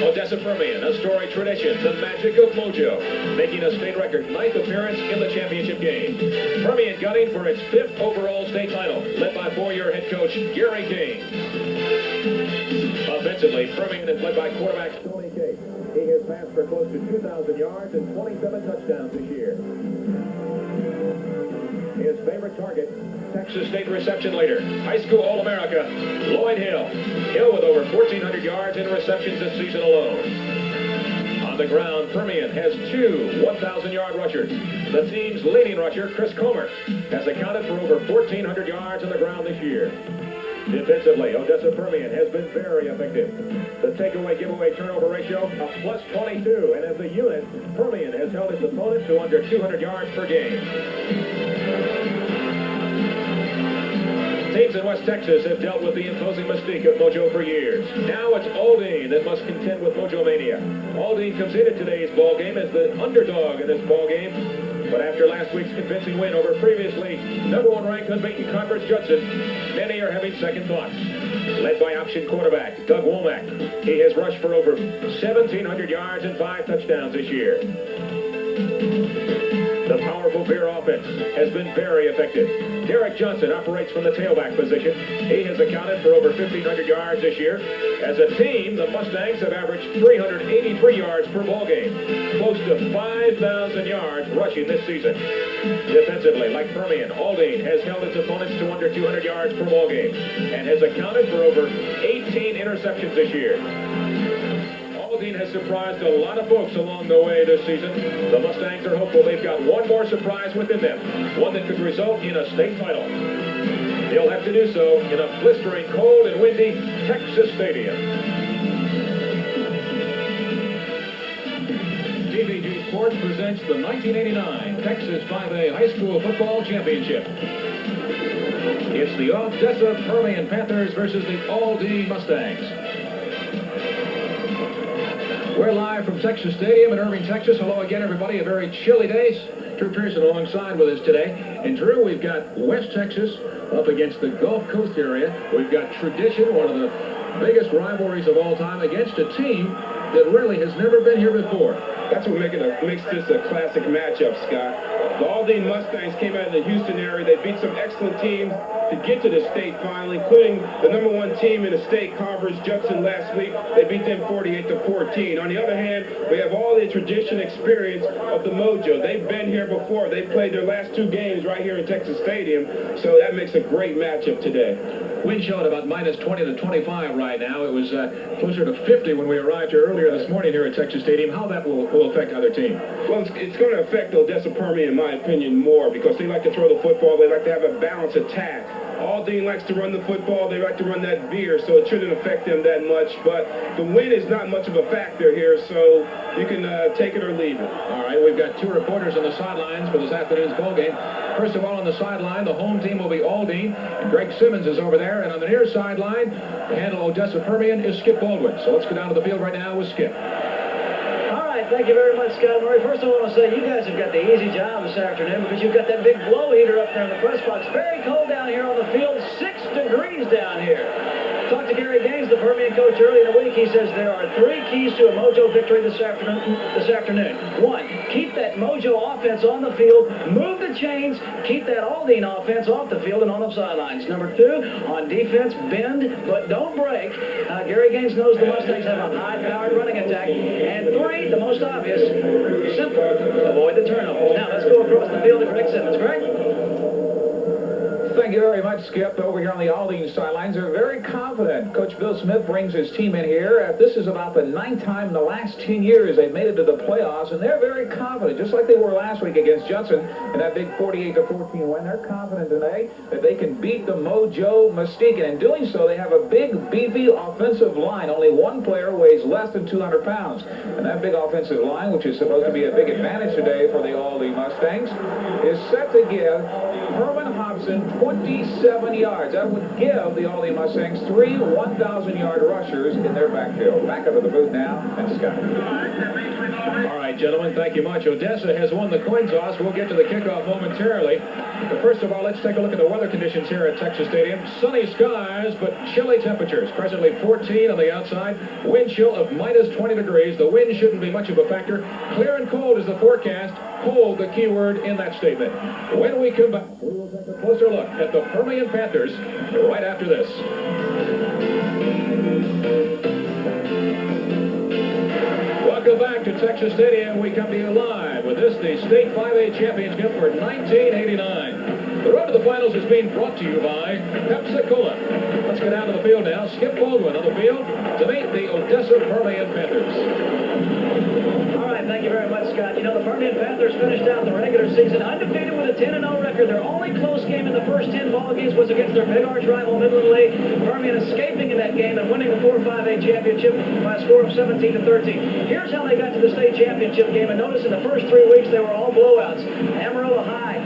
Odessa Permian, a storied tradition, the magic of Mojo, making a state record 9th appearance in the championship game. Permian gunning for its 5th overall state title, led by 4-year head coach Gary Gaines. Offensively, Permian is led by quarterback Tony Case. He has passed for close to 2,000 yards and 27 touchdowns this year. His favorite target, Texas State reception leader, high school All-America, Lloyd Hill. Hill with over 1,400 yards in receptions this season alone. On the ground, Permian has 2 1,000-yard rushers. The team's leading rusher, Chris Comer, has accounted for over 1,400 yards on the ground this year. Defensively, Odessa Permian has been very effective. The takeaway giveaway turnover ratio, a +22, and as a unit, Permian has held its opponent to under 200 yards per game. Teams in West Texas have dealt with the imposing mystique of Mojo for years. Now it's Aldine that must contend with Mojo Mania. Aldine comes into today's ball game as the underdog in this ball game, but after last week's convincing win over previously #1 ranked unbeaten Conference Judson, many are having second thoughts. Led by option quarterback Doug Womack, he has rushed for over 1,700 yards and 5 touchdowns this year. The powerful Bear offense has been very effective. Derek Johnson operates from the tailback position. He has accounted for over 1,500 yards this year. As a team, the Mustangs have averaged 383 yards per ball game, close to 5,000 yards rushing this season. Defensively, like Permian, Aldine has held its opponents to under 200 yards per ball game and has accounted for over 18 interceptions this year. Aldine has surprised a lot of folks along the way this season. The Mustangs are hopeful they've got one more surprise within them, one that could result in a state title. They'll have to do so in a blistering cold and windy Texas Stadium. TVG Sports presents the 1989 Texas 5A High School Football Championship. It's the Odessa Permian Panthers versus the Aldine Mustangs. We're live from Texas Stadium in Irving, Texas. Hello again, everybody. A very chilly day. Drew Pearson alongside with us today. And Drew, we've got West Texas up against the Gulf Coast area. We've got tradition, one of the biggest rivalries of all time, against a team that really has never been here before. That's what makes this a classic matchup, Scott. The Aldine Mustangs came out of the Houston area. They beat some excellent teams to get to the state final, including the #1 team in the state conference, Judson, last week. They beat them 48-14. On the other hand, we have all the tradition experience of the Mojo. They've been here before. They played their last 2 games right here in Texas Stadium, so that makes a great matchup today. Wind chill at about -20 to 25 right now. It was closer to 50 when we arrived here earlier this morning here at Texas Stadium. How that will affect other teams? Well, it's going to affect Odessa Permian, in my opinion, more because they like to throw the football. They like to have a balanced attack. Aldine likes to run the football. They like to run that veer, so it shouldn't affect them that much. But the wind is not much of a factor here, so you can take it or leave it. All right, we've got 2 reporters on the sidelines for this afternoon's ball game. First of all, on the sideline, the home team will be Aldine, and Greg Simmons is over there. And on the near sideline, to handle Odessa Permian is Skip Baldwin. So let's go down to the field right now with Skip. Thank you very much, Scott Murray. First of all, I want to say you guys have got the easy job this afternoon because you've got that big blow heater up there in the press box. Very cold down here on the field, 6 degrees down here. Talked to Gary Gaines, the Permian coach, early in the week. He says there are 3 keys to a Mojo victory this afternoon. 1, keep that Mojo offense on the field, move the chains, keep that Aldine offense off the field and on the sidelines. Number 2, on defense, bend but don't break. Gary Gaines knows the Mustangs have a high-powered running attack. And 3, the most obvious, simple, avoid the turnovers. Now let's go across the field to Greg Simmons. Greg? Thank you very much, Skip. Over here on the Aldine sidelines, they're very confident. Coach Bill Smith brings his team in here. This is about the 9th time in the last 10 years they've made it to the playoffs, and they're very confident, just like they were last week against Judson in that big 48-14 win. They're confident today that they can beat the Mojo Mystique, and in doing so, they have a big, beefy offensive line. Only one player weighs less than 200 pounds, and that big offensive line, which is supposed to be a big advantage today for the Aldine Mustangs, is set to give Herman Hobson 20 97 yards. That would give the Aldine Mustangs 3 1,000-yard rushers in their backfield. Back up to the booth now, and Scott. All right, gentlemen, thank you much. Odessa has won the coin toss. We'll get to the kickoff momentarily. But first of all, let's take a look at the weather conditions here at Texas Stadium. Sunny skies, but chilly temperatures. Presently 14 on the outside. Wind chill of minus 20 degrees. The wind shouldn't be much of a factor. Clear and cold is the forecast. Cold, the key word in that statement. When we come back, we will take a closer look at the Permian Panthers right after this. Welcome back to Texas Stadium. We come to you live with this, the State 5A Championship for 1989. The road to the finals is being brought to you by Pepsi-Cola. Let's get down to the field now. Skip Baldwin on the field to meet the Odessa Permian Panthers. All right, thank you very much, Scott. You know, the Permian Panthers finished out the regular season undefeated with a 10-0 record. Their only close game in the first 10 ball games was against their big arch rival Midland Lake. Permian escaping in that game and winning the 4-5A championship by a score of 17-13. Here's how they got to the state championship game, and notice in the first 3 weeks they were all blowouts. Amarillo High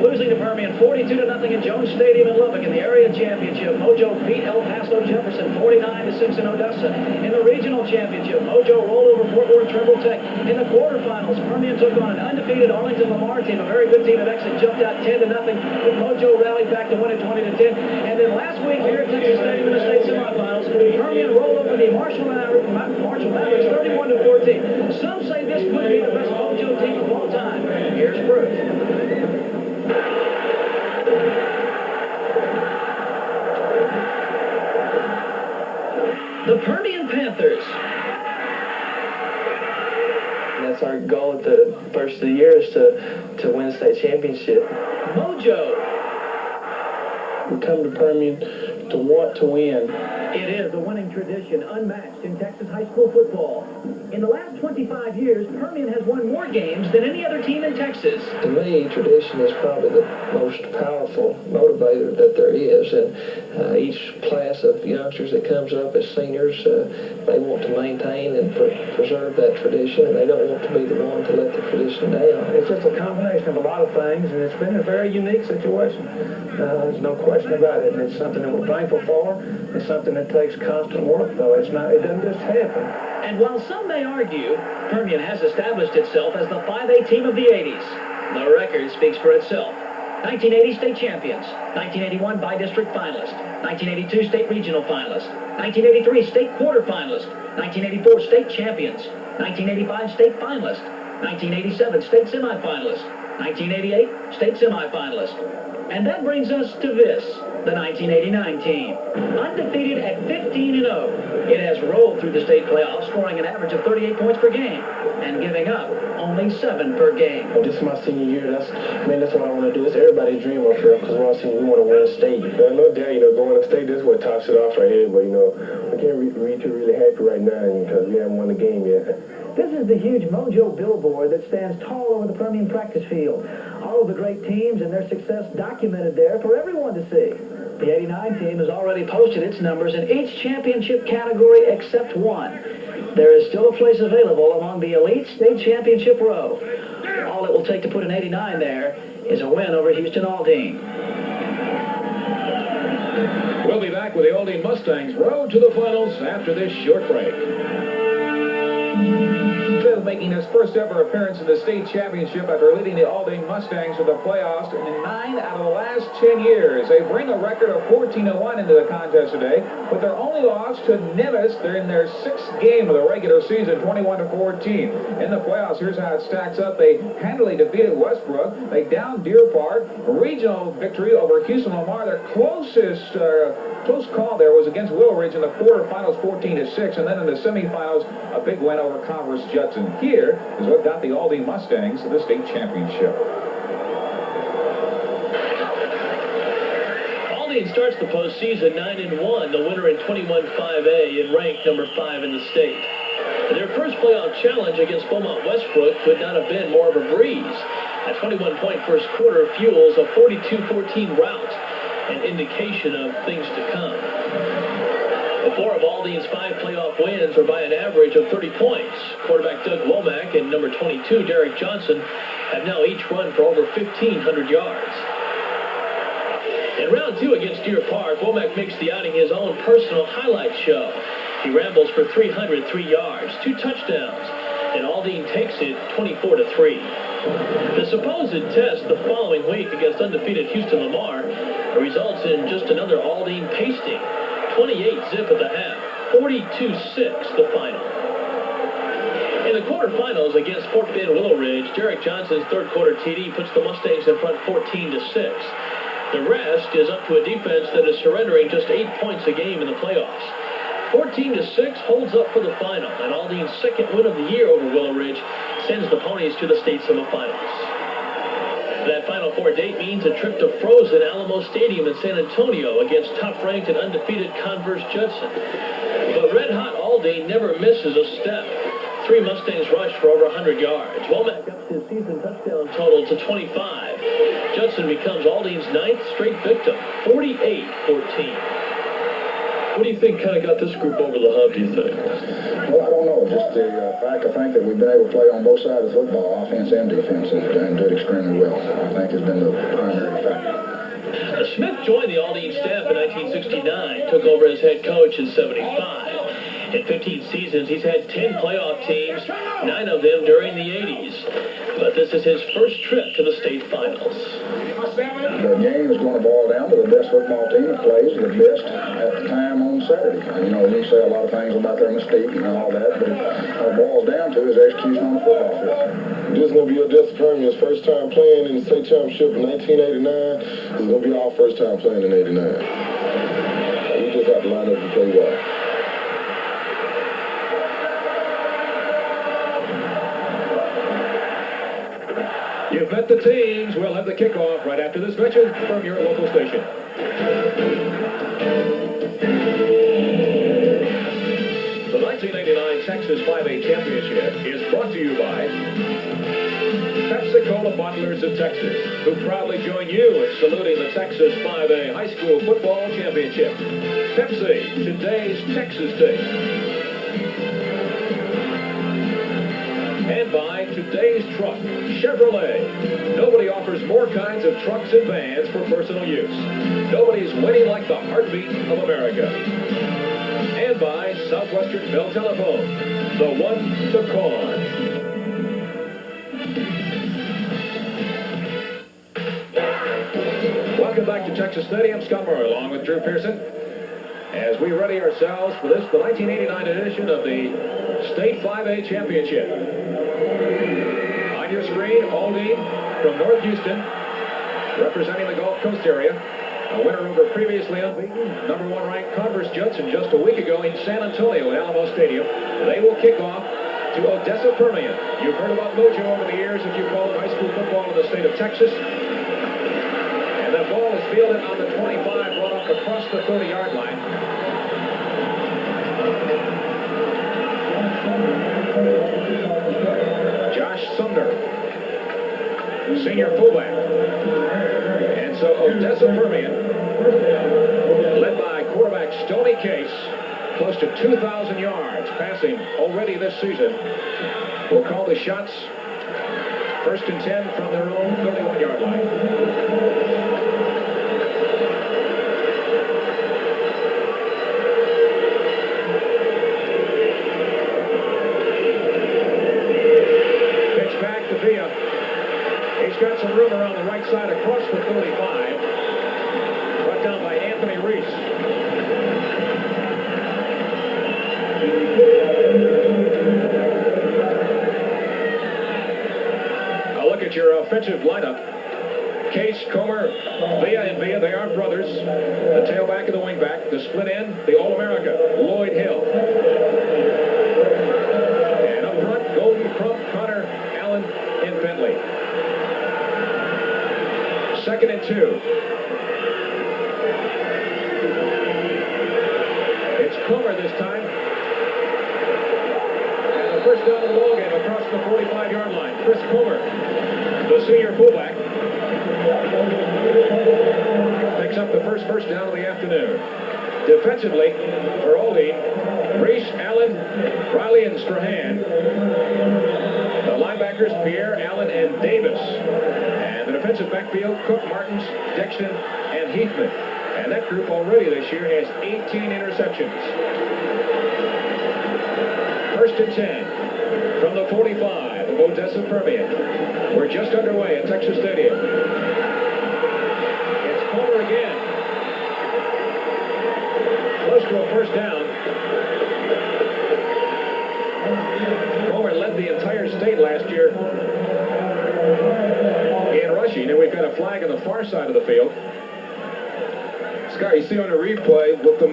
losing to Permian 42-0 in Jones Stadium in Lubbock in the area championship. Mojo beat El Paso Jefferson 49-6 in Odessa. In the regional championship, Mojo rolled over Fort Worth Trimble Tech. In the quarterfinals, Permian took on an undefeated Arlington Lamar team, a very good team at Exit, jumped out 10-0, but Mojo rallied back to win it 20-10. And then last week here at Texas Stadium in the state semifinals, Permian rolled over the Marshall Mavericks 31-14. Some say this could be the best Mojo team of all time. Here's proof. The Permian Panthers. That's our goal at the first of the year is to win the state championship. Mojo. We come to Permian to want to win. It is a winning tradition unmatched in Texas high school football. In the last 25 years, Permian has won more games than any other team in Texas. To me, tradition is probably the most powerful motivator that there is. And each class of youngsters that comes up as seniors, they want to maintain and preserve that tradition, and they don't want to be the one to let the tradition down. It's just a combination of a lot of things, and it's been a very unique situation. There's no question about it, and it's something that we're thankful for. It's something that takes constant work, though. It doesn't just happen. And while some may argue, Permian has established itself as the 5A team of the 80s. The record speaks for itself. 1980 state champions, 1981 by-district finalist, 1982 state regional finalist, 1983 state quarterfinalist, 1984 state champions, 1985 state finalist, 1987 state semifinalist, 1988 state semifinalist. And that brings us to this, the 1989 team. Undefeated at 15-0, it has rolled through the state playoffs, scoring an average of 38 points per game and giving up only 7 per game. This is my senior year. That's what I want to do. It's everybody's dream up here because we're all senior. We want to win state. No doubt, going to state, this is what tops it off right here. But, we can't be too really happy right now because we haven't won the game yet. This is the huge Mojo billboard that stands tall over the Permian practice field. All of the great teams and their success documented there for everyone to see. The 89 team has already posted its numbers in each championship category except one. There is still a place available among the elite state championship row. All it will take to put an 89 there is a win over Houston Aldine. We'll be back with the Aldine Mustangs road to the finals after this short break. Smith making his first ever appearance in the state championship after leading the Aldine Mustangs to the playoffs in 9 out of the last 10 years. They bring a record of 14-1 into the contest today, but their only loss to Nevis. They're in their 6th game of the regular season, 21-14. In the playoffs, here's how it stacks up. They handily defeated Westbrook. They downed Deer Park. Regional victory over Houston Lamar. Their closest close call there was against Willow Ridge in the quarterfinals, 14-6, and then in the semifinals, a big win over Converse Judson. Here is what got the Aldine Mustangs to the state championship. Aldine starts the postseason 9-1, the winner in 21-5A and ranked number 5 in the state. And their first playoff challenge against Beaumont Westbrook could not have been more of a breeze. A 21-point first quarter fuels a 42-14 rout, an indication of things to come. 4 of Aldine's 5 playoff wins are by an average of 30 points. Quarterback Doug Womack and number 22, Derek Johnson, have now each run for over 1,500 yards. In round 2 against Deer Park, Womack makes the outing his own personal highlight show. He rambles for 303 yards, 2 touchdowns, and Aldine takes it 24-3. The supposed test the following week against undefeated Houston Lamar results in just another Aldine pasting. 28-zip at the half, 42-6 the final. In the quarterfinals against Fort Bend Willow Ridge, Derek Johnson's third-quarter TD puts the Mustangs in front 14-6. The rest is up to a defense that is surrendering just 8 points a game in the playoffs. 14-6 holds up for the final, and Aldine's second win of the year over Willow Ridge sends the Ponies to the state semifinals. That Final Four date means a trip to frozen Alamo Stadium in San Antonio against top-ranked and undefeated Converse Judson. But red-hot Aldine never misses a step. 3 Mustangs rushed for over 100 yards. Womack ups his season touchdown total to 25. Judson becomes Aldine's 9th straight victim, 48-14. What do you think kind of got this group over the hump, do you think? Well, I don't know. Just the fact, I think that we've been able to play on both sides of football, offense and defense, and did extremely well. I think has been the primary factor. Smith joined the Aldine staff in 1969, took over as head coach in 75. In 15 seasons, he's had 10 playoff teams, 9 of them during the 80s. But this is his first trip to the state finals. The game is going to boil down to the best football team that plays the best at the time on Saturday. You know, we say a lot of things about their mystique and all that, but what it boils down to is execution on the football field. This is going to be Odessa Permian's first time playing in the state championship in 1989. This is going to be our first time playing in 89. We just have to line up and play well. You've met the teams. We'll have the kickoff right after this message from your local station. The 1989 Texas 5A Championship is brought to you by Pepsi-Cola Bottlers of Texas, who proudly join you in saluting the Texas 5A High School Football Championship. Pepsi, today's Texas taste. And by Today's Truck, Chevrolet. Nobody offers more kinds of trucks and vans for personal use. Nobody's winning like the heartbeat of America. And by Southwestern Bell Telephone, the one to call on. Welcome back to Texas Stadium. Scott Murray along with Drew Pearson as we ready ourselves for this, the 1989 edition of the State 5A Championship. On your screen, Aldine from North Houston, representing the Gulf Coast area. A winner over previously unbeaten, number 1 ranked Converse Judson just a week ago in San Antonio at Alamo Stadium. They will kick off to Odessa Permian. You've heard about Mojo over the years if you followed high school football in the state of Texas. And that ball is fielded on the 25, brought up across the 30-yard line. Josh Sumner, senior fullback. And so Odessa Permian, led by quarterback Stoney Case, close to 2,000 yards passing already this season, will call the shots. 1st and 10 from their own 31-yard line. He's got some room around the right side across the 35. Brought down by Anthony Reese. A look at your offensive lineup. Case, Comer, Villa, and Villa, they are brothers. The tailback and the wingback. The split end, the All-America, Lloyd Hill. And up front, Golden, Crump, Connor, Allen, and Bentley. 2nd and 2. It's Comer this time. And the first down of the ball game across the 45-yard line. Chris Comer, the senior fullback, picks up the first down of the afternoon. Defensively, for Aldine, Reese, Allen, Riley, and Strahan. The linebackers, Pierre, Allen, and Davis. And the defensive backfield, Cook, Martins, Dixon, and Heathman. And that group already this year has 18 interceptions. First and 10 from the 45 of Odessa Permian. We're just underway at Texas Stadium. It's Comer again. Close to a first down. Comer led the entire state last year in rushing, and we've got a flag on the far side of the field. Scott, you see on the replay what the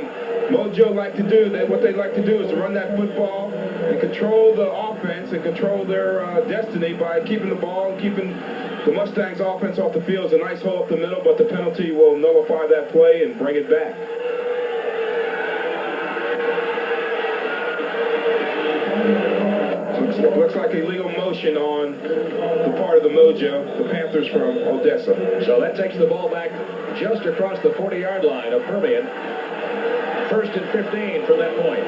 Mojo like to do. What they like to do is to run that football and control the offense and control their destiny by keeping the ball and keeping the Mustangs offense off the field. It's a nice hole up the middle, but the penalty will nullify that play and bring it back. Looks like illegal motion on the part of the Mojo, the Panthers from Odessa. So that takes the ball back just across the 40-yard line of Permian. First and 15 from that point.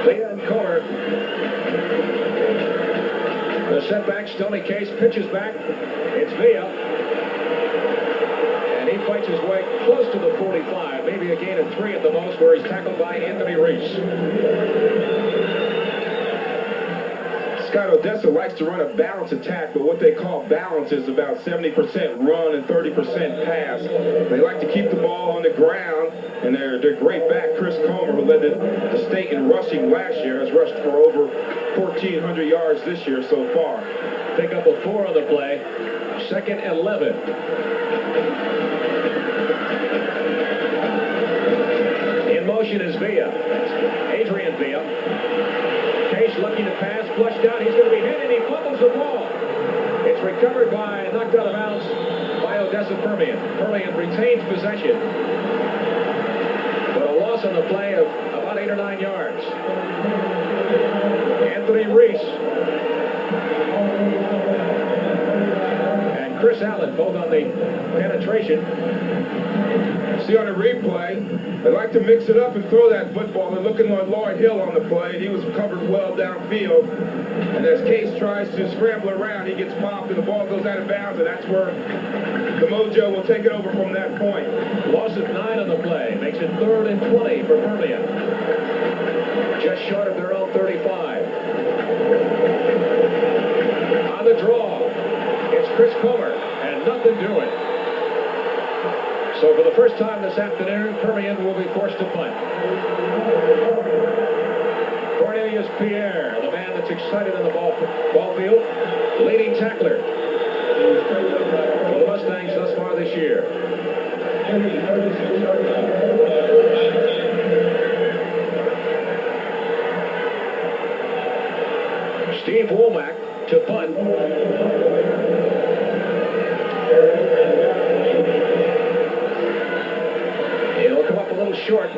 Leah and Comer. The setback, Stoney Case pitches back. It's Villa. And he fights his way close to the 45, maybe a gain of 3 at the most, where he's tackled by Anthony Reese. Scott, Odessa likes to run a balanced attack, but what they call balance is about 70% run and 30% pass. They like to keep the ball on the ground, and their great back, Chris Comer, who led the state in rushing last year, has rushed for over 1,400 yards this year so far. Pick up a 4 on the play. Second and 11. In motion is Villa. Adrian Villa. Case looking to pass, flushed out. He's going to be hit, and he fumbles the ball. It's recovered knocked out of bounds by Odessa Permian. Permian retains possession, but a loss on the play of about 8 or 9 yards. Anthony Reese and Chris Allen both on the penetration. See on the replay, they like to mix it up and throw that football. They're looking on Lloyd Hill on the play. He was covered well downfield. And as Case tries to scramble around, he gets popped and the ball goes out of bounds, and that's where the Mojo will take it over from that point. Loss of 9 on the play. Makes it 3rd and 20 for Permian. Just short of their own 35. On the draw, it's Chris Comer, and nothing doing. So for the first time this afternoon, Permian will be forced to punt. Cornelius Pierre, the man that's excited in the ball field, leading tackler for the Mustangs thus far this year. Steve Womack to punt. It'll come up a little short,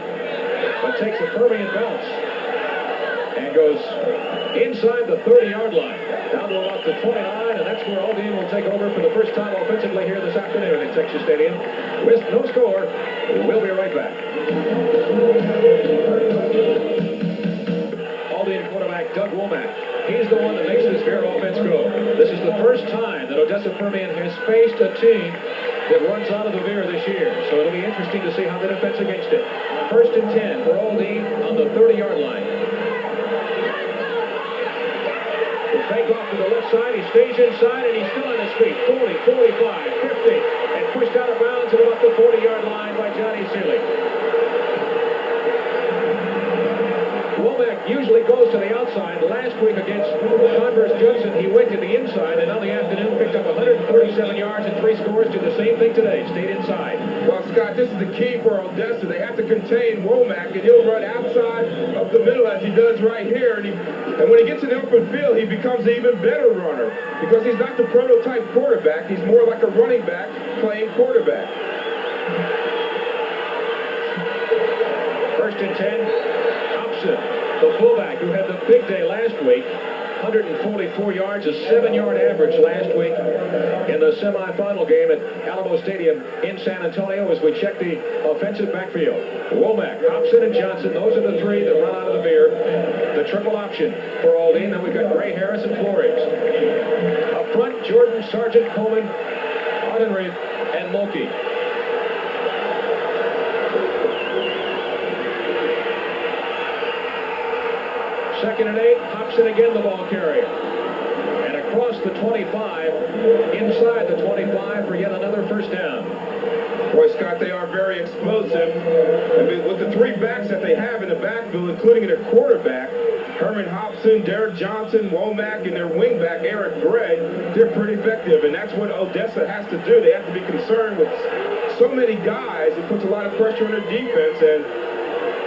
but takes a Permian bounce and goes inside the 30-yard line, down to about the 29, and that's where Aldine will take over for the first time offensively here this afternoon at Texas Stadium. With no score, we'll be right back. Aldine quarterback Doug Womack. He's the one that makes this Bear offense go. This is the first time that Odessa Permian has faced a team that runs out of the Bear this year. So it'll be interesting to see how they defense against it. First and 10 for Aldine on the 30-yard line. The fake off to the left side. He stays inside, and he's still on his feet. 40, 45, 50, and pushed out of bounds at about the 40-yard line by Johnny Seeley. Womack usually goes to the outside. Last week against Converse Judson, he went to the inside, and on the afternoon picked up 137 yards and 3 scores. Did the same thing today, stayed inside. Well, Scott, this is the key for Odessa. They have to contain Womack, and he'll run outside up the middle as he does right here. And when he gets in the open field, he becomes an even better runner because he's not the prototype quarterback. He's more like a running back playing quarterback. First and 10. The fullback who had the big day last week, 144 yards, a 7-yard average last week in the semifinal game at Alamo Stadium in San Antonio as we check the offensive backfield. Womack, Hobson, and Johnson, those are the 3 that run out of the Bear. The triple option for Aldine. Then we've got Gray, Harris, and Flory. Sargent, Coleman, Ardenreef, and Mulkey. Second and 8, Hobson again the ball carrier. And across the 25, inside the 25 for yet another first down. Boy, Scott, they are very explosive. I mean, with the three backs that they have in the backfield, including their quarterback, Herman Hobson, Derek Johnson, Womack, and their wingback, Eric Gray, they're pretty effective. And that's what Odessa has to do. They have to be concerned with so many guys. It puts a lot of pressure on their defense, and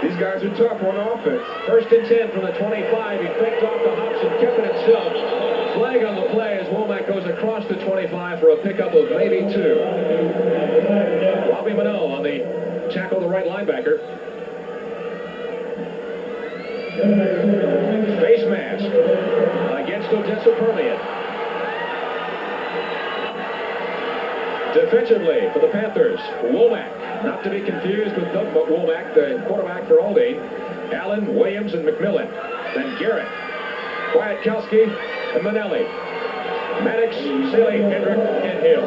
these guys are tough on offense. First and 10 from the 25. He faked off to Hobson, kept it himself. Flag on the play as Womack goes across the 25 for a pickup of maybe 2. Bobby Minot on the tackle, the right linebacker. Face mask against Odessa Permian. Defensively for the Panthers, Womack. Not to be confused with Doug Womack, the quarterback for Aldine. Allen, Williams, and McMillan. Then Garrett, Kwiatkowski, and Manelli. Maddox, Sealy, Hendrick, and Hill.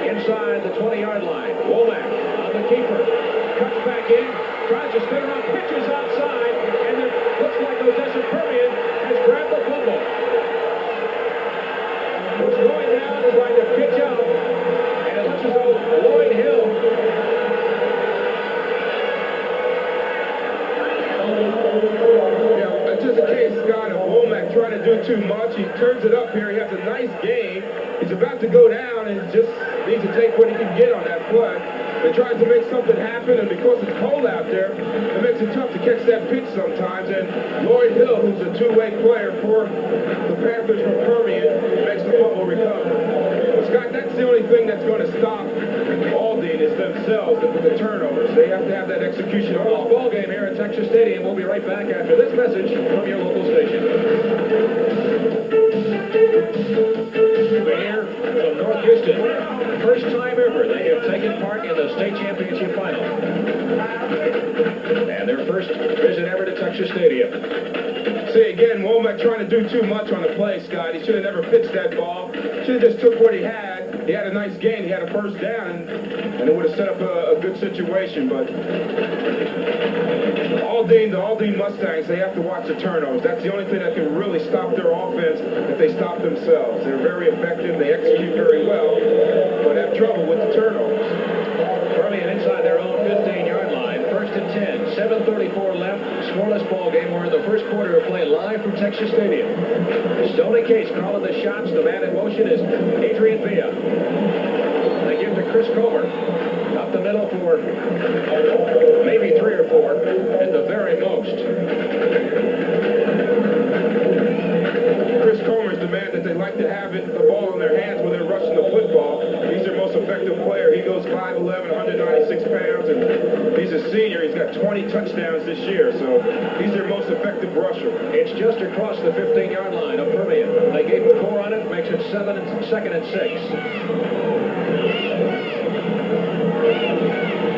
Inside the 20-yard line, Womack on the keeper. Cuts back in, tries to spin around, pitches outside, and it looks like Odessa Permian has grabbed the football. Was going down, trying to pitch out, and it looks as though Lloyd Hill It's just a case, Scott, of Womack trying to do too much. He turns it up here. He has a nice game. He's about to go down and just needs to take what he can get on that play. He tries to make something happen, and because it's cold out there, it makes it tough to catch that pitch sometimes. And Lloyd Hill, who's a two-way player for the Panthers from Permian, makes the fumble recovery. But Scott, that's the only thing that's going to stop Aldine is themselves with the turnovers. They have to have that execution on Close ball game here at Texas Stadium. We'll be right back after this message from your local station. We're here from North Houston. The first time ever they have taken part in the state championship final. And their first visit ever to Texas Stadium. See, again, Womack trying to do too much on the play, Scott. He should have never pitched that ball. Should have just took what he had. He had a nice game. He had a first down, and it would have set up a good situation. But the Aldine Mustangs, they have to watch the turnovers. That's the only thing that can really stop their offense if they stop themselves. They're very effective. They execute very well, but have trouble with the turnovers. Permian inside their own 15-yard line. First and 10. 7:34 left. Scoreless ball game. We're in the first quarter of play live from Texas Stadium. Stoney Case calling the shots. The man in motion is Adrian Villa. They give to Chris Comer. Up the middle for maybe 3 or 4 at the very most. Chris Comer's the man that they like to have the ball in their hands when they're rushing the football. He's their most effective player. He goes 5'11", 196 pounds, and he's a senior. He's got 20 touchdowns this year, so he's their most effective rusher. It's just across the 15-yard line of Permian. They gave him 4 on it, makes it 2nd and 6.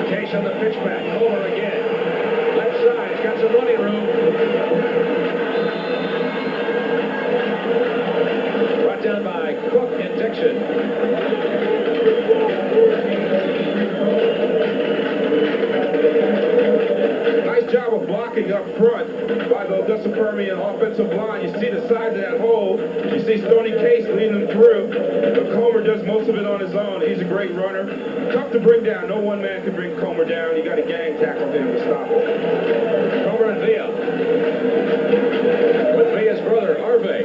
Case on the pitchback. Comer again. Left side. He's got some running room. Brought down by Cook and Dixon. Nice job of blocking up front by the Odessa Permian offensive line. You see the size of that hole. You see Stoney Case leading them through. But Comer does most of it on his own. He's a great runner. Tough to bring down. No one man can bring Comer down. You got to gang tackle him to stop him. Comer and Villa. With Villa's brother, Harvey,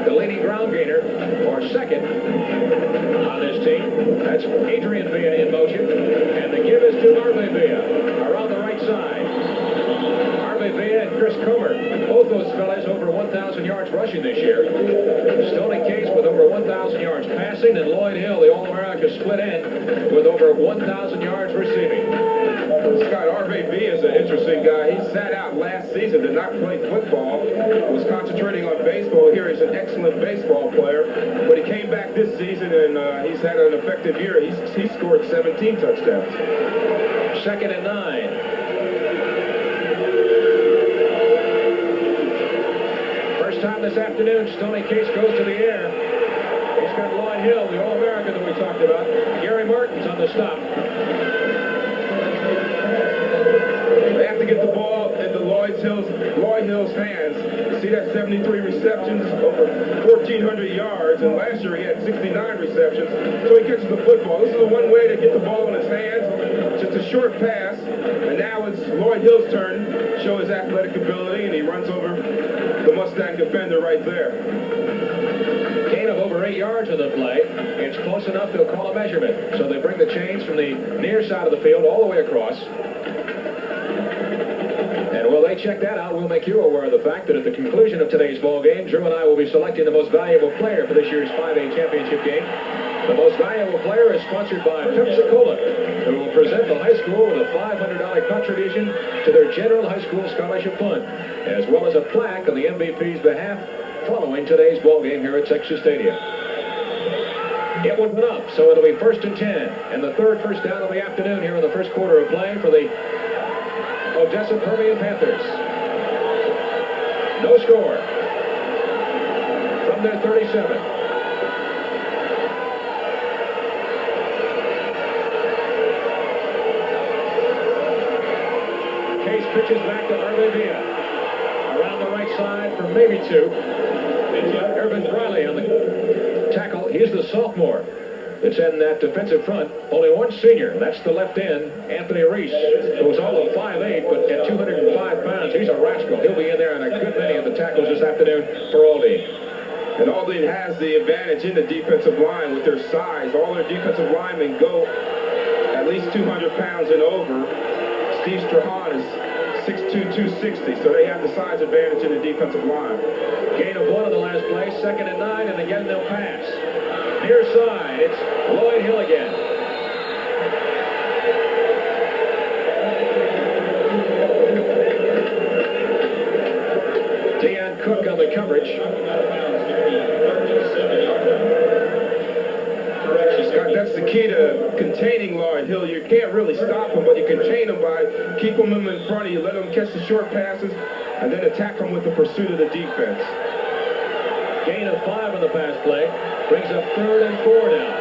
the leading ground gainer, or second on this team. That's Adrian Villa in motion. And the give is to Harvey Villa around the right side. Harvey Villa and Chris Comer, both those fellas over 1,000 yards rushing this year. Stoney Case with over 1,000 yards passing, and Lloyd Hill, the All-America split end, with over 1,000 yards receiving. Scott, RVB is an interesting guy. He sat out last season, did not play football, was concentrating on baseball. Here he's an excellent baseball player, but he came back this season and he's had an effective year. He scored 17 touchdowns. 2nd and 9. First time this afternoon, Stoney Case goes to the air. He's got Lloyd Hill, the All-American that we talked about. Gary Martin's on the stop. They have to get the ball into Lloyd Hill's hands. You see that 73 receptions, over 1,400 yards, and last year he had 69 receptions. So he catches the football. This is the one way to get the ball in his hands. Just a short pass, and now it's Lloyd Hill's turn to show his athletic ability, and he runs over the Mustang defender right there. Gain of over 8 yards on the play. It's close enough they'll call a measurement. So they bring the chains from the near side of the field all the way across. And while they check that out, we'll make you aware of the fact that at the conclusion of today's ball game, Drew and I will be selecting the most valuable player for this year's 5A championship game. The most valuable player is sponsored by Pepsi-Cola, who will present the high school with a $500 contribution to their general high school scholarship fund, as well as a plaque on the MVP's behalf following today's ball game here at Texas Stadium. It went up, so it'll be 1st and 10, and the third first down of the afternoon here in the first quarter of play for the Odessa Permian Panthers. No score from their 37. Case pitches back to Irvin Villa. Around the right side for maybe 2. Irvin Briley on the tackle. He's the sophomore that's in that defensive front. Only one senior. That's the left end, Anthony Reese, who was all of 5'8", but at 205 pounds, he's a rascal. He'll be in there on a good many of the tackles this afternoon for Aldine. And Aldine has the advantage in the defensive line with their size. All their defensive linemen go at least 200 pounds and over. Steve Strahan is 6'2", 260, so they have the size advantage in the defensive line. Gain of 1 on the last play, 2nd and 9, and again they'll pass. Near side, it's Lloyd Hill again. Deion Cook on the coverage. Scott, that's the key to containing Lloyd Hill. You can't really stop him, but you contain him by keeping him in front of you, let him catch the short passes, and then attack him with the pursuit of the defense. Gain of 5 on the pass play. Brings up 3rd and 4 now.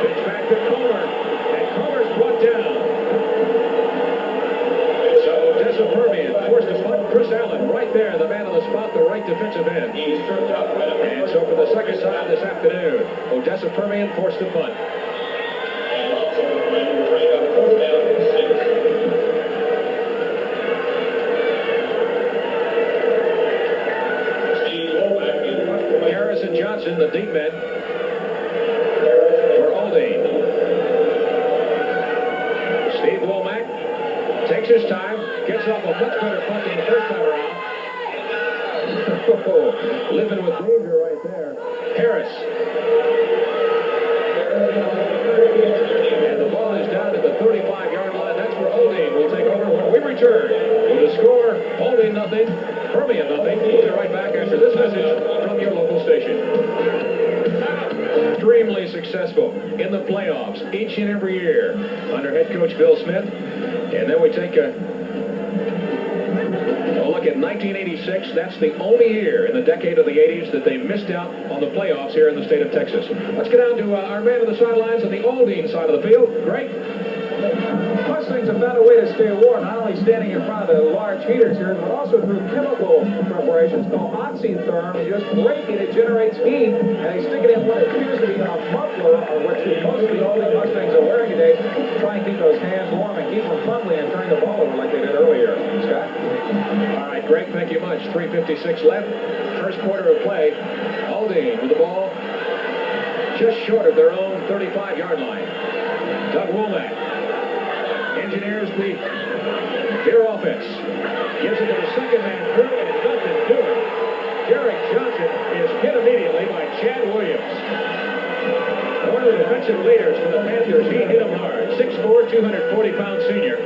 Pitch back to Comer. And Comer's brought down. So Odessa Permian forced to punt. Chris Allen right there, the man on the spot, the right defensive end. And so for the second time this afternoon, Odessa Permian forced to punt. Harrison Johnson, the deep man for Aldine. Steve Womack takes his time, gets off a much better punt than the first time around. Living with danger right there. Harris. And the ball is down at the 35-yard line. That's where Aldine will take over when we return. With the score, Aldine nothing, Permian nothing. We'll be right back after this message from your local station. Extremely successful in the playoffs each and every year under head coach Bill Smith. And then we take a look at 1986. That's the only year in the decade of the 80s that they missed out on the playoffs here in the state of Texas. Let's get down to our man on the sidelines on the Aldine side of the field. Greg? Mustangs have found a way to stay warm, not only standing in front of the large heaters here, but also through chemical preparations called oxytherm. You just break it, it generates heat, and they stick it in what appears to be a muffler, which most of the Aldine Mustangs are wearing today, to try and keep those hands warm and keep them fumbling and turning the ball over like they did earlier. Scott? All right, Greg, thank you much. 3:56 left. First quarter of play. Aldine with the ball just short of their own 35-yard line. Doug Womack engineers their offense. Gives it to the second man, Drew, and nothing doing. Derek Johnson is hit immediately by Chad Williams. One of the defensive leaders for the Panthers. He hit him hard. 6'4", 240-pound senior.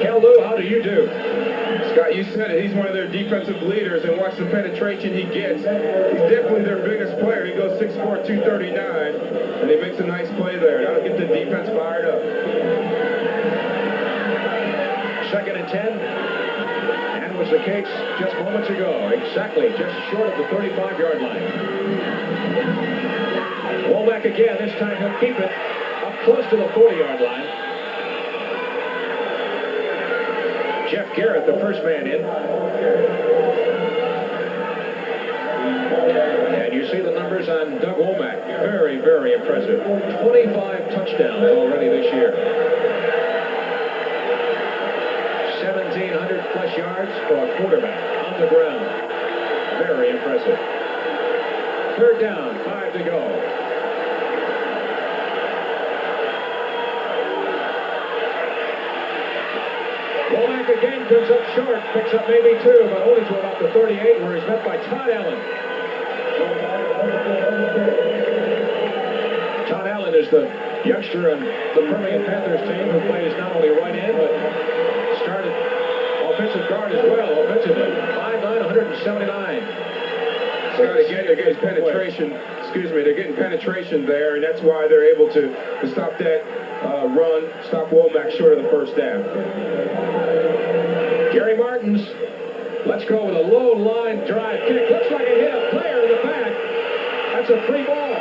Cal Lou, how do you do? Scott, you said it. He's one of their defensive leaders, and watch the penetration he gets. He's definitely their biggest player. He goes 6'4", 239, and he makes a nice play there. That'll get the defense fired up. 2nd and 10. And was the case just moments ago. Exactly, just short of the 35-yard line. Womack again. This time he'll keep it up close to the 40-yard line. Jeff Garrett, the first man in. And you see the numbers on Doug Womack. Very, very impressive. 25 touchdowns already this year. 1,700 plus yards for a quarterback on the ground. Very impressive. 3rd down, 5 to go. Womack again comes up short, picks up maybe 2, but only to about the 38, where he's met by Todd Allen. Todd Allen is the youngster on the Permian Panthers team who plays not only right end, but started offensive guard as well, offensively. 5'9", 179. Scott, again, they're getting penetration. They're getting penetration there, and that's why they're able to stop that run, stop Womack short of the first down. Gary Martins, let's go with a low line drive kick. Looks like it hit a player in the back. That's a free ball.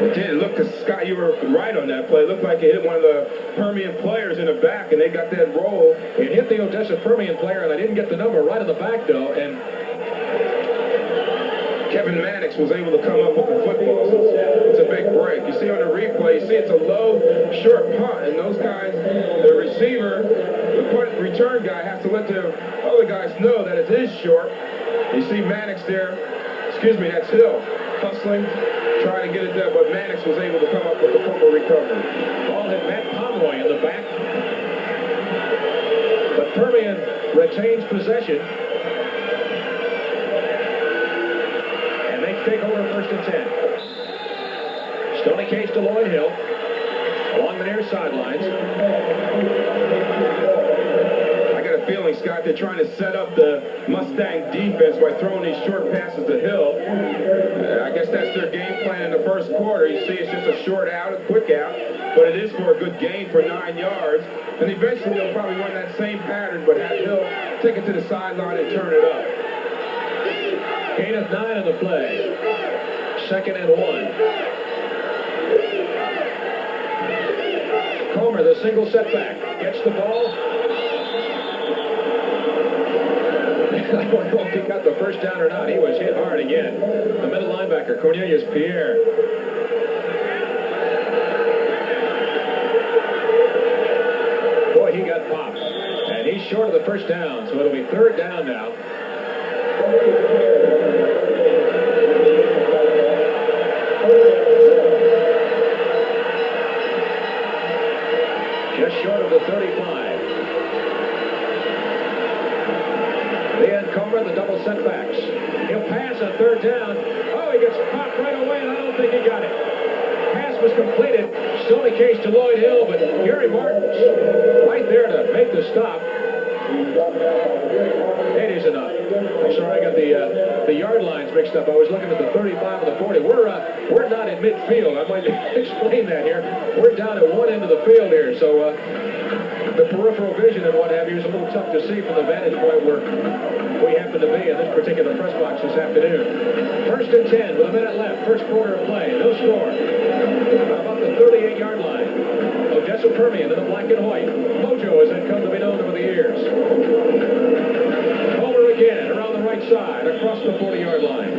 It did. It looked, Scott, you were right on that play. It looked like it hit one of the Permian players in the back, and they got that roll. It hit the Odessa Permian player, and I didn't get the number right in the back, though, and Kevin Mannix was able to come up with the football. It's a big break. You see on the replay, you see it's a low, short punt, and those guys, the receiver, the punt return guy has to let the other guys know that it is short. You see Mannix there, that's Hill, hustling, trying to get it there, but Mannix was able to come up with the fumble recovery. Ball hit Matt Pomeroy in the back. But Permian retains possession. And they take over 1st and 10. Stony Case to Lloyd Hill. Along the near sidelines. I got a feeling, Scott, they're trying to set up the Mustang defense by throwing these short passes to Hill. I guess that's their game plan in the first quarter. You see it's just a short out, a quick out, but it is for a good gain for 9 yards. And eventually they'll probably run that same pattern, but have Hill take it to the sideline and turn it up. Gain of 9 on the play. 2nd and 1. Comer, the single setback, gets the ball. I don't know if he got the first down or not. He was hit hard again. The middle linebacker, Cornelius Pierre. Boy, he got popped. And he's short of the first down, so it'll be 3rd down now. Just short of the 35. Comer, the double setbacks. He'll pass on 3rd down. Oh, he gets popped right away, and I don't think he got it. Pass was completed. Stony Case to Lloyd Hill, but Gary Martin's right there to make the stop. It is enough. I'm sorry, I got the yard lines mixed up. I was looking at the 35 and the 40. We're not in midfield. I might explain that here. We're down at one end of the field here, so the peripheral vision and what have you is a little tough to see from the vantage point where we happen to be in this particular press box this afternoon. 1st and 10 with a minute left. First quarter of play. No score. About the 38-yard line. Odessa Permian in the black and white. Mojo has then come to be known over the years. Comer again around the right side across the 40-yard line.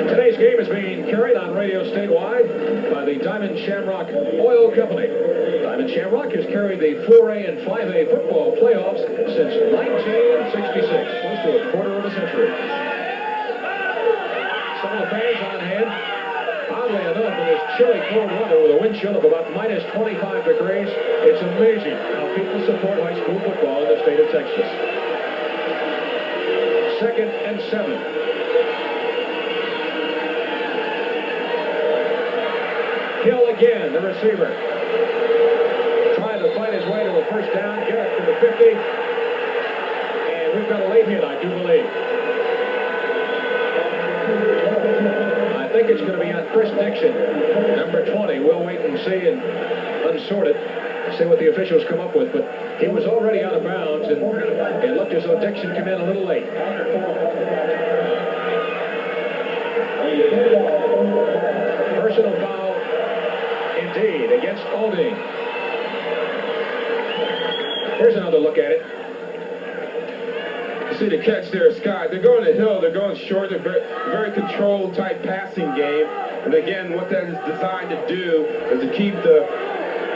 Today's game is being carried on radio statewide by the Diamond Shamrock Oil Company. Diamond Shamrock has carried the 4A and 5A football playoffs since 1966, close to a quarter of a century. Some of the fans on hand, oddly enough, in this chilly cold weather with a wind chill of about minus 25 degrees. It's amazing how people support high school football in the state of Texas. 2nd and 7. Hill again, the receiver. Trying to find his way to a first down, get up to the 50. And we've got a late hit, I do believe. I think it's going to be on Chris Dixon, number 20. We'll wait and see and unsort it, see what the officials come up with. But he was already out of bounds, and it looked as though Dixon came in a little late. Personal foul, indeed, against Aldine. Here's another look at it. You see the catch there, Scott. They're going to Hill. They're going short. They're very controlled type passing game. And again, what that is designed to do is to keep the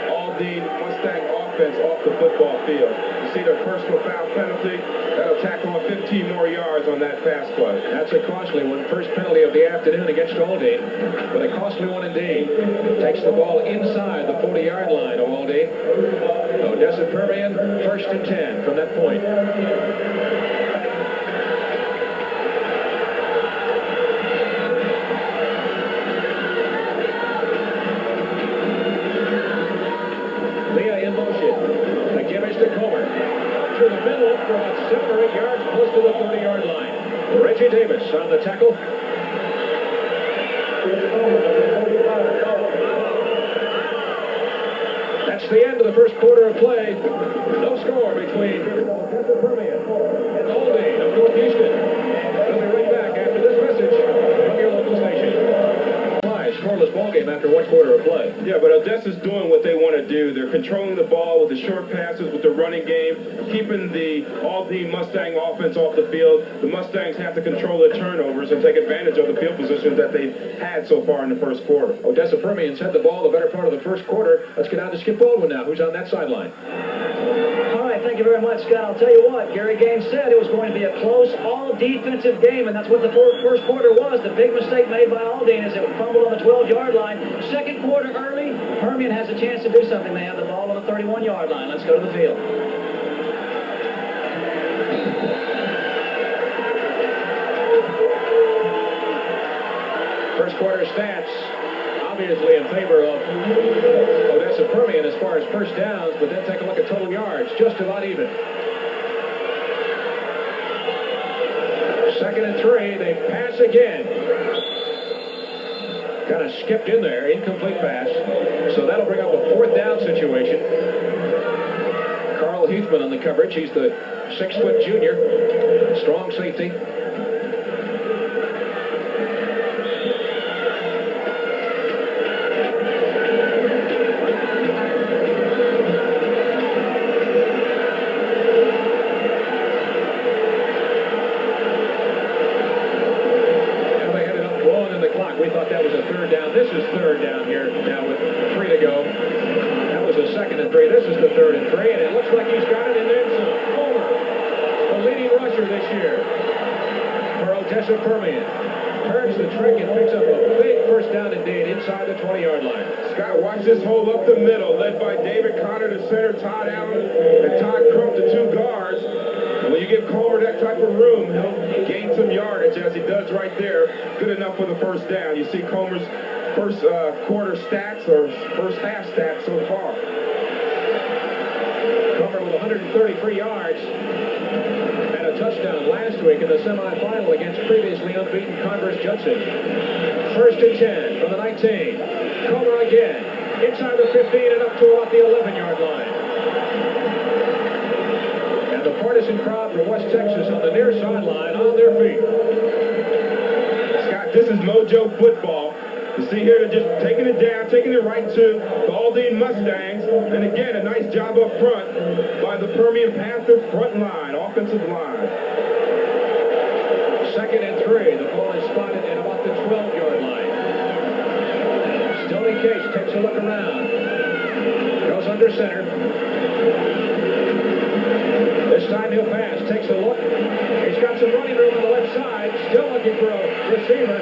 Aldine Mustang offense off the football field. You see their personal foul penalty. That'll tack on 15 more yards on that pass play. That's a costly one. First penalty of the afternoon against Aldine, but a costly one indeed. Takes the ball inside the 40-yard line of Aldine. Odessa Permian, 1st and 10 from that point. Through the middle for about 7 or 8 yards, close to the 30-yard line. Reggie Davis on the tackle. That's the end of the first quarter of play. No score between Permian and Aldine of North Houston. We'll be right back after this message from your local station. Scoreless ball game after 1 quarter of play. Yeah, but Odessa's doing what they want to do. They're controlling the ball with the short passes, with the running game, keeping the Aldine Mustang offense off the field. The Mustangs have to control their turnovers and take advantage of the field positions that they've had so far in the first quarter. Odessa Permian's had the ball the better part of the first quarter. Let's get out to Skip Baldwin now, who's on that sideline. All right, thank you very much, Scott. I'll tell you what, Gary Gaines said it was going to be a close, all-defensive game, and that's what the first quarter was. The big mistake made by Aldine is it fumbled on the 12-yard line. Second quarter early, Permian has a chance to do something. They have the ball on the 31-yard line. Let's go to the field. First quarter stats obviously in favor of Odessa Permian as far as first downs, but then take a look at total yards, just about even. 2nd and 3, they pass again. Kind of skipped in there, incomplete pass. So that'll bring up a 4th down situation. Carl Heathman on the coverage. He's the 6-foot junior, strong safety. We thought that was a 3rd down. This is 3rd down here now with 3 to go. That was a 2nd and 3. This is the 3rd and 3, and it looks like he's got it in there. Homer, the leading rusher this year for Odessa Permian. Turns the trick and picks up a big first down indeed inside the 20-yard line. Scott, watch this hole up the middle, led by David Connor, the center, Todd Allen, and Todd Crump, the 2 guards. When you give Comer that type of room, he'll gain some yardage, as he does right there. Good enough for the first down. You see Comer's first quarter stats, or first half stats so far. Comer with 133 yards and a touchdown last week in the semifinal against previously unbeaten Converse Judson. 1st and 10 from the 19. Comer again, inside the 15 and up to about the 11-yard line. And the partisan crowd from West Texas on the near sideline on their feet. Scott, this is Mojo football. You see here, they're just taking it down, taking it right to the Aldine Mustangs. And again, a nice job up front by the Permian Panther front line, offensive line. 2nd and 3. The ball is spotted at about the 12-yard line. Stoney Case takes a look around. Goes under center. This time he'll pass, takes a look. He's got some running room on the left side. Still looking for a receiver.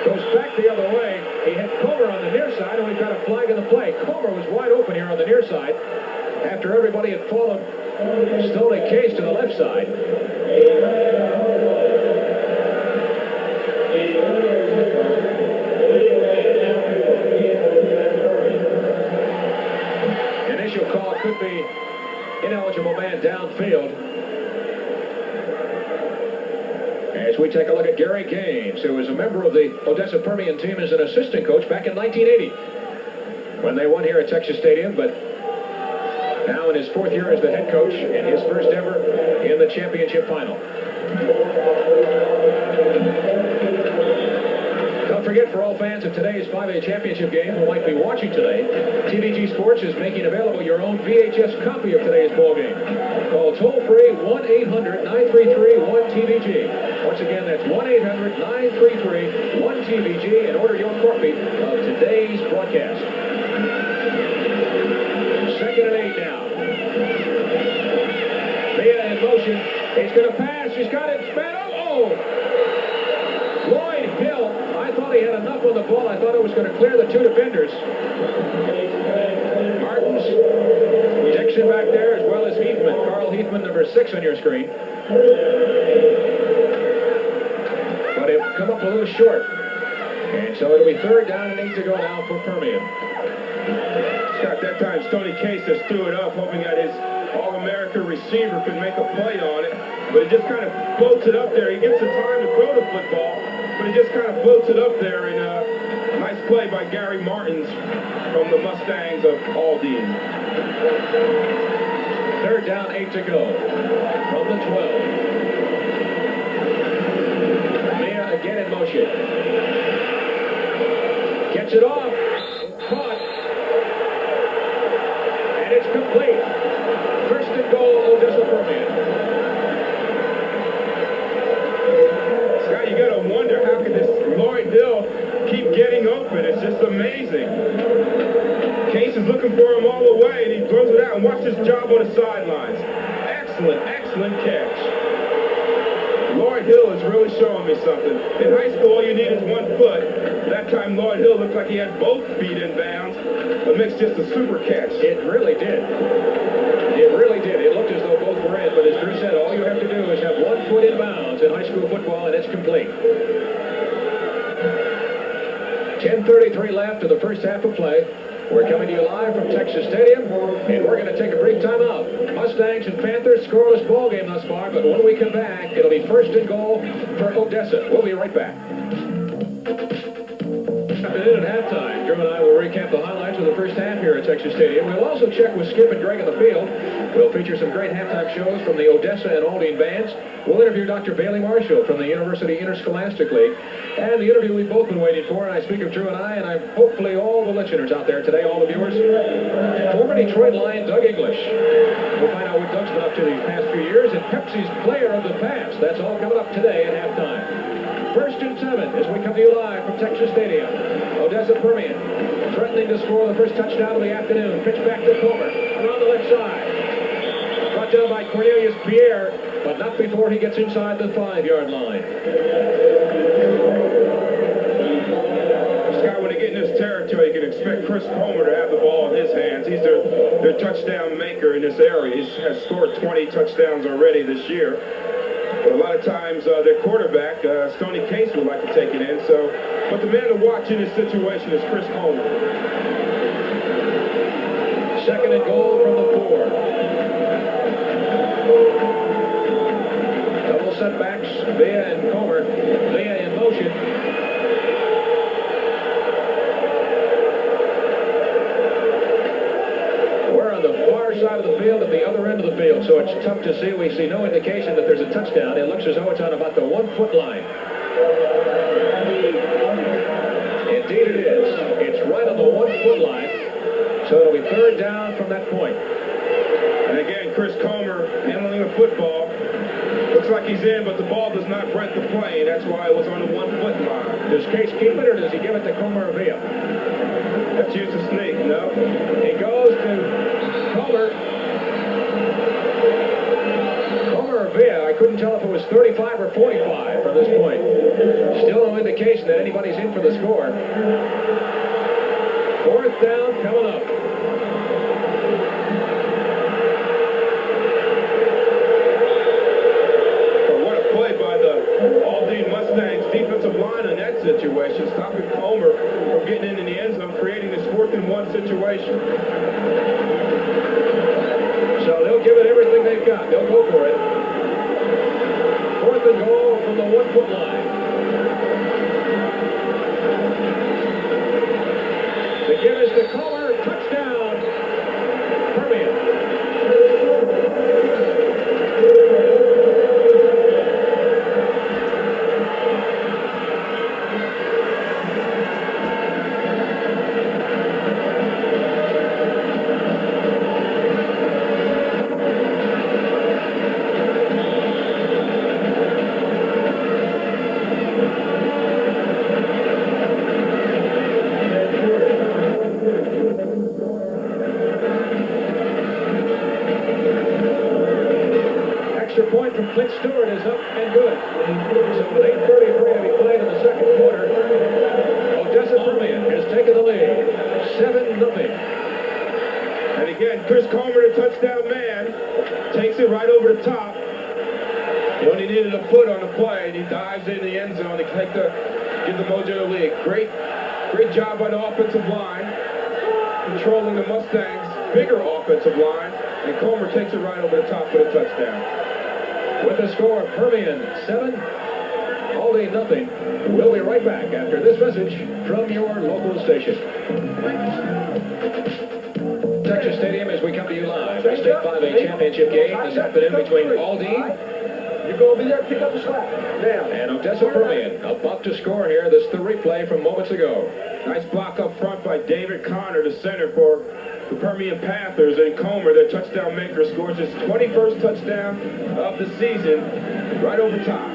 Goes back the other way. He had Comer the near side, and we've got a flag in the play. Comer was wide open here on the near side after everybody had followed Stoney Case to the left side. Initial call could be ineligible man downfield. As we take a look at Gary Gaines, who was a member of the Odessa Permian team as an assistant coach back in 1980 when they won here at Texas Stadium, but now in his 4th year as the head coach and his first ever in the championship final. Don't forget, for all fans of today's 5A championship game who might be watching today, TVG Sports is making available your own VHS copy of today's ball game. Call toll-free 1-800-933-1TVG. Once again, that's 1-800-933-1TVG and order your copy of today's broadcast. 2nd and 8 now. Villa in motion. He's going to pass. He's got it. Oh! Lloyd Hill. I thought he had enough on the ball. I thought it was going to clear the 2 defenders. Martins, Dixon back there, as well as Heathman. Carl Heathman, number 6 on your screen. But it come up a little short. And so it'll be 3rd down and 8 to go now for Permian. Scott, that time Stoney Case has threw it up, hoping that his All-American receiver could make a play on it. But he just kind of floats it up there. He gets the time to throw the football, but he just kind of floats it up there. And nice play by Gary Martins from the Mustangs of Aldine. 3rd down, 8 to go from the 12. Mia again in motion. Gets it off. Caught. And it's complete. 1st and goal, Odessa Permian. Scott, you got to wonder, how could this Lloyd Hill keep getting open? It's just amazing. Case is looking for him all the way, and he throws it out, and watch his job on the sidelines. Excellent, excellent catch. Lloyd Hill is really showing me something. In high school, all you need is 1 foot. That time, Lloyd Hill looked like he had both feet in bounds, but makes just a super catch. It really did. It really did. It looked as though both were in, but as Drew said, all you have to do is have 1 foot in bounds in high school football, and it's complete. 10:33 left of the first half of play. We're coming to you live from Texas Stadium, and we're going to take a brief timeout. Mustangs and Panthers scoreless ball game thus far, but when we come back, it'll be 1st and goal for Odessa. We'll be right back. At halftime, Drew and I will recap the highlights of the first half here at Texas Stadium. We'll also check with Skip and Greg on the field. We'll feature some great halftime shows from the Odessa and Aldine bands. We'll interview Dr. Bailey Marshall from the University Interscholastic League. And the interview we've both been waiting for, and I speak of Drew and I'm hopefully all the listeners out there today, all the viewers. Former Detroit Lion Doug English. We'll find out what Doug's been up to these past few years, and Pepsi's player of the past. That's all coming up today at halftime. 1st and 7 as we come to you live from Texas Stadium. Odessa Permian threatening to score the first touchdown of the afternoon. Pitch back to Comer around the left side. Brought down by Cornelius Pierre, but not before he gets inside the 5-yard line. Scott, when they get in this territory, you can expect Chris Comer to have the ball in his hands. He's their touchdown maker in this area. He has scored 20 touchdowns already this year. But a lot of times, their quarterback, Stoney Case, would like to take it in. But the man to watch in this situation is Chris Comer. 2nd and goal from the 4. Double setbacks, Villa and Comer. Villa in motion. We're on the far side of the field at the other end of the field, so it's tough to see. We see no indication that there's a touchdown. It looks as though it's on about the 1-foot line. Indeed it is. It's right on the 1-foot line, so it'll be 3rd down from that point. And again, Chris Comer handling the football. Looks like he's in, but the ball does not break the plane. That's why it was on the 1-foot line. Does Case keep it, or does he give it to Comer or Villa? That's used to sneak, no? He goes to Comer. Comer or Villa, I couldn't tell if it was 35 or 45 from this point. Still no indication that anybody's in for the score. situation. So they'll give it everything they've got. They'll go for it. 4th and goal from the 1-foot line. The give is to Comer. Touchdown. Permian. Point from Clint Stewart is up and good. So with 8:33 to be played in the second quarter, Odessa Permian has taken the lead, 7-0. And again, Chris Comer, the touchdown man, takes it right over the top. He only needed a foot on the play, and he dives in the end zone to give the Mojo the lead. Great job by the offensive line, controlling the Mustangs' bigger offensive line, and Comer takes it right over the top for the touchdown. With the score, Permian 7, Aldine 0. We'll be right back after this message from your local station. Texas Stadium as we come to you live. The State 5A Championship game this afternoon between Aldine You're going to be there to pick up the slack. Now. and Odessa Permian. About to score here. This is the replay from moments ago. Nice block up front by David Connor, the center for the Permian Panthers, and Comer, their touchdown maker, scores his 21st touchdown of the season right over top.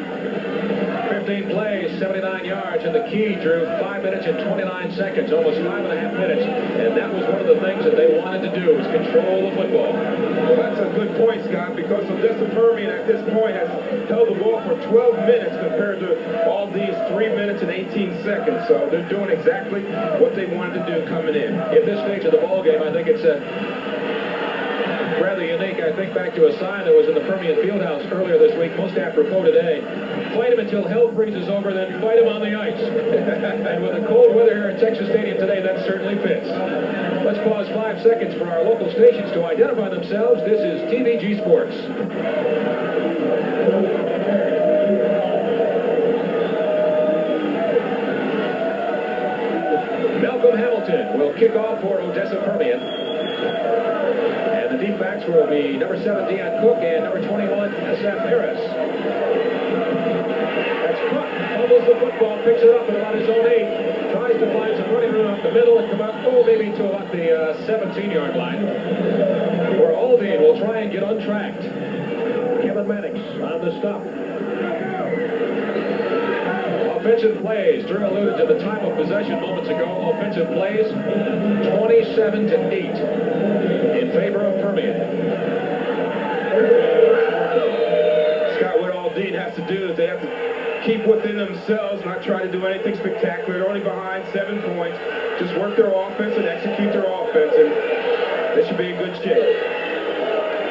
15 plays, 79 yards, and the key, Drew, 5 minutes and 29 seconds, almost 5.5 minutes, and that was one of the things that they wanted to do, was control the football. Well, that's a good point, Scott, because Odessa Permian at this point has held the ball for 12 minutes compared to all these 3 minutes and 18 seconds, so they're doing exactly what they wanted to do coming in. At this stage of the ball game, I think it's rather unique. I think back to a sign that was in the Permian Fieldhouse earlier this week, most apropos today. Fight him until hell freezes over, then fight him on the ice. And with the cold weather here at Texas Stadium today, that certainly fits. Let's pause 5 seconds for our local stations to identify themselves. This is TVG Sports. Malcolm Hamilton will kick off for Odessa Permian. And the deep backs will be number 7, Deion Cook, and number 21, SF Harris. That's Cook, fumbles the football, picks it up at about his own 8, tries to find some running room up the middle and come out, maybe to about the 17-yard line, where Aldine will try and get untracked. Kevin Mannix on the stop. Offensive plays. Drew alluded to the time of possession moments ago. Offensive plays, 27-8 in favor of Permian. Scott, what Aldine has to do is they have to keep within themselves, not try to do anything spectacular. They're only behind 7 points. Just work their offense and execute their offense, and they should be in good shape.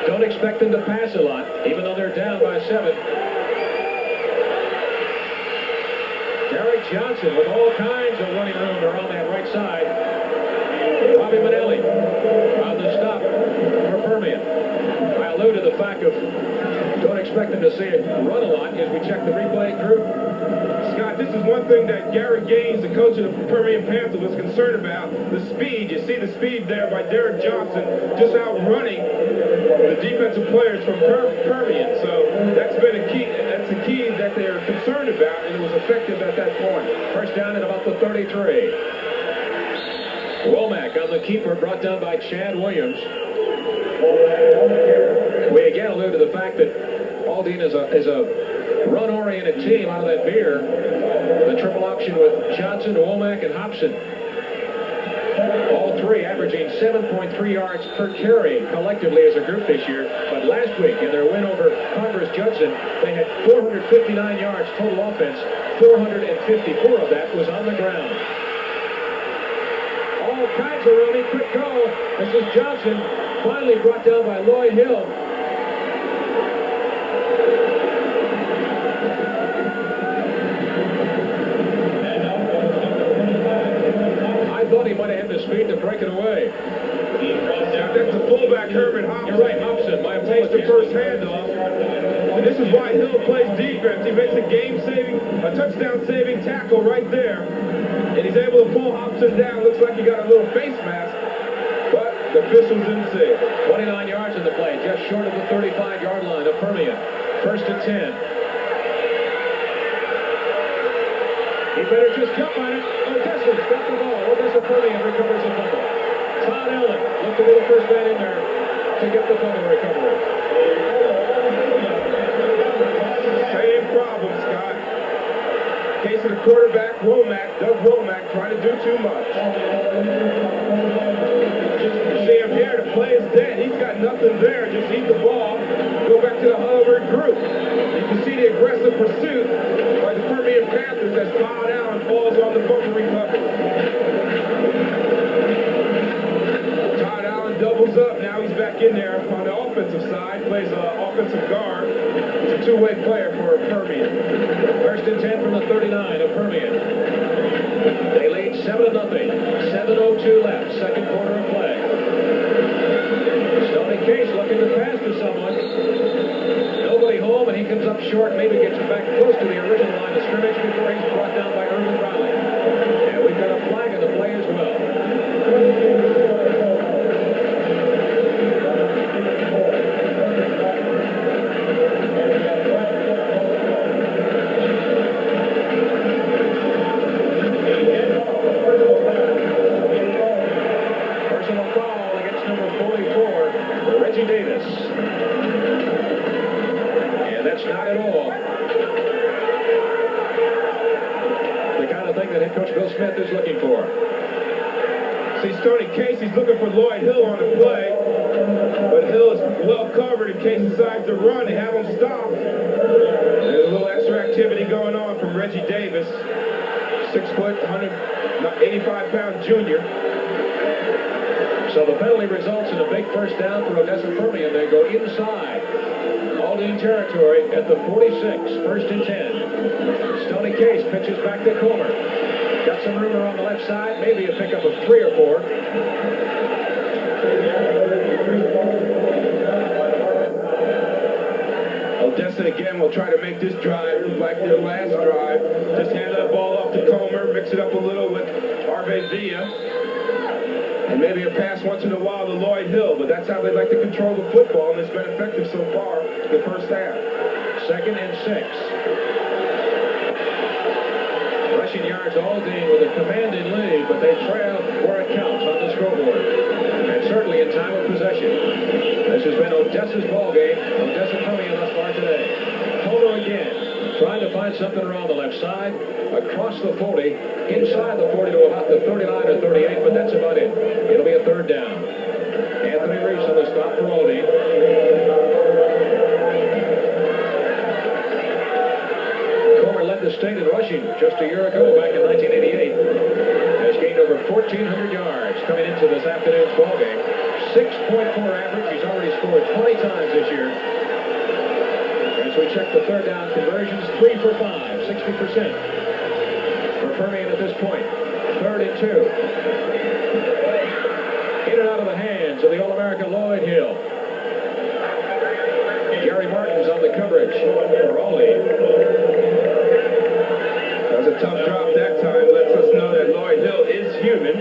Don't expect them to pass a lot, even though they're down by 7. Derek Johnson with all kinds of running room around that right side. Bobby Manelli on the stop for Permian. I allude to the fact of don't expect them to see it run a lot as we check the replay through. Scott, this is one thing that Garrett Gaines, the coach of the Permian Panthers, was concerned about, the speed. You see the speed there by Derek Johnson just outrunning the defensive players from Permian. So that's been a key. That's the key that they're concerned about, and it was effective at that point. First down at about the 33. Womack on the keeper, brought down by Chad Williams. We again allude to the fact that Aldine is a run-oriented team out of that beer. The triple option with Johnson, Womack, and Hobson. All three averaging 7.3 yards per carry collectively as a group this year. But last week in their win over Converse Judson, they had 459 yards total offense. 454 of that was on the ground. All kinds of running, quick go. This is Johnson, finally brought down by Lloyd Hill. I thought he might have had the speed to break it away. handoff. And this is why Hill plays defense. He makes a touchdown-saving tackle right there. And he's able to pull Hobson down. Looks like he got a little face mask. But the officials didn't see it. 29 yards in the play, just short of the 35-yard line of Permian. First and 10. He better just jump on it. Odessa's got the ball. Odessa Permian recovers the fumble. Todd Allen looked to be the first man in there to get the fumble recovery. Same problem, Scott. Case of the quarterback, Doug Womack, trying to do too much. You see him here, the play is dead. He's got nothing there. Just eat the ball, go back to the huddle group. You can see the aggressive pursuit by the Permian Panthers as Todd Allen falls on the fumble recovery. Todd Allen doubles up. Now he's back in there on the offensive side, plays offensive guard. He's a two-way player for Permian. First and 10 from the 39 of Permian. They lead 7-0. 7:02 left, second quarter of play. Stoney Case looking to pass to someone. Nobody home, and he comes up short, maybe gets it back close to the original line of scrimmage before he's brought down by Irvin Riley. And we've got a flag in the play as well. Smith is looking for. See, Stoney Case, he's looking for Lloyd Hill on the play, but Hill is well covered in case he decides to run. They have him stopped. There's a little extra activity going on from Reggie Davis, 6 foot, 185-pound junior. So the penalty results in a big first down for Odessa Permian. They go inside Aldine territory at the 46, first and 10. Stoney Case pitches back to Comer. Got some room on the left side, maybe a pickup of 3 or 4. Odessa again will try to make this drive like their last drive. Just hand that ball off to Comer, mix it up a little with Arve Villa. And maybe a pass once in a while to Lloyd Hill, but that's how they like to control the football, and it's been effective so far the first half. Second and 6. Rushing yards, Aldine with a commanding lead, but they trail where it counts on the scoreboard. And certainly in time of possession. This has been Odessa's ball game. Odessa Permian thus far today. Comer again, trying to find something around the left side, across the 40, inside the 40 to about the 39 or 38, but that's about it. It'll be a third down. Anthony Reese on the stop for Aldine. The state in rushing just a year ago, back in 1988, has gained over 1,400 yards coming into this afternoon's ball game. 6.4 average. He's already scored 20 times this year. As we check the third down conversions, 3 for 5, 60% for Permian at this point. Third and 2. In and out of the hands of the All-American Lloyd Hill. Gary Martin's on the coverage for Aldine. That was a tough drop that time. Lets us know that Lloyd Hill is human.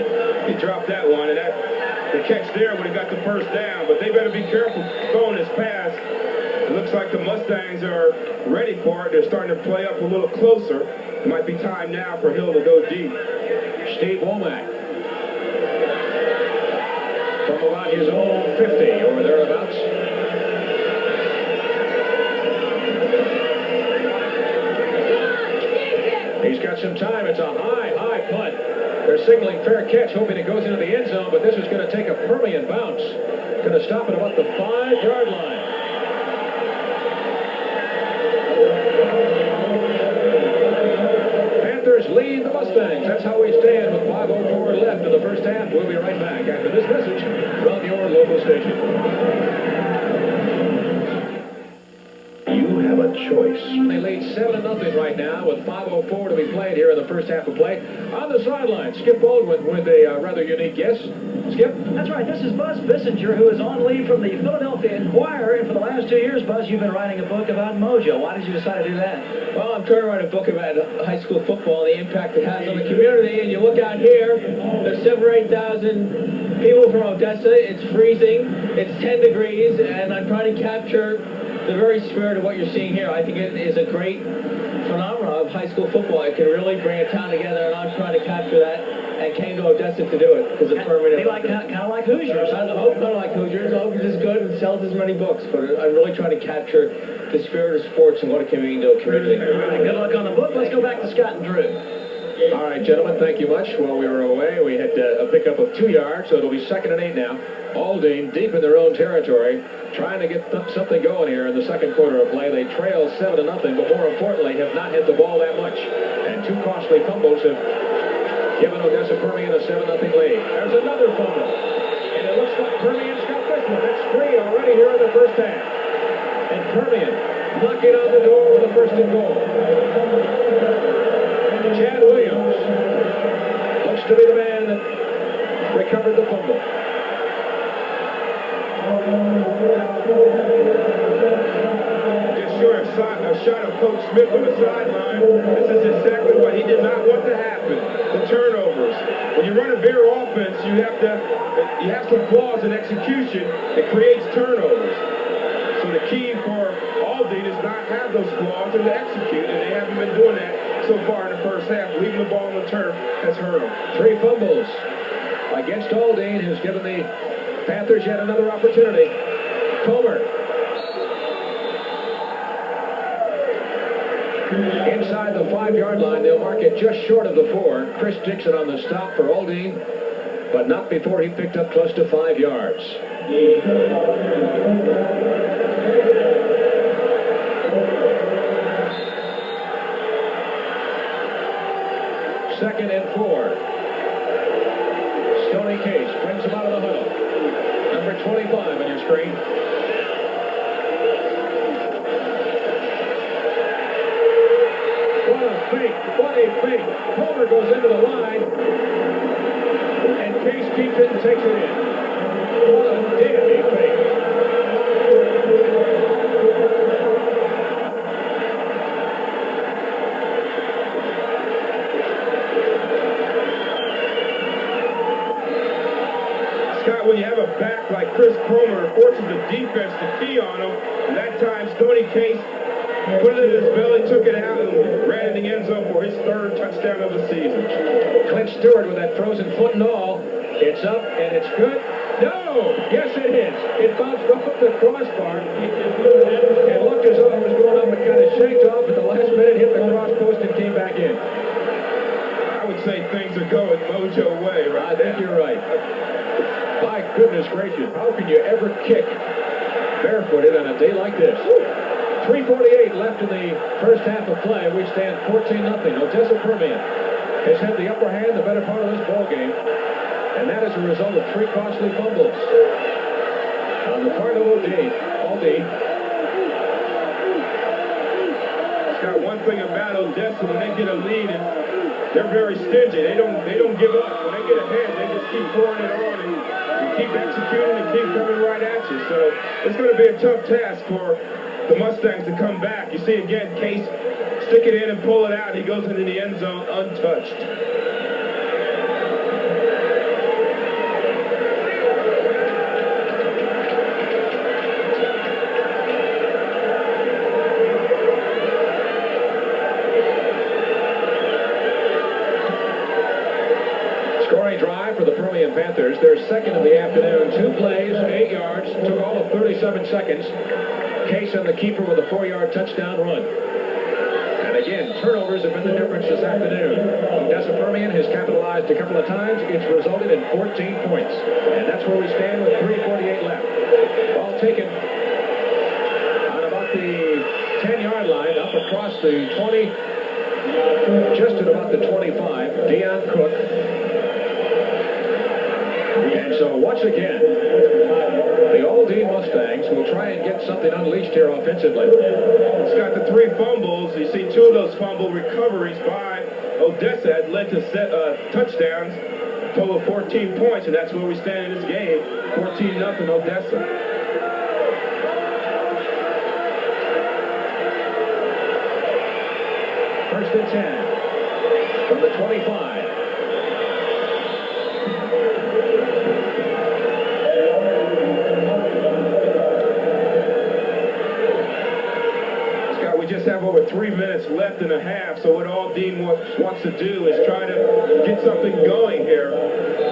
He dropped that one, and the catch there would have got the first down, but they better be careful throwing this pass. It looks like the Mustangs are ready for it. They're starting to play up a little closer. It might be time now for Hill to go deep. Steve Womack from about his own 50 or thereabouts. He's got some time. It's a high punt. They're signaling fair catch, hoping it goes into the end zone, but this is going to take a Permian bounce. Going to stop at about the 5-yard line. Panthers lead the Mustangs. That's how we stand with 5:04 left in the first half. We'll be right back after this message from your local station. You have a choice. They lead 7-0 right now with 5:04 to be played here in the first half of play. On the sideline, Skip Baldwin with a rather unique guess. Skip? That's right. This is Buzz Bissinger, who is on leave from the Philadelphia Inquirer. And for the last 2 years, Buzz, you've been writing a book about Mojo. Why did you decide to do that? Well, I'm trying to write a book about high school football and the impact it has on the community. And you look out here, there's 7,000 or 8,000 people from Odessa. It's freezing. It's 10 degrees. And I'm trying to capture the very spirit of what you're seeing here. I think it is a great phenomenon of high school football. It can really bring a town together, and I'm trying to capture that, and came to Odessa to do it because of Permian. They like kind of like Hoosiers. I hope kind of like Hoosiers. I hope it's as good and sells as many books, but I'm really trying to capture the spirit of sports and what it can mean to a community. All right, good luck on the book. Let's go back to Scott and Drew. All right, gentlemen, thank you much. While we were away, we had a pickup of 2 yards, so it'll be 2nd and 8 now. Aldine deep in their own territory, trying to get something going here in the second quarter of play. They trail 7-0, but more importantly, have not hit the ball that much. And 2 costly fumbles have given Odessa Permian a 7-0 lead. There's another fumble. And it looks like Permian's got this one. That's 3 already here in the first half. And Permian knocking on the door with a 1st and goal. Chad Williams looks to be the man that recovered the fumble. Just short a shot of Coach Smith on the sideline. This is exactly what he did not want to happen. The turnovers. When you run a beer offense, you have some flaws in execution. It creates turnovers. So the key for Aldine is not have those flaws and to execute, and they haven't been doing that so far in the first half. Leaving the ball on the turf has hurt them. 3 fumbles against Aldine, who's given the Panthers yet another opportunity. Comer. Inside the 5-yard line, they'll mark it just short of the 4. Chris Dixon on the stop for Aldine, but not before he picked up close to 5 yards. 2nd and 4. Stoney Case brings him out of the huddle. Number 25 on your screen. What a fake. What a fake. Comer goes into the line. And Case keeps it and takes it in. What a dandy fake. Scott, when you have a back like Chris Comer, forces the defense to key on him, and that time Stoney Case put it in his belly, took it out, and ran in the end zone for his 3rd touchdown of the season. Clint Stewart with that frozen foot and all. It's up, and it's good. No! Yes, it is. It bounced off the crossbar. It looked as though it was going up and kind of shaked off at the last minute, hit the cross post, and came back in. I would say things are going Mojo way right I think you're right. My goodness gracious, how can you ever kick barefooted on a day like this? 3:48 left in the first half of play. We stand 14-0. Odessa Permian has had the upper hand the better part of this ball game, and that is a result of 3 costly fumbles on the part of Aldine. Scott, one thing about Odessa, when they get a lead, they're very stingy. They don't give up. When they get ahead, they just keep pouring it on and keep executing and keep coming right at you. So it's going to be a tough task for the Mustangs to come back. You see again, Case stick it in and pull it out. He goes into the end zone untouched. Scoring drive for the Permian Panthers. Their 2nd of the afternoon. 2 plays, 8 yards. Took all of 37 seconds. Case on the keeper with a 4-yard touchdown run. And again, turnovers have been the difference this afternoon. Odessa Permian has capitalized a couple of times. It's resulted in 14 points. And that's where we stand with 3:48 left. Ball taken on about the 10-yard line, up across the 20, just at about the 25. Deion Cook. And so once again, the Aldine Mustangs will try and get something unleashed here offensively. It's got the 3 fumbles. You see 2 of those fumble recoveries by Odessa had led to touchdowns. Total of 14 points, and that's where we stand in this game. 14-0 Odessa. First and 10 from the 25. Scott, we just have over 3 minutes left in a half, so what Aldine wants to do is try to get something going here.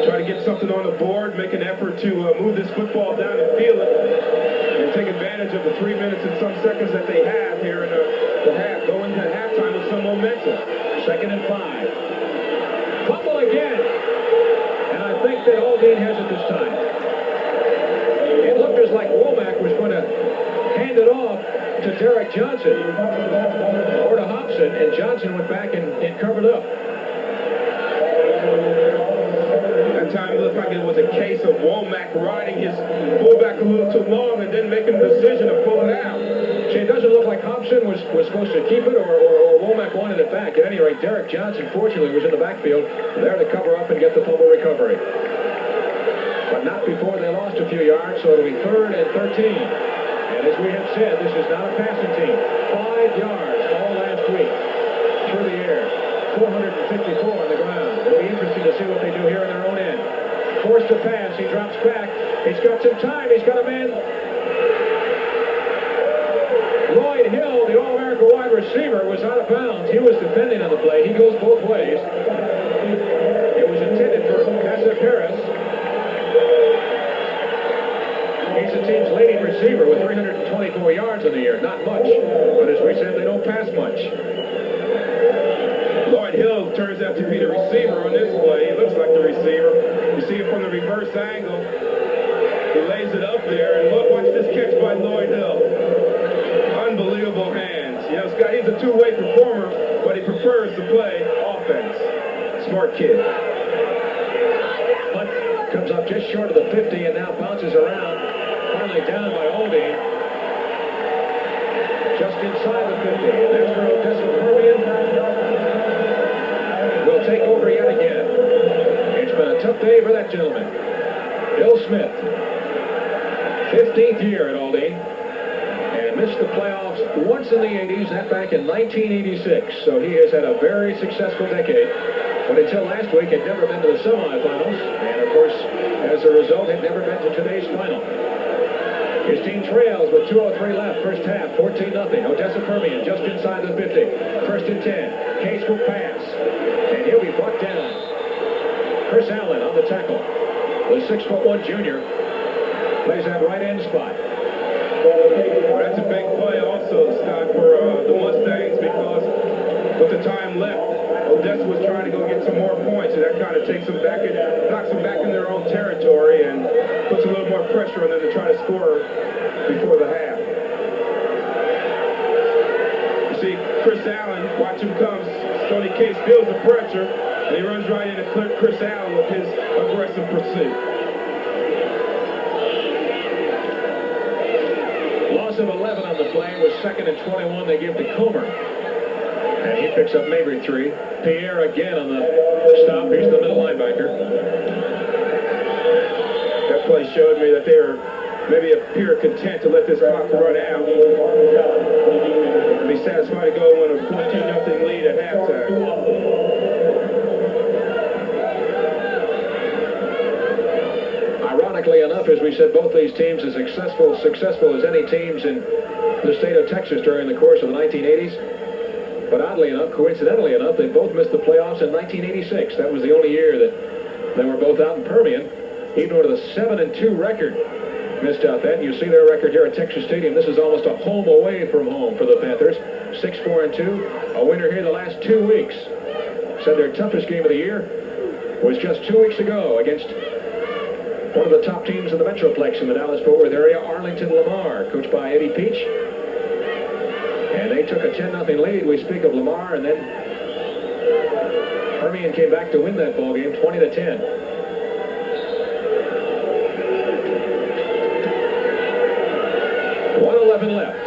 Try to get something on the board, make an effort to move this football down the field and take advantage of the 3 minutes and some seconds that they have here in the half. Go into halftime with some momentum. Second and 5. Fumble again. And I think that Aldine has it this time. It looked as like Womack was going to hand it off to Derek Johnson or to Hobson, and Johnson went back and covered up. That time it looked like it was a case of Womack riding his fullback a little too long and then making the decision to pull it out. See, it doesn't look like Hobson was supposed to keep it or Womack wanted it back. At any rate, Derek Johnson, fortunately, was in the backfield there to cover up and get the fumble recovery. But not before they lost a few yards, so it'll be 3rd and 13. And as we have said, this is not a passing team. 5 yards all last week through the air. 454 on the ground. It'll be interesting to see what they do here in their own end. Forced to pass. He drops back. He's got some time. He's got a man. Lloyd Hill, the All-America wide receiver, was out of bounds. He was defending on the play. He goes both ways. It was intended for Cassie Harris. He's the team's leading receiver with 324 yards in the year. Not much, but as we said, they don't pass much. Lloyd Hill turns out to be the receiver on this play. He looks like the receiver. You see it from the reverse angle. He lays it up there, and look, watch this catch by Lloyd Hill. Unbelievable hands. You know, Scott, he's a two-way performer, but he prefers to play offense. Smart kid. Punt comes up just short of the 50 and now bounces around. Finally down by Aldine. Just inside the 50. And that's where Odessa Permian will take over yet again. It's been a tough day for that gentleman. Bill Smith. 15th year at Aldine. And missed the playoffs once in the 80s, that back in 1986. So he has had a very successful decade. But until last week, had never been to the semifinals. And of course, as a result, had never been to today's final. His team trails with 2:03 left, first half, 14-0. Odessa Permian just inside the 50. First and 10. Case will pass. And he'll be brought down. Chris Allen on the tackle. The 6'1" junior plays that right end spot. That's a big play also, Scott, for the Mustangs, because with the time left, Odessa was trying to go get some more points, and that kind of takes them back knocks them back in their own territory and puts a little more pressure on them to try to score before the half. You see Chris Allen, watch him come. Stoney Case feels the pressure, and he runs right into Chris Allen with his aggressive pursuit. Loss of 11 on the play was 2nd and 21. They give to Comer. And he picks up Mabry 3. Pierre again on the stop. He's the middle linebacker. That play showed me that they were maybe appear content to let this clock run out. Be satisfied to go on a 14-0 lead at halftime. Ironically enough, as we said, both these teams as successful as any teams in the state of Texas during the course of the 1980s. But oddly enough, coincidentally enough, they both missed the playoffs in 1986. That was the only year that they were both out in Permian. Even with a 7-2 record, missed out that. You see their record here at Texas Stadium. This is almost a home away from home for the Panthers. 6-4-2. A winner here the last 2 weeks. Said their toughest game of the year was just 2 weeks ago against one of the top teams in the Metroplex in the Dallas-Fort Worth area, Arlington Lamar, coached by Eddie Peach. And they took a 10-0 lead. We speak of Lamar, and then Permian came back to win that ball game, 20-10. Left.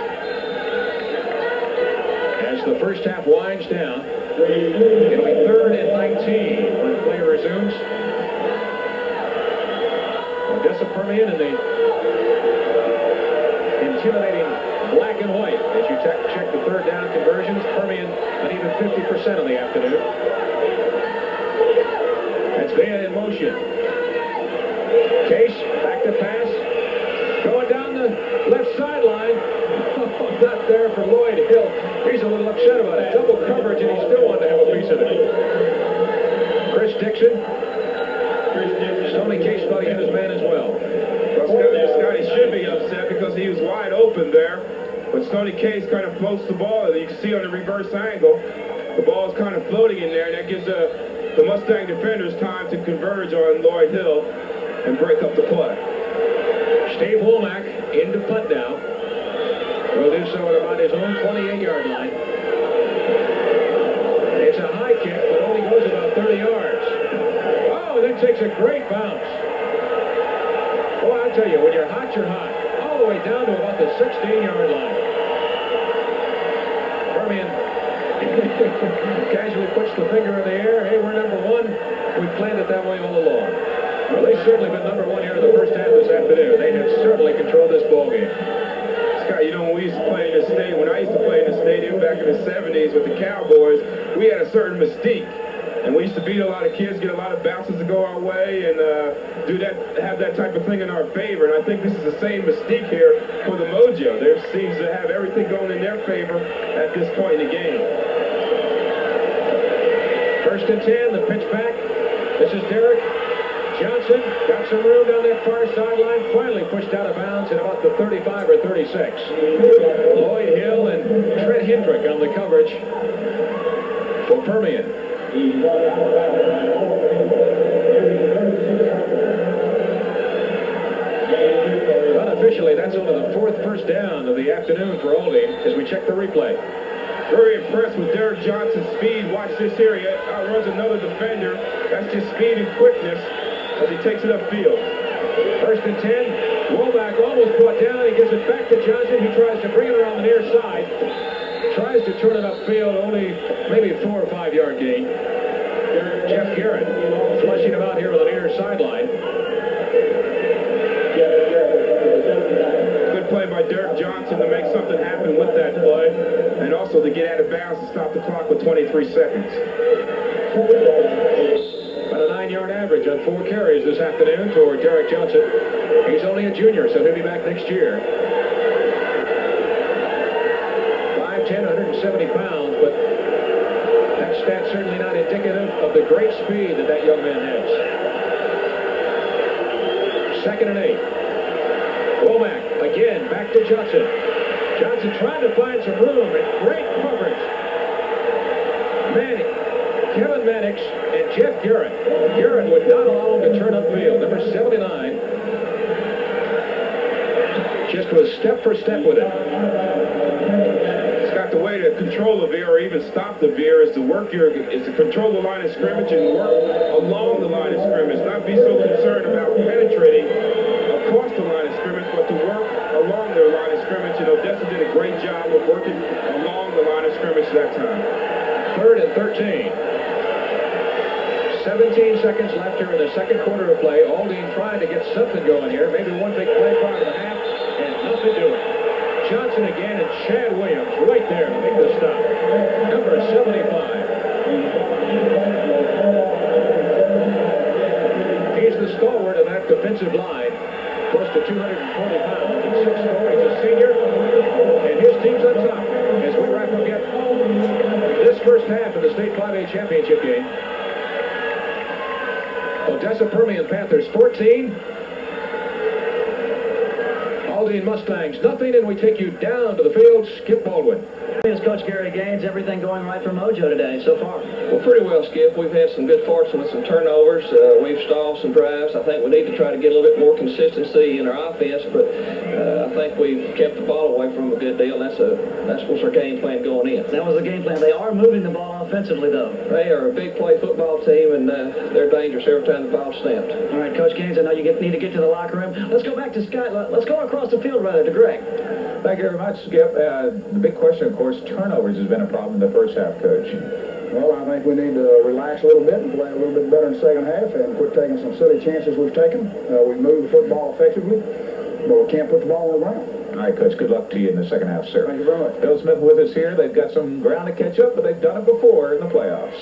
As the first half winds down, it'll be 3rd and 19 when play resumes. Permian in the intimidating black and white. As you check the third down conversions, Permian an even 50% on the afternoon. That's Vea in motion. Case, back to pass. Going down the left sideline. Oh, not there for Lloyd Hill. He's a little upset about it. Double coverage, and he still wanted to have a piece of it. Chris Dixon. Stoney Case thought he hit his man as well. Scotty should be upset because he was wide open there. But Stoney Case kind of floats the ball, and you can see on the reverse angle, the ball is kind of floating in there, and that gives the Mustang defenders time to converge on Lloyd Hill and break up the play. Steve Womack into punt now. Will do so at about his own 28-yard line. It's a high kick, but only goes about 30 yards. Oh, that takes a great bounce. Boy, I tell you, when you're hot, you're hot. All the way down to about the 16-yard line. Permian casually puts the finger in the air. Hey, we're number one. We planned it that way all along. Well, they've certainly been number one here in the first half this afternoon. They have certainly controlled this ball game. Scott, you know, when we used to play in the stadium, when I used to play in the stadium back in the 70s with the Cowboys, we had a certain mystique. And we used to beat a lot of kids, get a lot of bounces to go our way, and have that type of thing in our favor. And I think this is the same mystique here for the Mojo. They seems to have everything going in their favor at this point in the game. First and 10, the pitch back. This is Derek Johnson. Got some room down that far sideline. Finally pushed out of bounds at about the 35 or 36. Lloyd Hill and Trent Hendrick on the coverage for Permian. Unofficially, that's only the fourth first down of the afternoon for Aldine as we check the replay. Very impressed with Derek Johnson's speed. Watch this here. He outruns another defender. That's just speed and quickness as he takes it upfield. First and 10. Womack almost brought down. He gives it back to Johnson. He tries to bring it around the near side. Tries to turn it upfield. Only maybe a 4 or 5 yard gain. Jeff Garrett flushing about here on the near sideline. Good play by Derek Johnson to make something happen with that play, and also to get out of bounds and stop the clock with 23 seconds. About a 9-yard average on 4 carries this afternoon for Derek Johnson. He's only a junior, so he'll be back next year. 5'10", 170 pounds, but that stat's certainly not indicative of the great speed that young man has. Second and 8. Womack again, back to Johnson. Johnson trying to find some room and great coverage. Kevin Mannix and Jeff Garrett. Garrett would not allow him to turn upfield. Number 79 just was step for step with it. Scott, the way to control the veer or even stop the veer is to control the line of scrimmage and work along the line of scrimmage. Not be so concerned about penetrating across the line of scrimmage, but to work along their line of scrimmage. And Odessa did a great job of working along the line of scrimmage that time. Third and 13. 17 seconds left here in the second quarter of play. Aldine trying to get something going here. Maybe one big play part of the half, and nothing doing. Johnson again and Chad Williams right there to make the stop. Number 75. He's the stalwart of that defensive line. Close to 240 pounds. At 6'4", he's a senior. And his team's on top as we wrap up yet this first half of the State 5A Championship game. Odessa Permian Panthers 14. Aldine Mustangs nothing, and we take you down to the field. Skip Baldwin. Here's Coach Gary Gaines. Everything going right for Mojo today so far? Well, pretty well, Skip. We've had some good fortune with some turnovers. We've stalled some drives. I think we need to try to get a little bit more consistency in our offense, but I think we've kept the ball away from them a good deal, and that's what's our game plan going in. That was the game plan. They are moving the ball offensively, though. They are a big play football team, and they're dangerous every time the ball's snapped. All right, Coach Gaines, I know you need to get to the locker room. Let's go back to Scott. Let's go across the field, rather, to Greg. Thank you very much, Skip. The big question, of course, turnovers has been a problem in the first half, Coach. Well, I think we need to relax a little bit and play a little bit better in the second half and quit taking some silly chances we've taken. We moved the football effectively, but we can't put the ball on the ground. All right, Coach, good luck to you in the second half, sir. Thank you very much. Bill Smith with us here. They've got some ground to catch up, but they've done it before in the playoffs.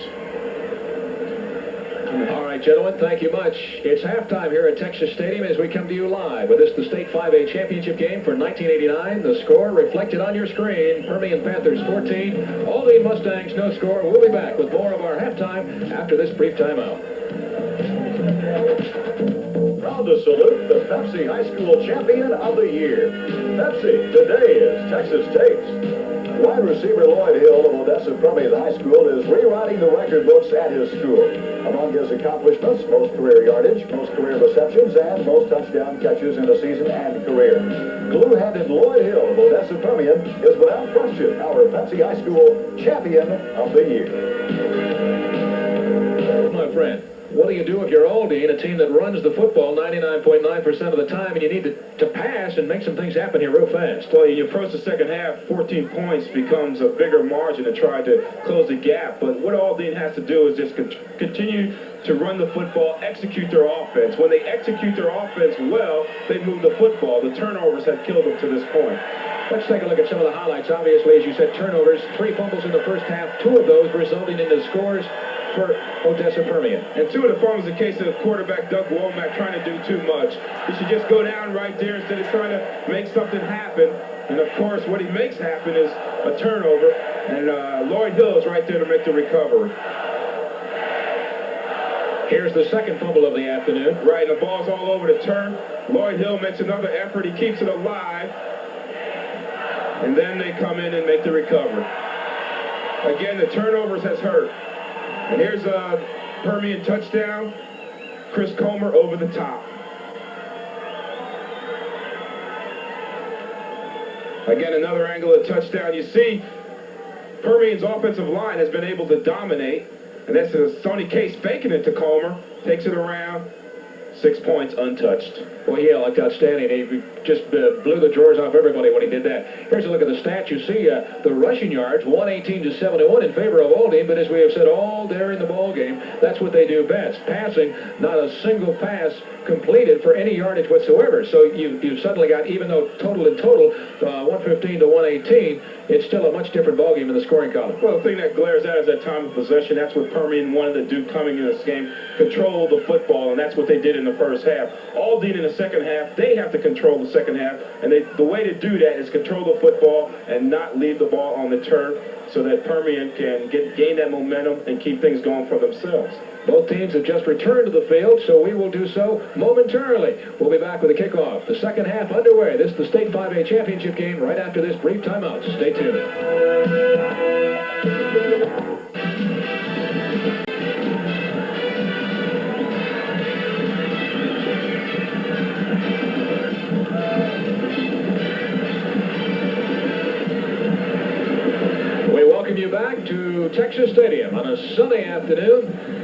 All right, gentlemen, thank you much. It's halftime here at Texas Stadium as we come to you live with this, the State 5A Championship game for 1989. The score reflected on your screen, Permian Panthers 14, Aldine Mustangs no score. We'll be back with more of our halftime after this brief timeout. Proud to salute the Pepsi High School Champion of the Year. Pepsi, today is Texas Taste. Wide receiver Lloyd Hill of Odessa Permian High School is rewriting the record books at his school. Among his accomplishments, most career yardage, most career receptions, and most touchdown catches in a season and career. Glue-handed Lloyd Hill of Odessa Permian is without question our Pepsi High School Champion of the Year. My friend, what do you do if you're Aldine, a team that runs the football 99.9% of the time, and you need to pass and make some things happen here real fast? Well, you approach the second half, 14 points becomes a bigger margin to try to close the gap. But what Aldine has to do is just continue to run the football, execute their offense. When they execute their offense well, they move the football. The turnovers have killed them to this point. Let's take a look at some of the highlights. Obviously, as you said, turnovers, 3 fumbles in the first half, 2 of those resulting in the scores for Odessa Permian. And 2 of the fumbles in the case of quarterback Doug Womack trying to do too much. He should just go down right there instead of trying to make something happen. And of course, what he makes happen is a turnover. And Lloyd Hill is right there to make the recovery. Here's the second fumble of the afternoon. Right, and the ball's all over the turn. Lloyd Hill makes another effort. He keeps it alive. And then they come in and make the recovery. Again, the turnovers has hurt. And here's a Permian touchdown. Chris Comer over the top. Again, another angle of touchdown. You see, Permian's offensive line has been able to dominate. And that's Sonny Case faking it to Comer. Takes it around. 6 points untouched. Well, yeah, looked outstanding. He just blew the drawers off everybody when he did that. Here's a look at the stats. You see the rushing yards, 118 to 71 in favor of Aldine, but as we have said all during the ball game, that's what they do best. Passing, not a single pass completed for any yardage whatsoever. So you've suddenly got, even though total 115 to 118, it's still a much different ballgame in the scoring column. Well, the thing that glares out is that time of possession. That's what Permian wanted to do coming in this game, control the football, and that's what they did in the first half. Aldine in the second half, they have to control the second half, and the way to do that is control the football and not leave the ball on the turf so that Permian can gain that momentum and keep things going for themselves. Both teams have just returned to the field, so we will do so momentarily. We'll be back with a kickoff. The second half underway. This is the State 5A Championship game right after this brief timeout. Stay tuned. We welcome you back to Texas Stadium on a sunny afternoon.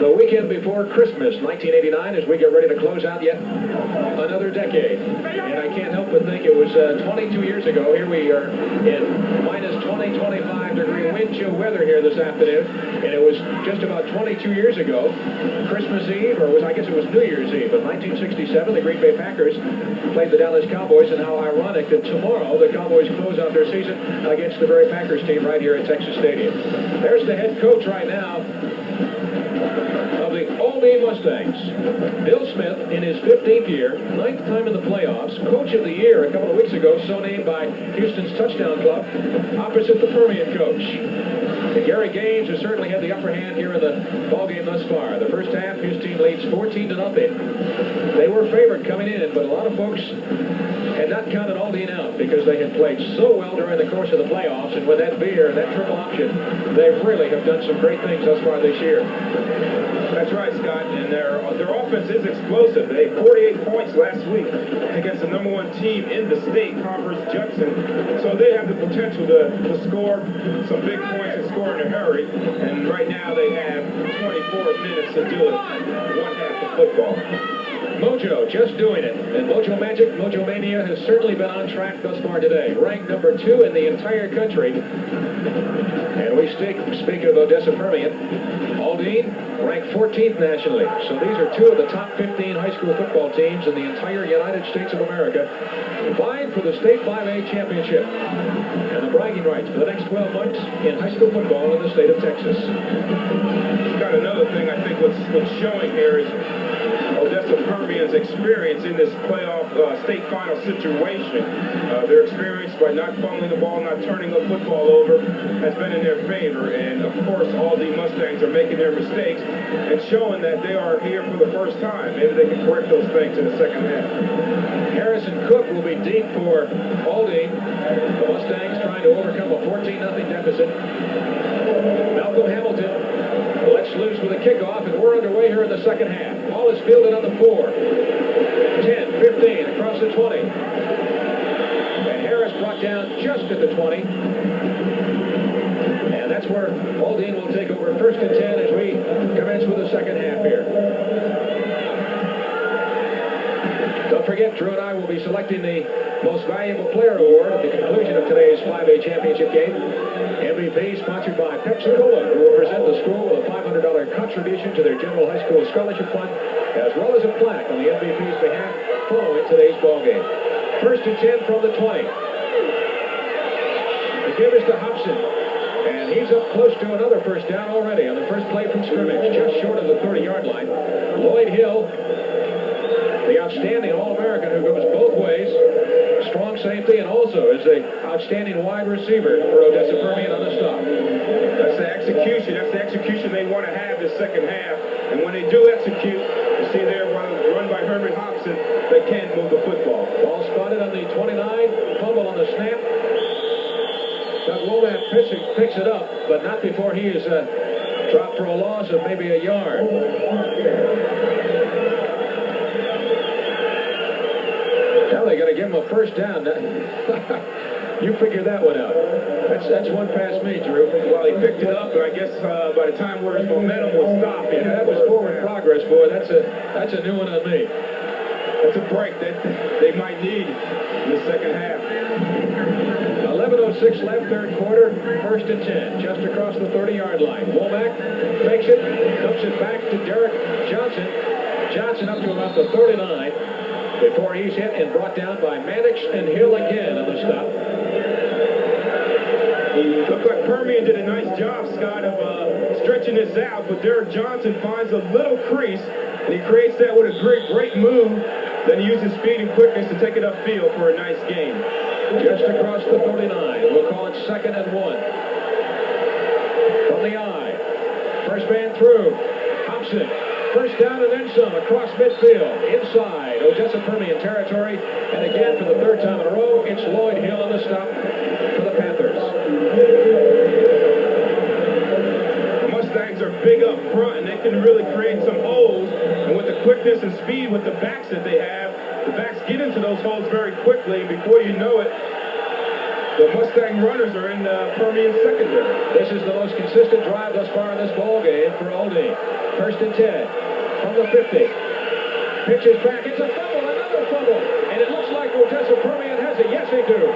The weekend before Christmas, 1989, as we get ready to close out yet another decade. And I can't help but think it was 22 years ago. Here we are in minus 20, 25 degree wind chill weather here this afternoon. And it was just about 22 years ago, Christmas Eve, or I guess it was New Year's Eve, of 1967, the Green Bay Packers played the Dallas Cowboys, and how ironic that tomorrow the Cowboys close out their season against the very Packers team right here at Texas Stadium. There's the head coach right now of the Aldine Mustangs, Bill Smith, in his 15th year, 9th time in the playoffs, Coach of the Year a couple of weeks ago, so named by Houston's Touchdown Club, opposite the Permian coach. And Gary Gaines has certainly had the upper hand here in the ballgame thus far. The first half, his team leads 14-0. They were favored coming in, but a lot of folks had not counted Aldine out because they had played so well during the course of the playoffs, and with that beer and that triple option, they really have done some great things thus far this year. That's right, Scott, and their offense is explosive. They had 48 points last week against the #1 team in the state, Conference Judson. So they have the potential to score some big points and score in a hurry. And right now they have 24 minutes to do it, one half of football. Mojo just doing it. And Mojo Magic, Mojo Mania has certainly been on track thus far today. Ranked number 2 in the entire country. And we speak of Odessa Permian. Aldine ranked 14th nationally. So these are 2 of the top 15 high school football teams in the entire United States of America, vying for the state 5A championship and the bragging rights for the next 12 months in high school football in the state of Texas. Got another thing I think what's showing here is Odessa Permian's experience in this playoff state final situation. Their experience by not fumbling the ball, not turning the football over, has been in their favor. And of course, all the Mustangs are making their mistakes and showing that they are here for the first time. Maybe they can correct those things in the second half. Harrison Cook will be deep for Aldine. The Mustangs trying to overcome a 14-0 deficit. Malcolm Hamilton lets loose with a kickoff, and we're underway here in the second half. Ball is fielded on the 4. 10, 15, across the 20. And Harris brought down just at the 20. And that's where Aldine will take over 1st and 10 as we commence with the second half here. Don't forget, Drew and I will be selecting the Most Valuable Player Award at the conclusion of today's 5A championship game. MVP sponsored by Pepsi-Cola, who will present the school with a $500 contribution to their general high school scholarship fund, as well as a plaque on the MVP's behalf following today's ball game. 1st and 10 from the 20. The give is to Hobson. And he's up close to another first down already on the first play from scrimmage, just short of the 30-yard line. Lloyd Hill, the outstanding All-American who goes both ways, strong safety, and also is an outstanding wide receiver for Odessa Permian on the stop. That's the execution. That's the execution they want to have this second half. And when they do execute, you see there run by Herman Hobson, they can't move the football. Ball spotted on the 29, fumble on the snap. Doug Womack picks it up, but not before he is dropped for a loss of maybe a yard. Now they're going to give him a first down. You figure that one out. That's one past me, Drew. Well, he picked it up, but I guess by the time where his momentum was stopping. Yeah, that was forward progress, boy. That's a new one on me. That's a break that they might need in the second half. 11:06 left, third quarter, 1st and 10, just across the 30-yard line. Womack fakes it, dumps it back to Derek Johnson. Johnson up to about the 39 before he's hit and brought down by Mannix and Hill again on the stop. Looks like Permian did a nice job, Scott, of stretching this out, but Derek Johnson finds a little crease, and he creates that with a great move. Then he uses speed and quickness to take it upfield for a nice gain. Just across the 39. We'll call it 2nd and 1. From the eye. First man through. Hobson. First down and then some across midfield. Inside Odessa Permian territory. And again for the 3rd time in a row, it's Lloyd Hill on the stop for the Panthers. The Mustangs are big up front, and they can really create some holes. And with the quickness and speed with the backs that they have, the backs get into those holes very quickly, and before you know it, the Mustang runners are in Permian secondary. This is the most consistent drive thus far in this ball game for Aldine. 1st and 10 from the 50. Pitches back. It's a fumble, another fumble. And it looks like Odessa Permian has it. Yes, they do.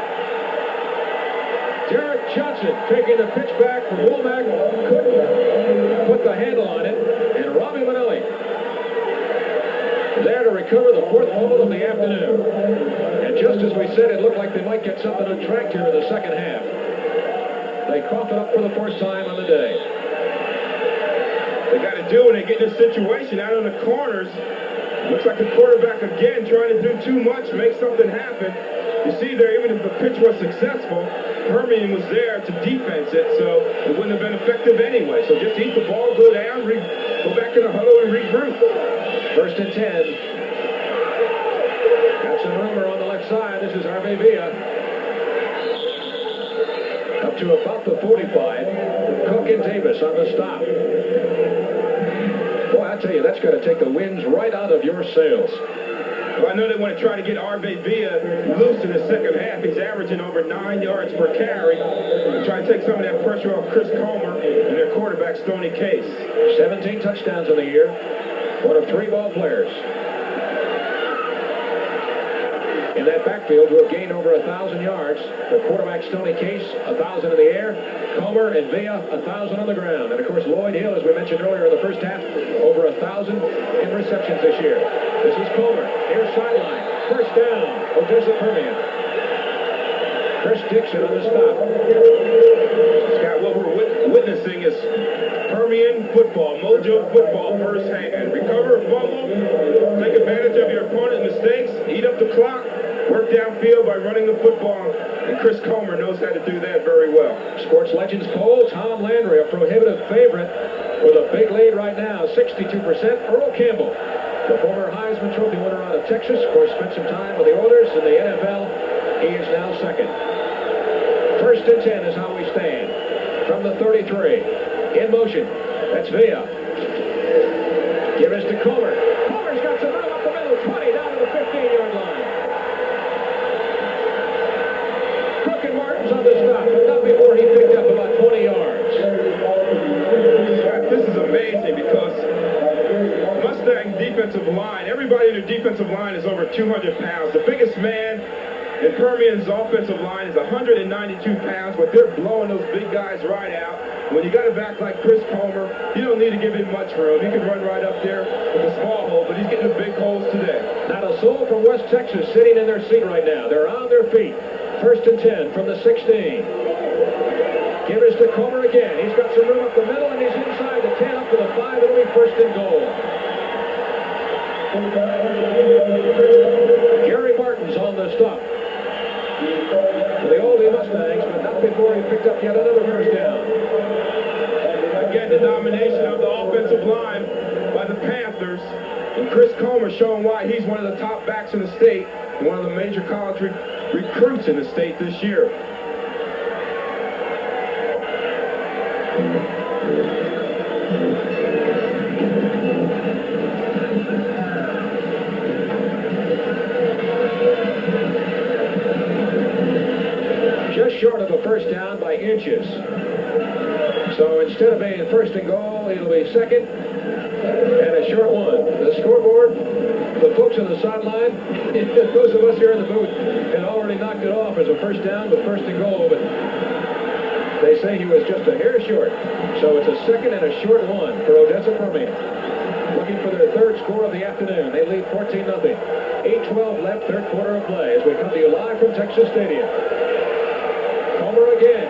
Derek Johnson taking the pitch back from Womack. Couldn't put the handle on it. And Robbie Manelli there to recover the 4th fumble of the afternoon. And just as we said, it looked like they might get something on track here in the second half. They cough it up for the first time on the day. They got to do when they get in this situation out on the corners. Looks like the quarterback again trying to do too much, make something happen. You see there, even if the pitch was successful, Permian was there to defense it, so it wouldn't have been effective anyway. So just eat the ball, go down, go back in the huddle and regroup. 1st and 10. Got some rumor on the left side. This is Harvey Villa. Up to about the 45. Cook and Davis on the stop. Boy, I tell you, that's going to take the winds right out of your sails. Well, I know they want to try to get R.V. Villa loose in the second half. He's averaging over 9 yards per carry. Try to take some of that pressure off Chris Comer and their quarterback, Stoney Case. 17 touchdowns in the year. One of 3 ball players. in that backfield who have gained over 1,000 yards. The quarterback, Stoney Case, 1,000 in the air. Comer and Villa, 1,000 on the ground. And, of course, Lloyd Hill, as we mentioned earlier in the first half, over 1,000 in receptions this year. This is Comer, near sideline. First down, Odessa Permian. Chris Dixon on the stop. Scott, what we're witnessing is Permian football, mojo football firsthand. Recover a fumble, take advantage of your opponent's mistakes, eat up the clock, work downfield by running the football, and Chris Comer knows how to do that very well. Sports Legends poll, Tom Landry, a prohibitive favorite with a big lead right now, 62%. Earl Campbell, the former Heisman Trophy winner out of Texas, of course, spent some time with the Oilers in the NFL. He is now second. First and 10 is how we stand. From the 33. In motion. That's Villa. Give us to Comer. Comer's got some room up the middle. 20 down to the 15-yard line. Cook and Martin's on the stop, but not before he picked up about 20 yards. This is amazing because Mustang defensive line, everybody in the defensive line is over 200 pounds. The biggest man in Permian's offensive line is 192 pounds, but they're blowing those big guys right out. When you got a back like Chris Comer, you don't need to give him much room. He can run right up there with a small hole, but he's getting the big holes today. Not a soul from West Texas sitting in their seat right now. They're on their feet. First and 10 from the 16. Give us to Comer again. He's got some room up the middle, and he's inside the 10 up to the 5. It'll be first and goal. Gary Martin's on the stop for the Aldine Mustangs, but not before he picked up yet another first down. Again, the domination of the offensive line by the Panthers, and Chris Comer showing why he's one of the top backs in the state, and one of the major college recruits in the state this year. Just short of a first down by inches. So instead of being first and goal, it'll be second and a short one. The scoreboard, the folks on the sideline, those of us here in the booth had already knocked it off as a first down, but first and goal, but they say he was just a hair short. So it's a second and a short one for Odessa Permian. Looking for their third score of the afternoon. They lead 14-0. 8:12 left, third quarter of play as we come to you live from Texas Stadium. Comer again.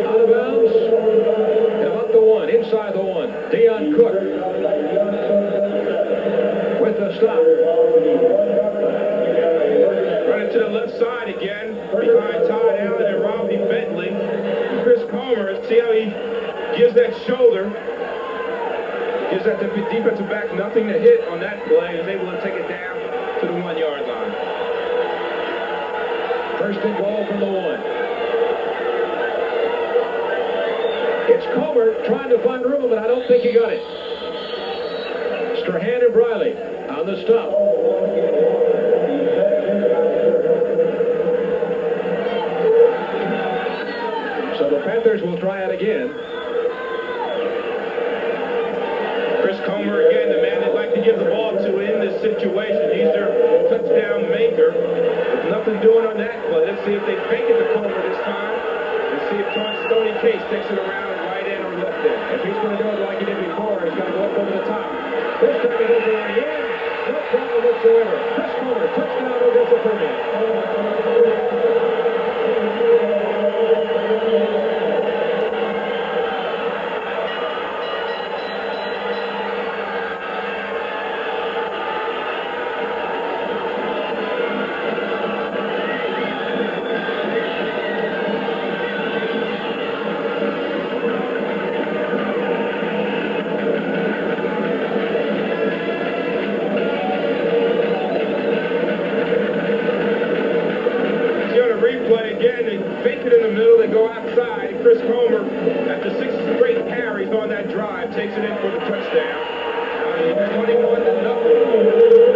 Out of bounds. And about the one, inside the one. Deion Cook with the stop. Running to the left side again, behind Todd Allen and Robbie Bentley. Chris Comer, see how he gives that shoulder, gives that defensive back nothing to hit on that play. He's able to take it down to the 1-yard line. First and goal from the 1. It's Comer trying to find room, but I don't think he got it. Strahan and Briley on the stop. So the Panthers will try it again. Chris Comer, again, the man they'd like to give the ball to in this situation. He's their touchdown maker. With nothing doing on that play. Let's see if they fake it to Comer this time. Let's see if Stoney Case takes it around right in or left in. If he's going to do it like he did before, he's got to go up over the top. This time he goes around the end. No problem whatsoever. Chris Comer, touchdown Odessa Permian. Chris Comer, after 6 straight carries on that drive, takes it in for the touchdown. 21-0.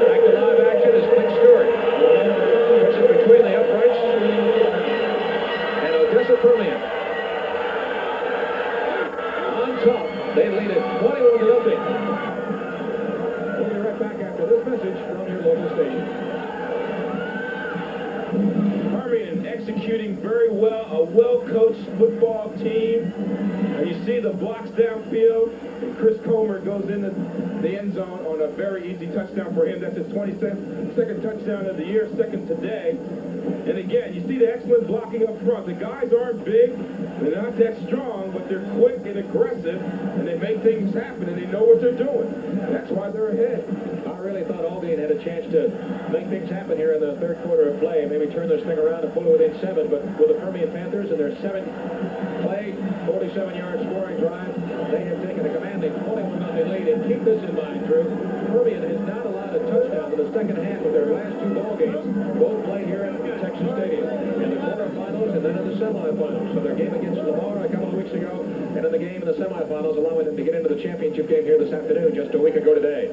Back to live action is Clint Stewart. Puts it between the uprights and Odessa Permian. On top, they lead it 21-0. We'll be right back after this. executing very well, a well-coached football team. And you see the blocks downfield, and Chris Comer goes into the end zone on a very easy touchdown for him. That's his 22nd touchdown of the year, second today. And again, you see the excellent blocking up front. The guys aren't big, they're not that strong, but they're quick and aggressive, and they make things happen, and they know what they're doing. That's why they're ahead. I really thought Aldine had a chance to make things happen here in the third quarter of play, maybe turn this thing around and pull it within 7, but with the Permian Panthers and their 7-play, 47-yard scoring drive, they have taken a commanding 21-0 lead. And keep this in mind, Drew, Permian has not allowed a touchdown in the second half of their last 2 ball games, both played here at Texas Stadium, in the quarterfinals and then in the semifinals. So their game against Lamar a couple of weeks ago, and in the game in the semifinals, allowing them to get into the championship game here this afternoon, just a week ago today.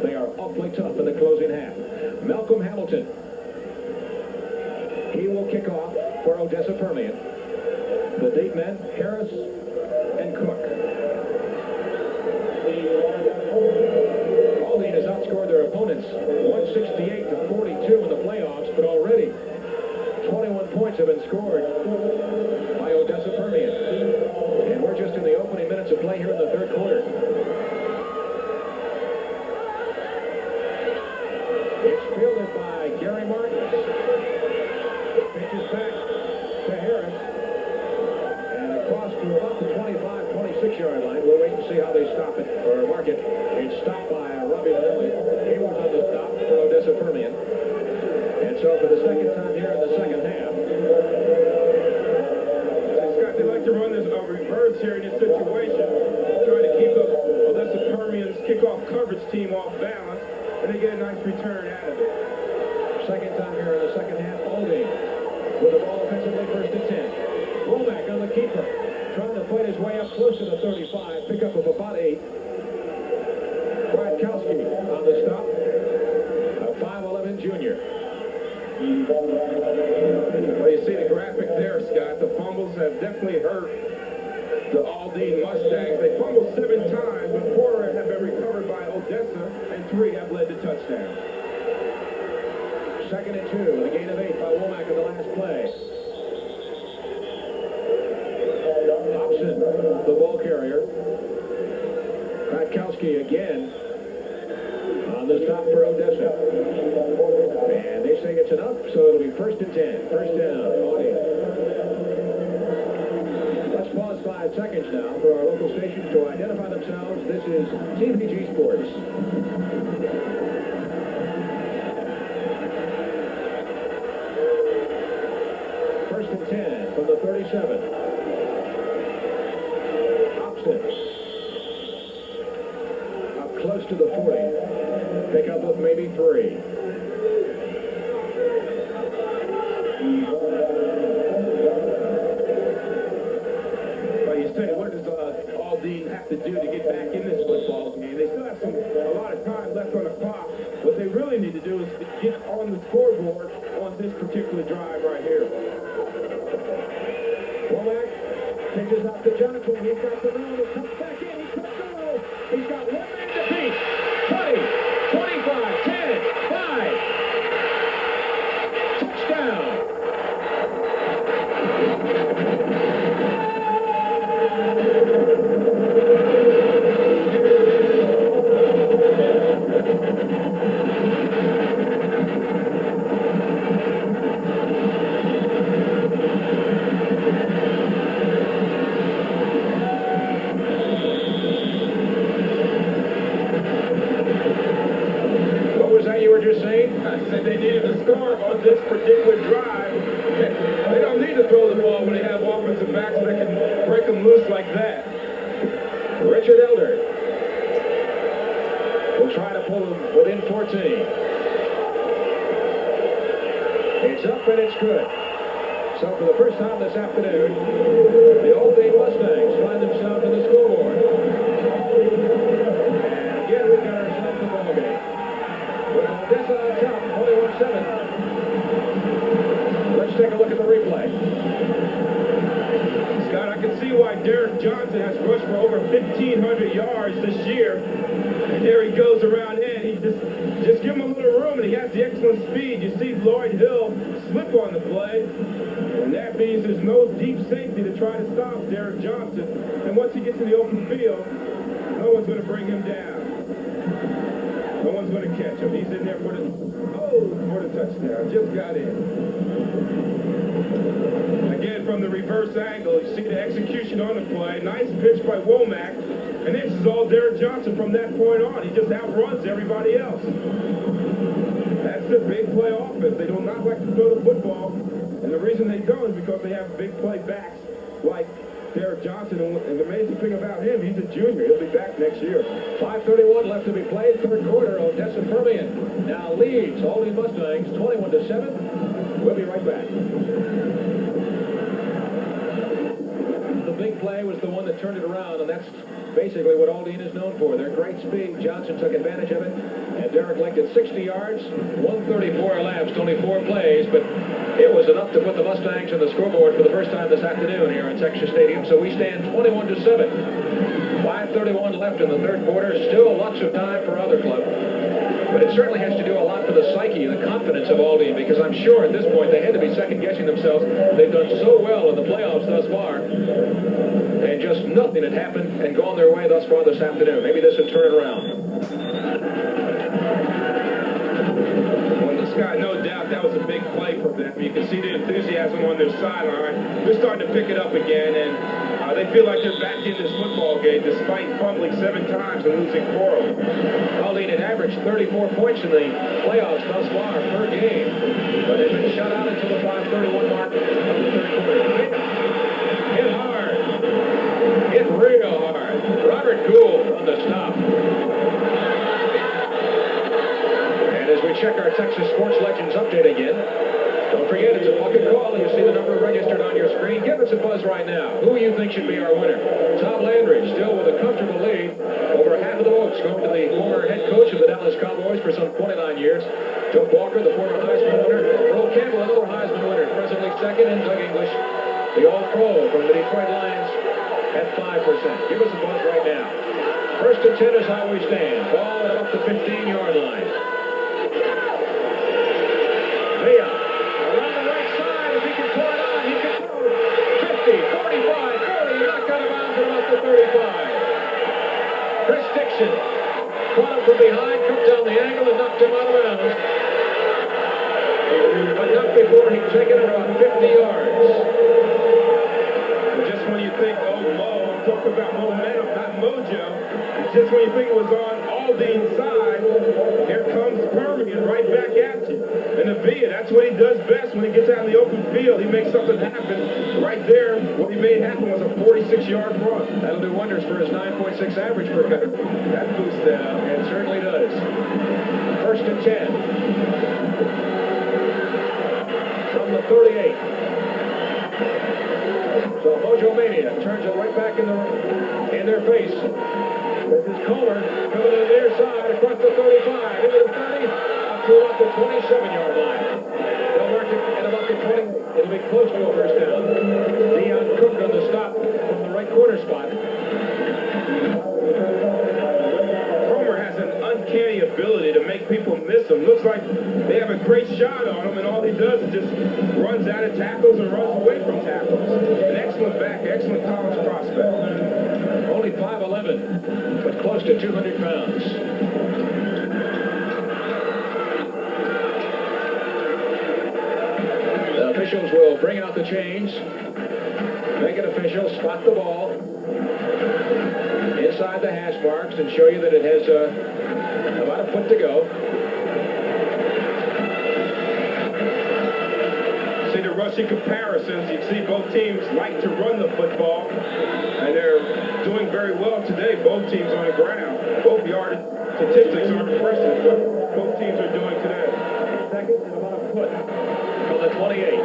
They are awfully tough in the closing half. Malcolm Hamilton. He will kick off for Odessa Permian. The deep men, Harris and Cook. Aldine has outscored their opponents 168-42 in the playoffs, but already 21 points have been scored by Odessa Permian. And we're just in the opening minutes of play here in the third quarter. It's fielded by Gary Martin. Pitches back to Harris. And across to about the 25-26-yard line. We'll wait and see how they stop it, or mark it. It's stopped by Robbie Lilly. He was on the stop for Odessa Permian. And so for the second time here in the second half. Scott, they like to run this reverse here in this situation, trying to keep Odessa Permian's kickoff coverage team off balance, and they get a nice return out of it. Second time here in the second half, Aldine with the ball offensively, first and 10. Womack on the keeper, trying to fight his way up close to the 35, pickup of about 8. Kwiatkowski on the stop, a 5'11 junior. Well, you see the graphic there, Scott. The fumbles have definitely hurt the Aldine Mustangs. They fumbled 7 times, but 4 have been recovered by Odessa, and 3 have led to touchdowns. Second and 2, with a gain of 8 by Womack in the last play. Hobson, the ball carrier. Kwiatkowski again on the stop for Odessa. And they say it's enough, so it'll be first and 10. First down, Aldine. Let's pause 5 seconds now for our local stations to identify themselves. This is TVG Sports. First and 10 from the 37. Hobson. Up close to the 40. Pick up of maybe 3. Well, you say, what does Aldine have to do to get back in this football game? They still have a lot of time left on the clock. What they really need to do is get on the scoreboard on this particular drive right here. Womack pitches out to Johnson. He's got the room. He comes back in. He cuts the room. He's got 1 man to beat. 20, 25, 10, 5. Touchdown. What was that you were just saying? I said they needed to score on this particular drive. They don't need to throw the ball when they have offensive backs that can break them loose like that. Richard Elder will try to pull them within 14. It's up and it's good. So for the first time this afternoon, the Aldine Mustangs find themselves in the scoreboard. And again, we've got ourselves the ball game. With Odessa on top, 21-7. Let's take a look at the replay. Scott, I can see why Derek Johnson has rushed for over 1,500 yards this year. And there he goes around in. He just give him a little room, and he has the excellent speed. You see Lloyd Hill slip on the play. that means there's no deep safety to try to stop Derek Johnson. And once he gets in the open field, no one's going to bring him down. No one's going to catch him. He's in there for the touchdown. Just got in. Again, from the reverse angle, you see the execution on the play. Nice pitch by Womack. And this is all Derek Johnson from that point on. He just outruns everybody else. That's the big play offense. They do not like to throw the football. And the reason they don't is because they have big play backs like Derek Johnson. And the amazing thing about him, he's a junior. He'll be back next year. 5:31 left to be played. Third quarter. Odessa Permian now leads Aldine Mustangs 21-7. We'll be right back. The big play was the one that turned it around, and that's basically what Aldine is known for. Their great speed. Johnson took advantage of it, and Derek linked it 60 yards, 134 elapsed, only 4 plays, but it was enough to put the Mustangs on the scoreboard for the first time this afternoon here at Texas Stadium, so we stand 21-7. 5:31 left in the third quarter. Still lots of time for other clubs. But it certainly has to do a lot for the psyche and the confidence of Aldine, because I'm sure at this point they had to be second-guessing themselves. They've done so well in the playoffs thus far, and just nothing had happened and gone their way thus far this afternoon. Maybe this will turn it around. Well, Scott, no doubt that was a big play for them. You can see the enthusiasm on their sideline. They're starting to pick it up again, and they feel like they're back in this football game despite fumbling 7 times and losing 4 of them. Aldine had averaged 34 points in the playoffs thus far per game, but they've been shut out until the 5:31 mark of the third quarter. Hit hard. Hit real hard. Robert Gould on the stop. And as we check our Texas Sports Legends update again, don't forget, it's a bucket call. You see the number registered on your screen. Give us a buzz right now. Who you think should be our winner? Tom Landry, still with a comfortable lead. Over half of the votes going to the former head coach of the Dallas Cowboys for some 29 years. Joe Walker, the former Heisman winner. Earl Campbell, another Heisman winner, presently second, and Doug English, the All-Pro from the Detroit Lions, at 5%. Give us a buzz right now. First and 10 is how we stand. Ball at up the 15-yard line. Villa. Around the right side, if he can pull it on, he can throw 50, 45, 40, knocked out of bounds at about the 35. Chris Dixon caught him from behind, cut down the angle, and knocked him out of bounds. But not before he'd taken it about 50 yards. And just when you think, oh, Mo, I'm talking about momentum, not mojo. Just when you think it was on Aldine's side, here comes Permian right back at you. And the Villa, that's what he does best when he gets out in the open field. He makes something happen. Right there, what he made happen was a 46-yard run. That'll do wonders for his 9.6 average per cut. That boosts down. It certainly does. First and 10. From the 38. So Mojo Mania turns it right back in their face. This is Comer coming to their side across the 35, into the 30, up to about the 27-yard line. They'll mark it at about the 20. It'll be close to a first down. Deion Cook on the stop from the right corner spot. Comer has an uncanny ability to make people miss him. Looks like they have a great shot on him, and all he does is just runs out of tackles and runs away from tackles. An excellent back, excellent college prospect. Only 5'11", but close to 200 pounds. The officials will bring out the chains, make it official, spot the ball inside the hash marks, and show you that it has about a foot to go. See the rushing comparisons. You see both teams like to run the football, and they're doing very well today. Both teams on the ground. Both yard statistics are impressive, what both teams are doing today. Second and about a foot from the 28.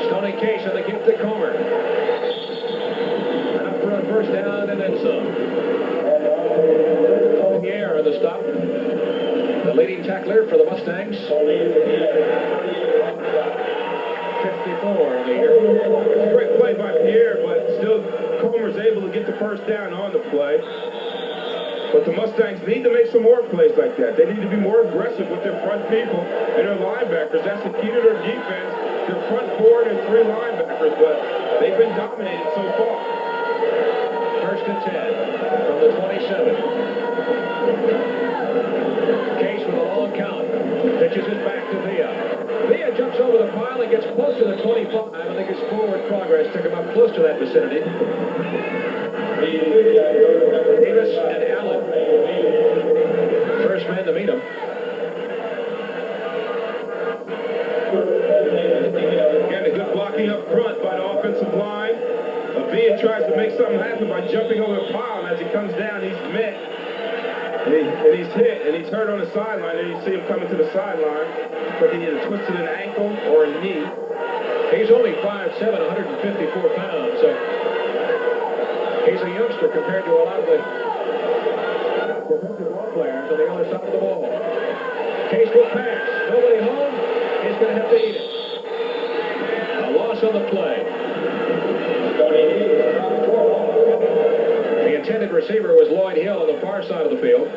Stoney Case on the gift to Comer. And up for a first down and then some. Pierre on the stop. The leading tackler for the Mustangs. 54 in the year. Great play by Pierre, but still Comer's able to get the first down on the play. But the Mustangs need to make some more plays like that. They need to be more aggressive with their front people and their linebackers. That's the key to their defense. Their front four and 3 linebackers, but they've been dominated so far. First and 10 from the 27. Case with a long count. Pitches it back to Villa. Villa jumps over the pile and gets close to the 25. I think his forward progress took him up close to that vicinity. Davis and Allen. First man to meet him. Again, a good blocking up front by the offensive line. Villa tries to make something happen by jumping over the pile, and as he comes down, he's met. And he's hit, and he's hurt on the sideline. There you see him coming to the sideline. But he either twisted an ankle or a knee. He's only 5'7", 154 pounds, so he's a youngster compared to a lot of the defensive ball players on the other side of the ball. Case will pass. Nobody home. He's going to have to eat it. A loss on the play. The intended receiver was Lloyd Hill on the far side of the field.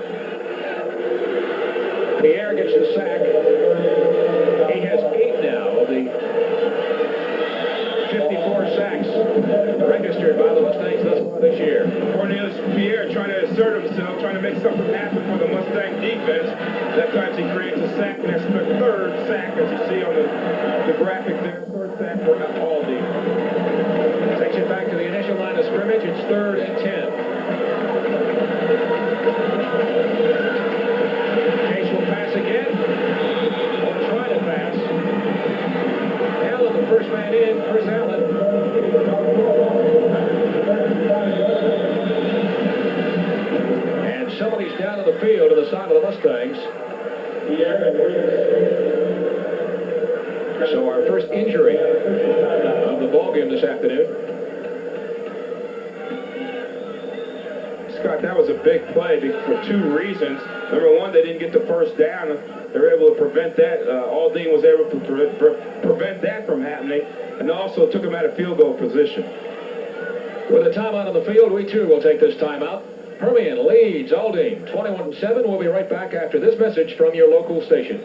Pierre gets the sack. He has 8 now of the 54 sacks registered by the Mustangs thus far this year. Cornelius Pierre trying to assert himself, trying to make something happen for the Mustang defense. That time he creates a sack, and that's the 3rd sack, as you see on the graphic there. 3rd sack for Aldine. Takes it back to the initial line of scrimmage. It's 3rd and 10. Case will pass again. Or try to pass. Allen, the first man in. Chris Allen. And somebody's down on the field to the side of the Mustangs. So our first injury of the ballgame this afternoon. Scott, that was a big play for 2 reasons. Number one, they didn't get the first down. They were able to prevent that. Aldine was able to prevent that from happening, and also took them out of field goal position. With a timeout on the field, we too will take this timeout. Permian leads Aldine 21-7. We'll be right back after this message from your local station.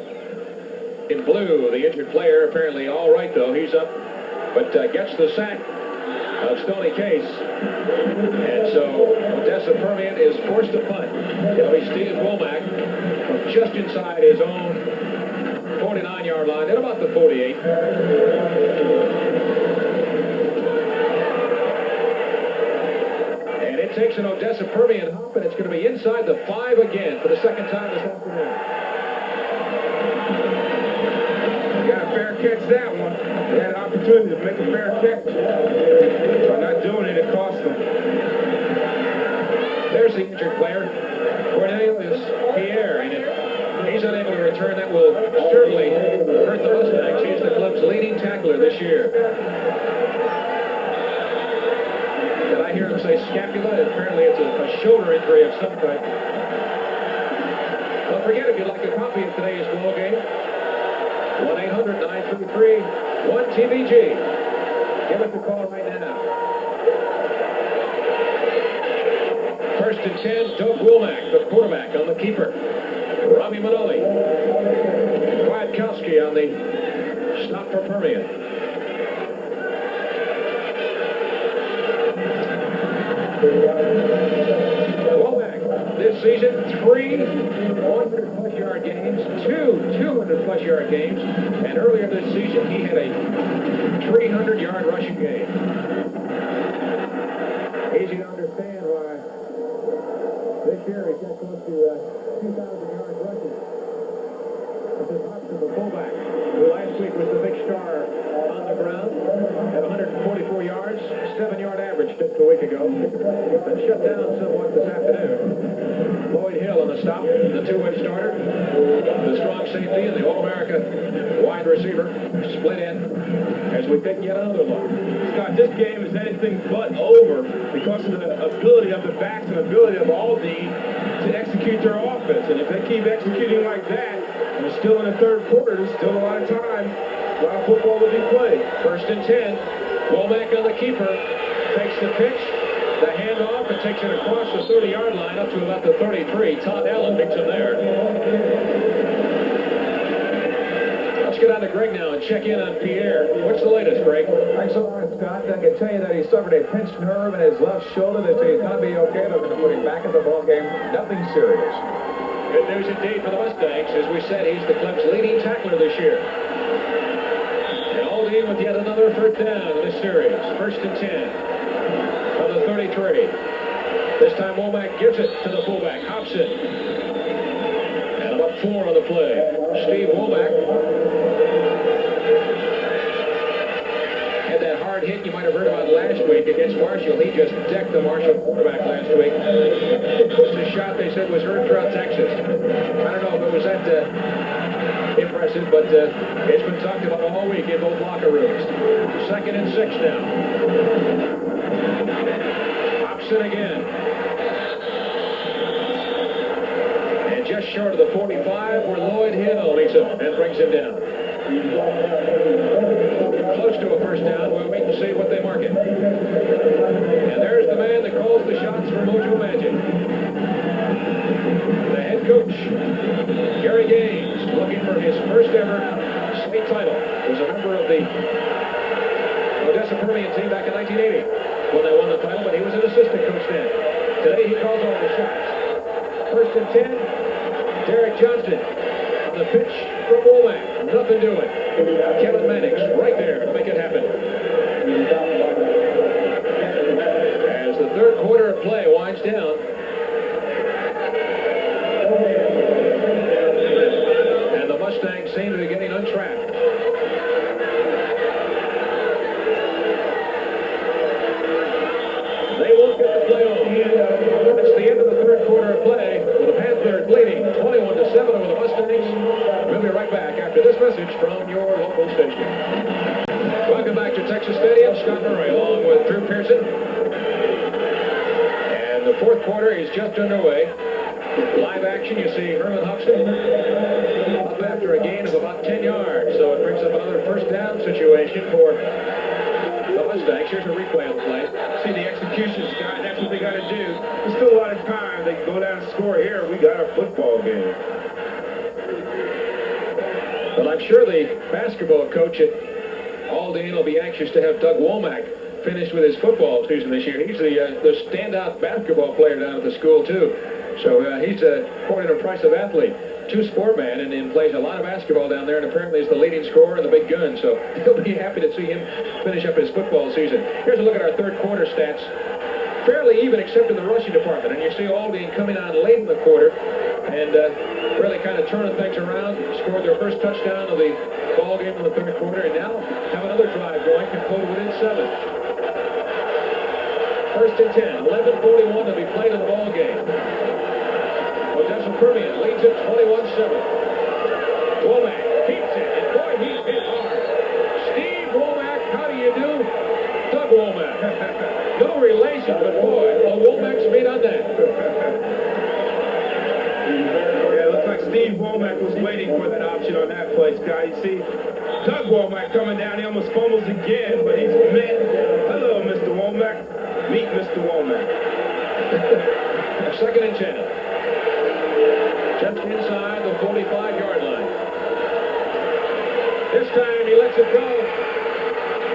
In blue, the injured player apparently all right, though. He's up, but gets the sack of Stoney Case. And so Odessa Permian is forced to punt. It'll be Steve Womack from just inside his own 49-yard line at about the 48. And it takes an Odessa Permian hop, and it's going to be inside the 5 again for the second time this afternoon. Got a fair catch that one. They had an opportunity to make a fair catch. By not doing it, it cost them. There's the injured player, Cornelius Pierre, and if he's unable to return, that will certainly hurt the Mustangs. He's the club's leading tackler this year. Did I hear him say scapula? Apparently it's a shoulder injury of some type. Don't forget, if you'd like a copy of today's ball game, 1-800-933-1TVG. Give us a call right now. First and 10, Doug Womack, the quarterback, on the keeper. Robbie Manoli. Kwiatkowski on the stop for Permian. Womack, this season, 3 100-plus yard games, 2 200-plus yard games, and earlier this season, he had a 300-yard rushing game. Easy to understand why this year he's got close to 2,000 yards rushing. This is Hobson, the fullback, who last week was the big star on the ground at 144 yards, 7-yard average just a week ago. Been shut down somewhat this afternoon. Lloyd Hill on the stop, the 2-way starter, the strong safety, and the All-America wide receiver split in as we take yet another look. Scott, this game is anything but over because of the ability of the backs and ability of Aldine to execute their offense. And if they keep executing like that, and it's still in the 3rd quarter, there's still a lot of time. A lot of football to be played. First and 10. Womack on the keeper. Takes the pitch. The handoff, it takes it across the 30-yard line up to about the 33. Todd Allen picks him there. Let's get on to Greg now and check in on Pierre. What's the latest, Greg? Thanks a lot, Scott. I can tell you that he suffered a pinched nerve in his left shoulder. They say he's going to be okay. They're going to put him back in the ball game. Nothing serious. Good news indeed for the Mustangs. As we said, he's the club's leading tackler this year. And Aldine with yet another first down in this series. 1st and 10 from the 33. This time Womack gives it to the fullback, Hobson. And about 4 on the play. Steve Womack had that hard hit you might have heard about last week against Marshall. He just decked the Marshall quarterback last week. It was a shot they said was heard throughout Texas. I don't know if it was that impressive, but it's been talked about all week in both locker rooms. 2nd and 6 now. Hobson again. And just short of the 45 where Lloyd Hill meets him and brings him down. Close to a first down. We'll wait and see what they mark it. And there's the man that calls the shots for Mojo Magic. The head coach, Gary Gaines, looking for his first ever state title. Was a member of the Odessa Permian team back in 1980 when they won the title, but he was an assistant coach then. Today he calls all the shots. 1st and 10, Derek Johnston on the pitch from Womack. Nothing doing. Kevin Mannix right there to make it happen. As the 3rd quarter of play winds down, and the Mustangs seem to be getting untrapped. They won't get the play on. That's the end of the 3rd quarter of play with the Panthers leading 21-7 over the Mustangs. We'll be right back after this message from your local station. Welcome back to Texas Stadium. Scott Murray along with Drew Pearson. And the 4th quarter is just underway. Live action, you see Herman Huxton up after a gain of about 10 yards. So it brings up another first down situation for the Mustangs. Here's a replay of the play. See the execution, Scott. That's what they got to do. There's still a lot of time. They can go down and score here. We got our football game. Well, I'm sure the basketball coach at Aldine will be anxious to have Doug Womack finish with his football season this year. He's the standout basketball player down at the school, too. So he's, according to price of athlete, two-sport man and plays a lot of basketball down there and apparently is the leading scorer and the big gun. So he'll be happy to see him finish up his football season. Here's a look at our 3rd quarter stats. Fairly even except in the rushing department. And you see Aldine coming on late in the quarter and really kind of turning things around. Scored their first touchdown of the ball game in the 3rd quarter and now have another drive going, concluded within 7. 1st and 10, 11:41 to be played in the ball game. Odessa Permian leads it 21-7. Womack keeps it, and boy, he's hit hard. Steve Womack, how do you do? Doug Womack. No relation, but boy, Womack's beat on that. Yeah, it looks like Steve Womack was waiting for that option on that play, Scott. You see, Doug Womack coming down. He almost fumbles again, but he's met. Hello, Mr. Womack. Meet Mr. Womack. 2nd and 10. Just inside the 45-yard line. This time he lets it go.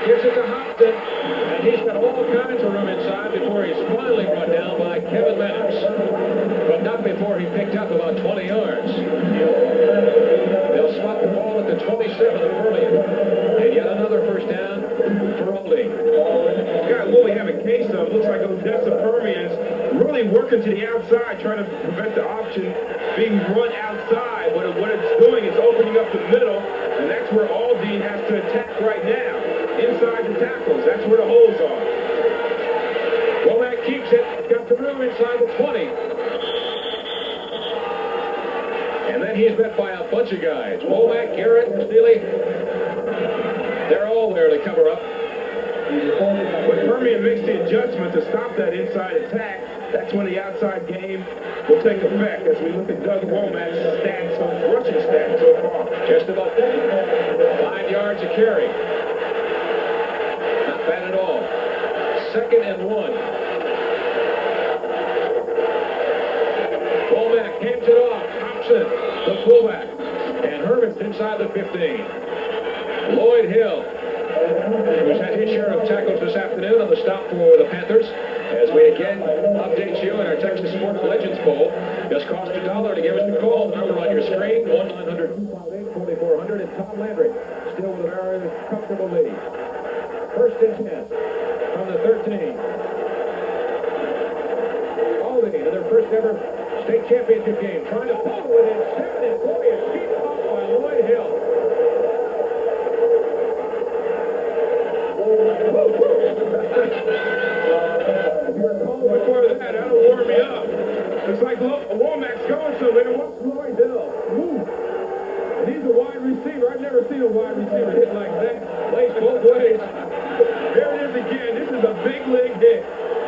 Gives it to Hobson. And he's got all kinds of room inside before he's finally brought down by Kevin Mannix. But not before he picked up about 20 yards. They'll spot the ball at the 27 of Permian. And yet another first down for Aldine. Scott, what we have a case of, looks like Odessa Permian's really working to the outside, trying to prevent the option being run outside. But what it's doing is opening up the middle, and that's where Aldine has to attack right now. Inside the tackles, that's where the holes are. Womack keeps it, got the room inside the 20. And then he's met by a bunch of guys. Womack, Garrett, Steely. They're all there to cover up. When Permian makes the adjustment to stop that inside attack, that's when the outside game will take effect as we look at Doug Womack's stats, rushing stats so far. Just about 5 yards a carry. Not bad at all. 2nd and 1. Hobson, the fullback. And Herman's inside the 15. Lloyd Hill, who's had his share of tackles this afternoon on the stop for the Panthers. As we again update you in our Texas Sports Legends Poll. Just cost $1 to give us a call. The number on your screen, 1-900-258-4400. And Tom Landry still with a very comfortable lead. First and 10 from the 13. Aldine in their first ever state championship game. Trying to pull within 7, and boy, it's beaten off by Lloyd Hill. Before that, that'll warm me up. It's like Womack's going somewhere. What's Lloyd Hill? And he's a wide receiver. I've never seen a wide receiver hit like that. Plays both ways. There it is again. This is a big league hit.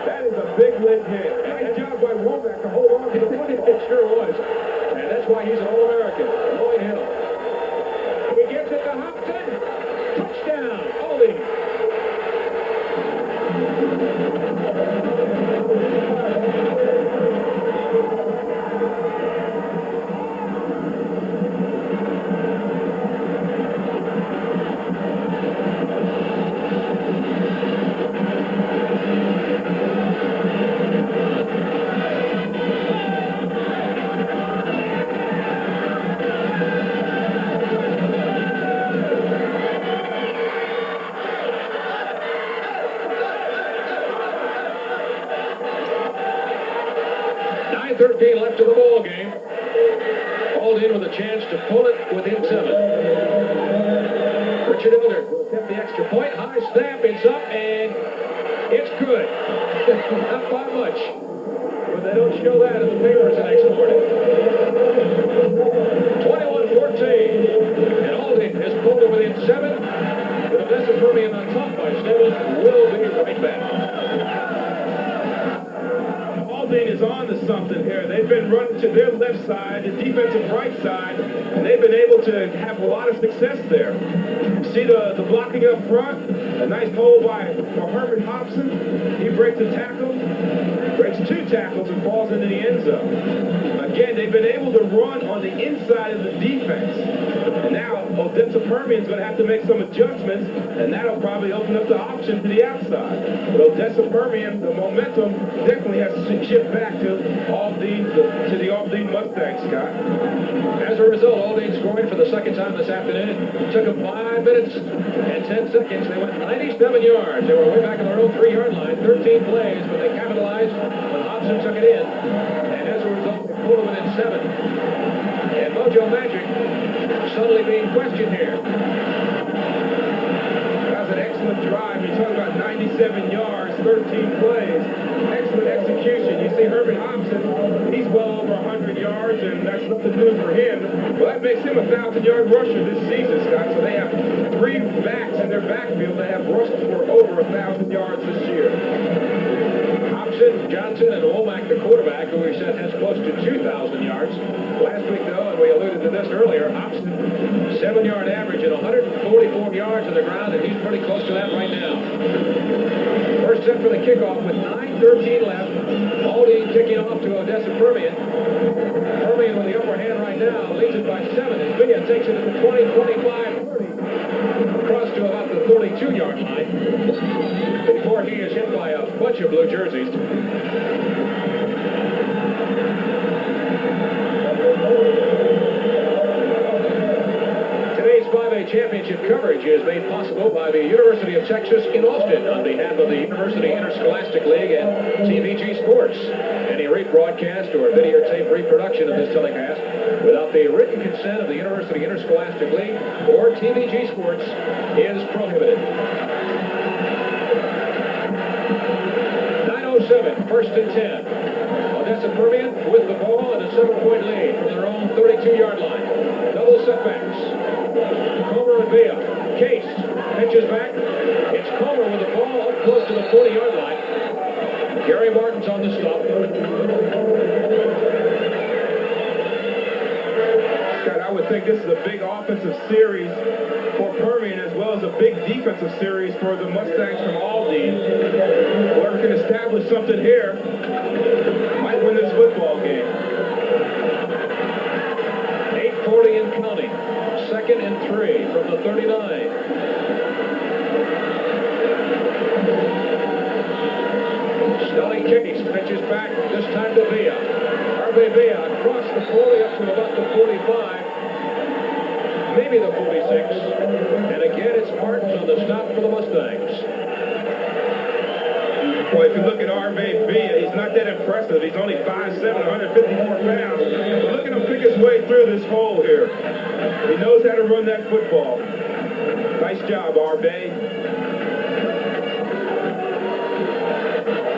That is a big league hit. Nice job by Womack to hold on to the football. It sure was. And that's why he's an All-American. Lloyd Hill. He gives it to Hobson. Touchdown, Aldine. Left of the ball game. Aldine with a chance to pull it within 7. Richard Elder will attempt the extra point. High snap, it's up, and it's good. Not by much. But they don't show that in the papers the next morning. 21-14. And Aldine has pulled it within 7. With Odessa Permian on top by 7. Will be right back. Aldine is on to something here. They've been running to their left side, the defensive right side, and they've been able to have a lot of success there. See the blocking up front? A nice hole by Herman Hobson. He breaks a tackle, breaks 2 tackles, and falls into the end zone. Again, they've been able to run on the inside of the defense. And now Odessa Permian's going to have to make some adjustments, and that'll probably open up the option to the outside. But Odessa Permian, the momentum definitely has to shift back to the Aldine Mustangs, Scott. As a result, Aldine scoring for the second time this afternoon. It took them 5 minutes and 10 seconds. They went 97 yards. They were way back on their own 3-yard line, 13 plays, but they capitalized when Hobson took it in. And as a result, they pulled it within 7. And Mojo Magic suddenly being questioned here. That was an excellent drive. You're talking about 97 yards, 13 plays. Excellent execution. You see Herman Hobson, he's well over 100 yards, and that's nothing new for him. Well, that makes him a 1,000-yard rusher this season, Scott. So they have 3 backs in their backfield that have rushed for over 1,000 yards this year. Hobson, Johnson, and Womack, the quarterback, who we said has close to 2,000 yards. Last week, though, and we alluded to this earlier, Hobson, 7-yard average and 144 yards on the ground, and he's pretty close to that right now. First set for the kickoff with 9:13 left. Aldine kicking off to Odessa Permian. Permian with the upper hand right now, leads it by 7, and Villa takes it to the 20, 25, 30. Across to about the 32-yard line before he is hit by a bunch of blue jerseys. Today's 5A championship coverage is made possible by the University of Texas in Austin on behalf of the University Interscholastic League and TVG Sports. Any rebroadcast or videotape reproduction of this telecast without the written consent of the University Interscholastic League or TVG Sports is prohibited. 9:07, first and 10. Odessa Permian with the ball and a 7-point lead from their own 32-yard line. Double setbacks. Comer and Villa. Case pitches back. It's Comer with the ball up close to the 40-yard line. Gary Martin's on the stop. Scott, I would think this is a big offensive series for Permian as well as a big defensive series for the Mustangs from Aldine. Whoever can establish something here might win this football game. 39. Shelly Case pitches back, this time to Villa. Harvey Villa across the 40 up to about the 45. Maybe the 46. And again, it's Martins on the stop for the Mustangs. Well, if you look at R.V. Villa, he's not that impressive. He's only 5'7", 154 pounds. But look at him pick his way through this hole here. He knows how to run that football. Nice job, R.V.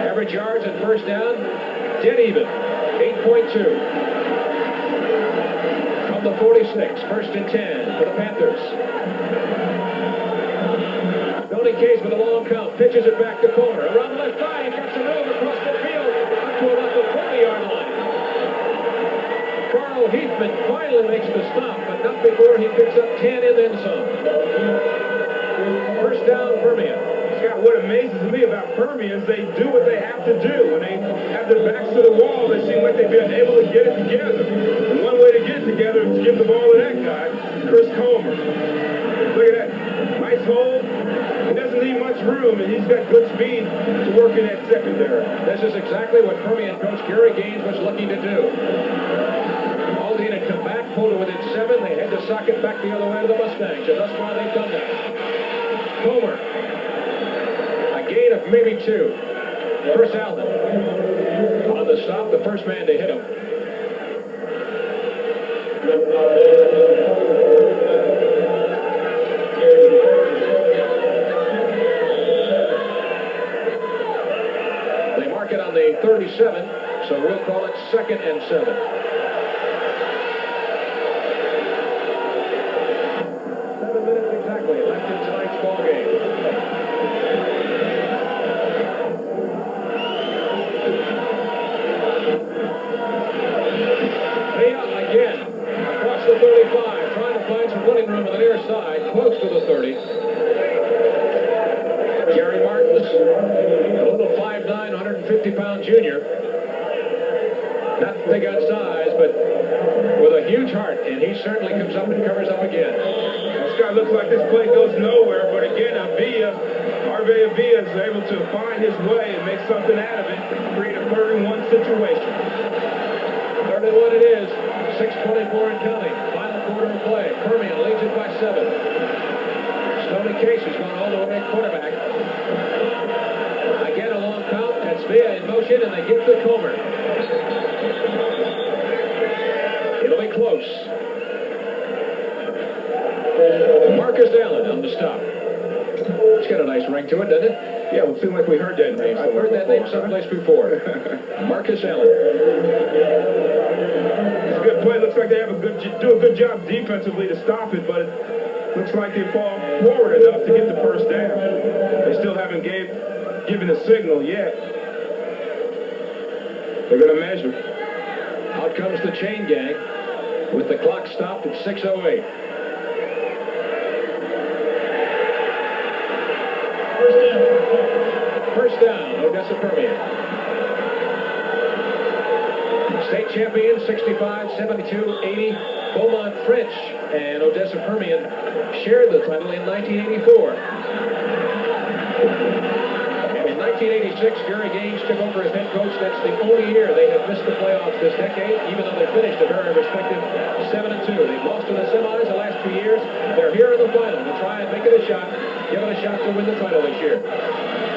Average yards and first down, dead even, 8.2. From the 46, first and 10 for the Panthers. Tony Case with a long count, pitches it back to Comer. Around the left side, he gets a move across the field up to about the 40-yard line. Carl Heathman finally makes the stop, but not before he picks up 10 and then some. First down, Permian. Scott, what amazes me about Permian is they do what they have to do. When they have their backs to the wall, they seem like they've been able to get it together. And one way to get it together is to give the ball to that guy, Chris Comer. Look at that. Nice hole. He doesn't need much room, and he's got good speed to work in that secondary. This is exactly what Permian coach Gary Gaines was looking to do. Aldine had come back, pulled it within 7. They had to sock it back the other way to the Mustangs, and thus far they've done that. Comer. A gain of maybe 2. Chris Aldine. On the stop, the first man to hit him. They mark it on the 37, so we'll call it 2nd and 7. 7 minutes exactly left in tonight's ball game. Villa again across the 35, trying to find some running room on the near side, close to the 30. Gary Martins, a little 5'9", 150-pound junior. Not big on size, but with a huge heart, and he certainly comes up and covers up again. Well, Scott, looks like this play goes nowhere, but again, R.V. Villa is able to find his way and make something out of it, create a 3-1 situation. 31 it is, 6:24 and counting. Final quarter of play. Permian leads it by 7. Stoney Case has gone all the way at quarterback. Again, a long count. That's Villa in motion, and they give to Comer. It'll be close. Marcus Allen on the stop. It's got a nice ring to it, doesn't it? Yeah, it would seem like we heard that name. I've heard that name someplace before. Marcus Allen. It's a good play. Looks like they have do a good job defensively to stop it, but it looks like they fall forward enough to get the first down. They still haven't given a signal yet. They're going to measure. Out comes the chain gang with the clock stopped at 6:08. First down, Odessa Permian. State champion, 65, 72, 80. Beaumont French and Odessa Permian shared the title in 1984. And in 1986, Gary Gaines took over as head coach. That's the only year they have missed the playoffs this decade, even though they finished a very respected 7-2. They've lost in the semis the last 2 years. They're here in the final to try and make it a shot, give it a shot to win the title this year.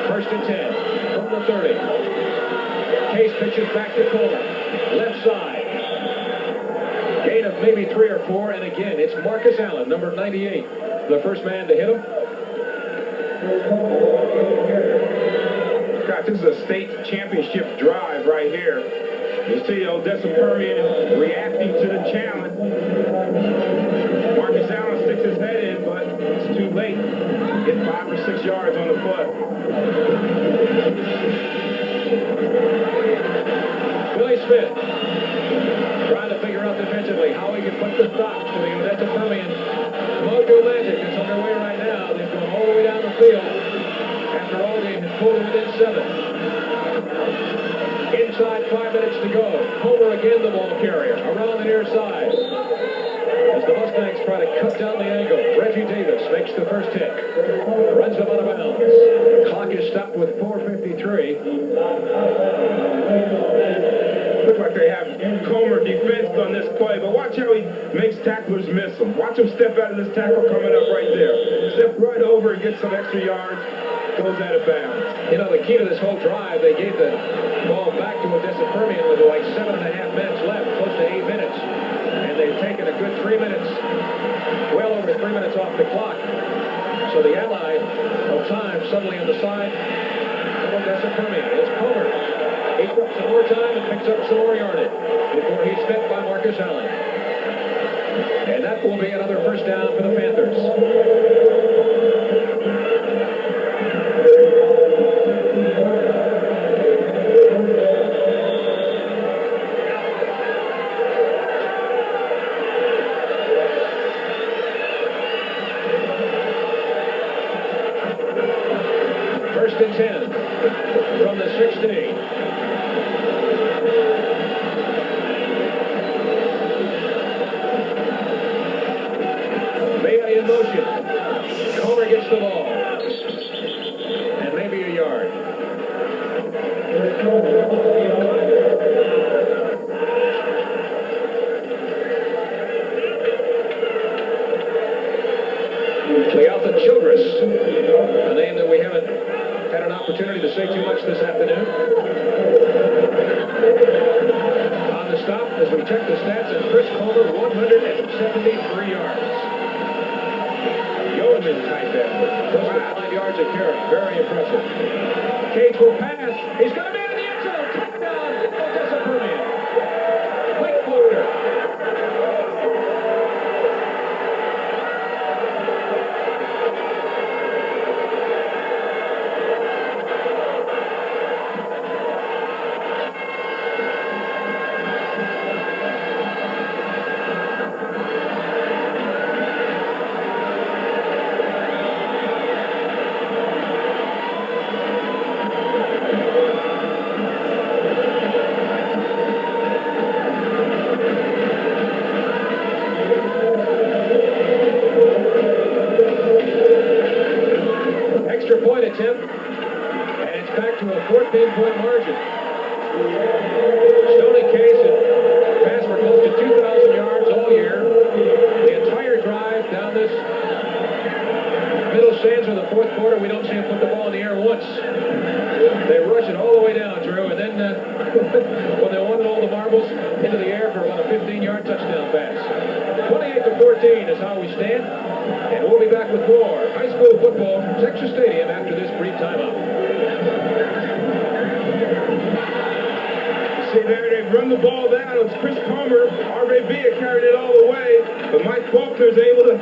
First and 10 from the 30. Case pitches back to Comer. Left side. Gain of maybe 3 or 4, and again, it's Marcus Allen, number 98, the first man to hit him. Scott, this is a state championship drive right here. You see Odessa Permian reacting to the challenge. Marcus Allen sticks his head in, but it's too late. Get 5 or 6 yards on the foot. Billy Smith trying to figure out defensively how he can put the stops to the Odessa Permian. Mojo Magic is underway right now. They've gone all the way down the field after Aldine has pulled it within 7. Inside 5 minutes to go. Comer again, the ball carrier, around the near side. As the Mustangs try to cut down the angle, Reggie Davis first hit. Runs him out of bounds. The clock is stopped with 4:53. Looks like they have Comer defensed on this play, but watch how he makes tacklers miss him. Watch him step out of this tackle coming up right there. Step right over and get some extra yards. Goes out of bounds. You know, the key to this whole drive, they gave the ball back to Odessa Permian with like 7.5 minutes left, close to 8 minutes. And they've taken a good 3 minutes, well over 3 minutes off the clock. So the ally of time suddenly on the side of Odessa Permian. It's Comer. He puts some more time and picks up some more yardage before he's met by Marcus Allen. And that will be another first down for the Panthers. First and 10 from the 16. In motion. Comer gets the ball. And maybe a yard. Clealtha Childress, a name that we haven't had an opportunity to say too much this afternoon. On the stop, as we check the stats, and Chris Comer, 173 yards. Yeoman tight end. Close to 5 yards a carry. Very impressive. Cage will pass. He's going to be in the end zone. Touchdown, Odessa Permian. Late floater. Attempt, and it's back to a 14-point margin. Stoney Case had passed for close to 2,000 yards all year. The entire drive down this middle stanza of the fourth quarter, we don't see him put the ball in the air once. They rush it all the way down, Drew, and then when they wanted all the marbles into the air for about a 15-yard touchdown pass. 28-14 is how we stand. And we'll be back with more high school football from Texas Stadium after this brief timeout. See there, they've run the ball down. It's Chris Comer. RVB carried it all the way, but Mike Faulkner's able to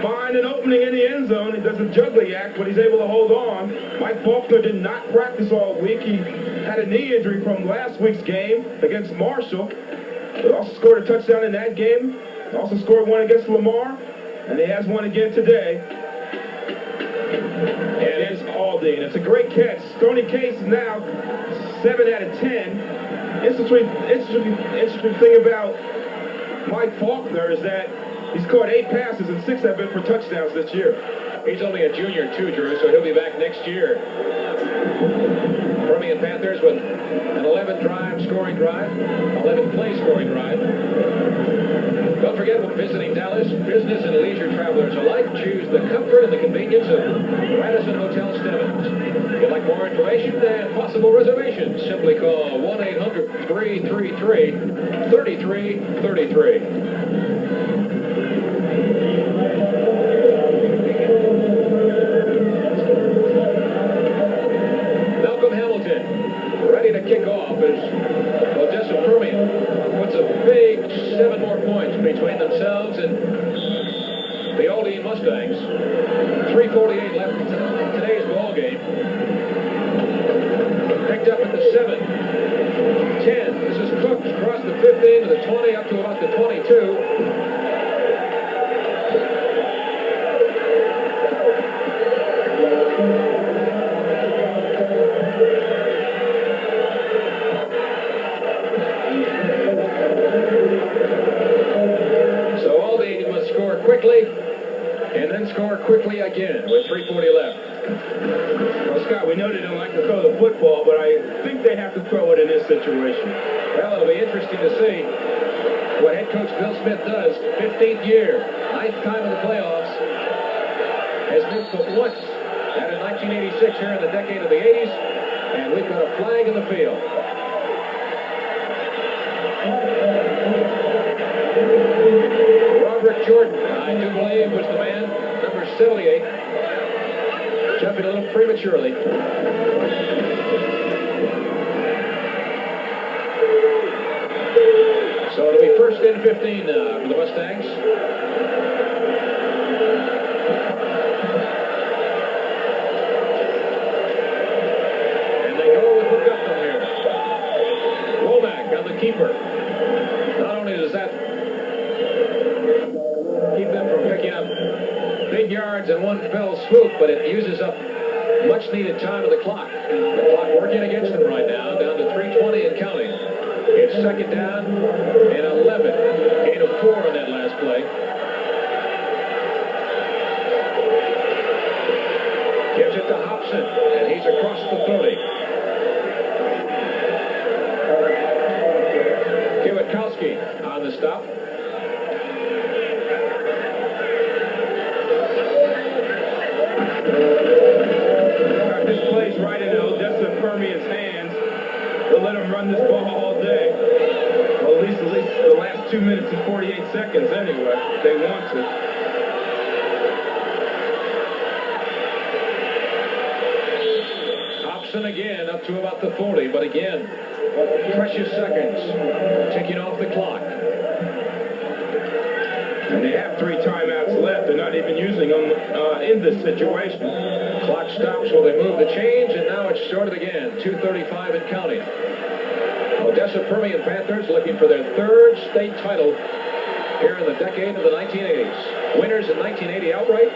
find an opening in the end zone. He does a juggling act, but he's able to hold on. Mike Faulkner did not practice all week. He had a knee injury from last week's game against Marshall, but also scored a touchdown in that game. Also scored one against Lamar. And he has one again today. And it's Aldine. It's a great catch. Stoney Case is now 7 out of 10. Interesting thing about Mike Faulkner is that he's caught 8 passes and 6 have been for touchdowns this year. He's only a junior too, Drew, so he'll be back next year. Permian Panthers with an 11-play scoring drive. Don't forget, when visiting Dallas, business and leisure travelers alike choose the comfort and the convenience of Radisson Hotel Stebbins. If you'd like more information and possible reservations, simply call 1-800-333-3333. Malcolm Hamilton, ready to kick off as Odessa Permian puts a big 7 more points between themselves and the Aldine Mustangs. 3:48 left in today's ball game. Picked up at the 7. 10. This is Cooks across the 15 to the 20 up to about the 22. and then score quickly again with 3:40 left. Well, Scott, we know they don't like to throw the football, but I think they have to throw it in this situation. Well, it'll be interesting to see what head coach Bill Smith does. 15th year, 9th time in the playoffs. Has missed but once. That in 1986 here in the decade of the 80s. And we've got a flag in the field. Robert Jordan, I do believe, was the man, number 78. Jumping a little prematurely. So it'll be first and 15 now for the Mustangs. And they go with the gut from here. Womack on the keeper. Not only does that keep them from picking up big yards in one fell swoop, but it uses up much needed time of the clock. The clock working against them right now, down to 3:20 and counting. It's second down and 11. Gain of 4 on that last play. Gives it to Hobson, and he's across the 30. Kwiatkowski on the stop. This plays right into Odessa and Permian's hands. They'll let them run this ball all day. Well, at least the last 2 minutes and 48 seconds anyway, if they want to. Hobson again up to about the 40, but again, precious seconds ticking off the clock. And they have 3 timeouts left. They're not even using them in this situation. Clock stops while they move the change, and now it's shorted again. 2:35 and counting. Odessa Permian Panthers looking for their 3rd state title here in the decade of the 1980s. Winners in 1980 outright.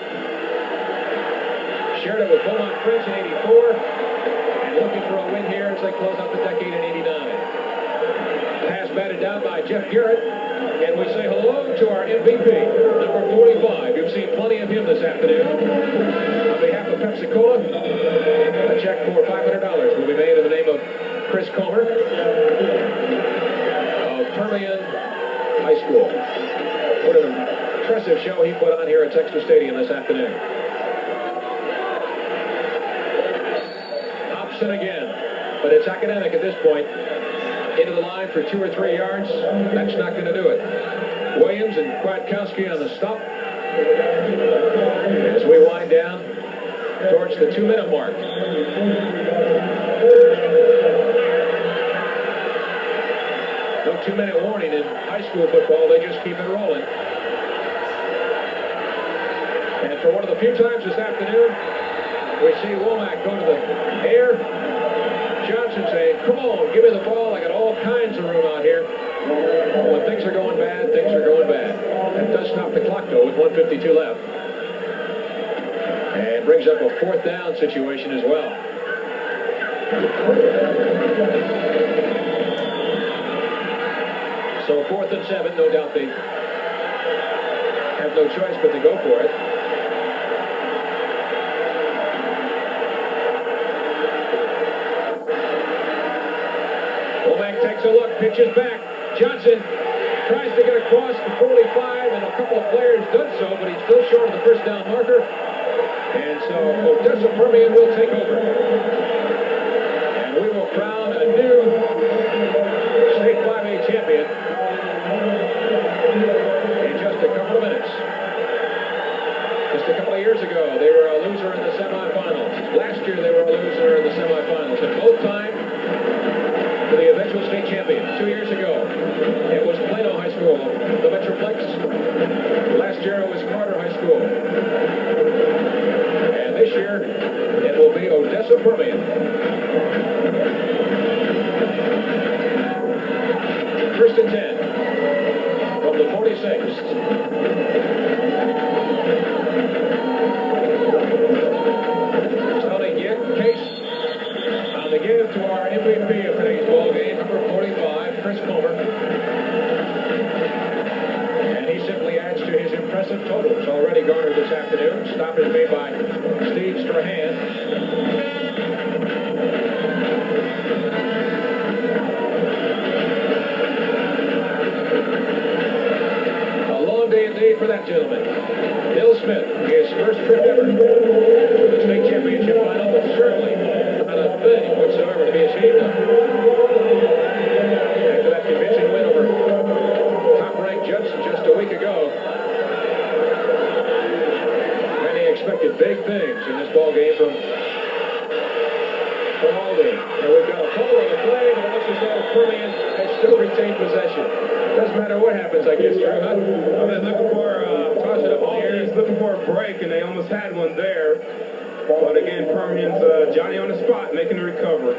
Shared it with Beaumont French in 84. And looking for a win here as they close out the decade in 89. Pass batted down by Jeff Garrett. And we say hello to our MVP, number 45. You've seen plenty of him this afternoon. On behalf of Pepsi-Cola, a check for $500 will be made in the name of Chris Comer of Permian High School. What an impressive show he put on here at Texas Stadium this afternoon. Hobson again, but it's academic at this point. Into the line for 2 or 3 yards. That's not going to do it. Williams and Kwiatkowski on the stop. As we wind down towards the 2-minute mark. No 2-minute warning in high school football. They just keep it rolling. And for one of the few times this afternoon, we see Womack go to the air. Johnson saying, come on, give me the ball. I got all kinds of room out here. When things are going bad, things are going bad. That does stop the clock, though, with 1:52 left. And brings up a 4th down situation as well. So 4th and 7, no doubt they have no choice but to go for it. Takes a look, pitches back. Johnson tries to get across the 45, and a couple of players done so, but he's still short of the first down marker. And so Odessa Permian will take over. And we will crown a new state 5A champion in just a couple of minutes. Just a couple of years ago, they were a loser in the semifinals. Last year, they were a loser in the semifinals. And both times, for the eventual state champion. 2 years ago, it was Plano High School, the Metroplex. Last year, it was Carter High School. And this year, it will be Odessa Permian. First and 10 from the 46. Tony Case on the give to our MVP of today's ball game, number 45, Chris Comer. already garnered this afternoon. Stop is made by Steve Strahan. A long day indeed for that gentleman. Bill Smith, his first trip ever to the state championship final, but certainly not a thing whatsoever to be ashamed of. After that convincing win over top-ranked Judson just a week ago, many expected big things in this ball game from Aldine. And we've got a pull on the play, but it looks as though Permian has still retained possession. Doesn't matter what happens, I guess, Drew, huh? Well, they're looking for toss it up in the air. He's looking for a break, and they almost had one there. But again, Permian's Johnny on the spot, making the recovery.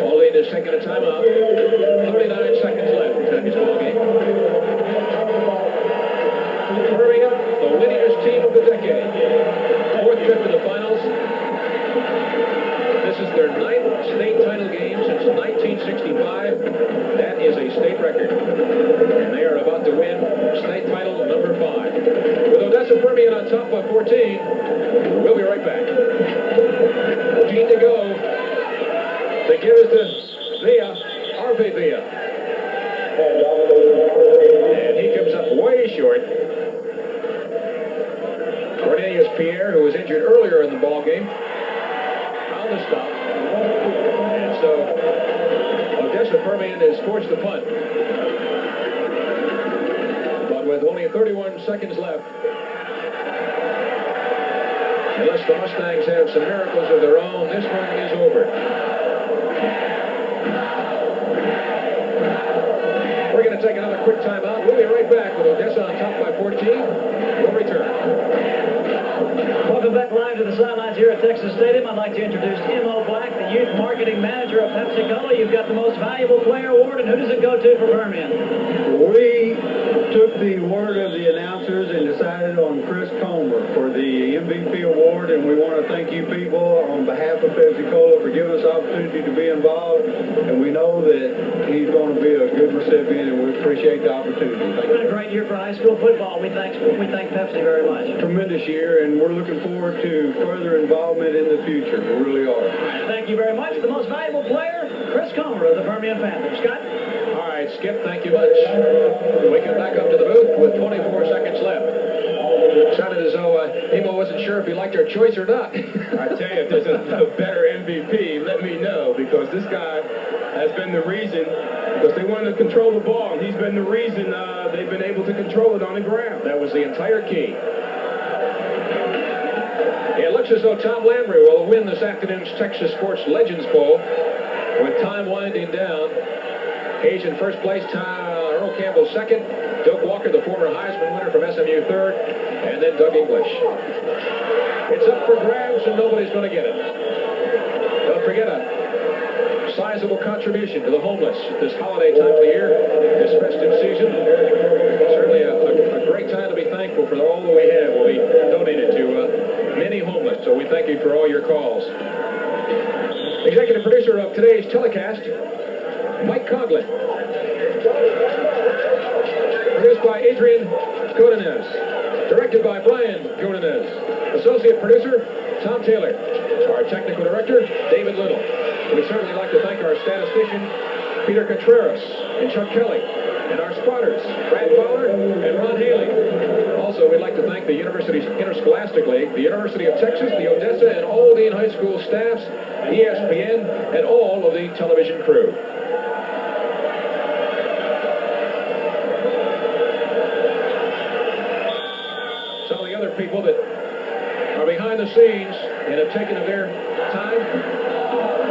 Aldine is taking a timeout. 39 seconds left in this ball game. Permian, the winningest team of the decade. Fourth trip to the finals. This is their 9th state title game since 1965. That is a state record. And they are about to win state title number 5. With Odessa Permian on top by 14, we'll be right back. 14 to go. They give it to Villa, Arve Villa. And he comes up way short. Cornelius Pierre, who was injured earlier in the ball game, on the stop. And so Odessa Permian is forced to punt. But with only 31 seconds left, unless the Mustangs have some miracles of their own, this one is over. We're going to take another quick timeout. We'll be right back with Odessa on top by 14. We'll return. Welcome back live to the sidelines here at Texas Stadium. I'd like to introduce M.O. Black, the youth marketing manager of Pepsi-Cola. You've got the most valuable player award, and who does it go to for Permian? We took the word of the announcers and decided on Chris Comer for the MVP award, and we want to thank you people on behalf of Pepsi-Cola for giving us the opportunity to be involved, and we know that he's going to be a good recipient, and we appreciate the opportunity. It's been a great year for high school football. We thank Pepsi very much. Tremendous year, and we're looking forward to further involvement in the future. We really are. Thank you very much. The most valuable player, Chris Comer of the Permian Panthers. Scott? All right, Skip, thank you much. We come back up to the booth with 24 seconds left. Sounded as though Emo wasn't sure if he liked our choice or not. I tell you, if there's a better MVP, let me know, because this guy has been the reason, because they wanted to control the ball, and he's been the reason they've been able to control it on the ground. That was the entire key. It looks as though Tom Landry will win this afternoon's Texas Sports Legends Bowl with time winding down. Hayes in first place, Earl Campbell second, Doak Walker, the former Heisman winner from SMU third, and then Doug English. It's up for grabs and nobody's going to get it. Don't forget a sizable contribution to the homeless this holiday time of the year, this festive season. Certainly a great time to be thankful for all that we have will be donated to many homeless, so we thank you for all your calls. Executive producer of today's telecast, Mike Coughlin. Produced by Adrian Godinez. Directed by Brian Godinez. Associate producer, Tom Taylor. Our technical director, David Little. We'd certainly like to thank our statistician, Peter Contreras and Chuck Kelly, and our spotters, Brad Fowler and Ron Haley. Also, we'd like to thank the University's Interscholastic League, the University of Texas, the Odessa and Aldine High School staffs, ESPN, and all of the television crew. Some of the other people that are behind the scenes and have taken their time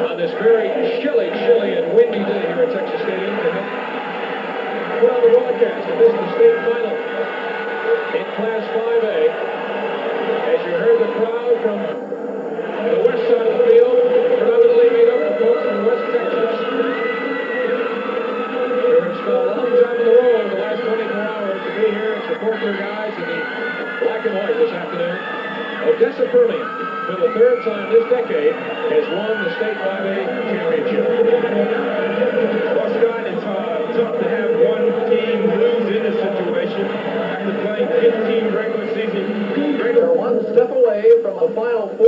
on this very chilly and windy day here at Texas Stadium to help put on the broadcast of this the state final in Class 5A. As you heard the crowd from the west side of the field, predominantly made up of folks from West Texas. They've spent a long time on the road the last 24 hours to be here and support their guys in the black and white this afternoon. Odessa Permian, for the third time this decade, has won the state 5A championship. from a Final Four.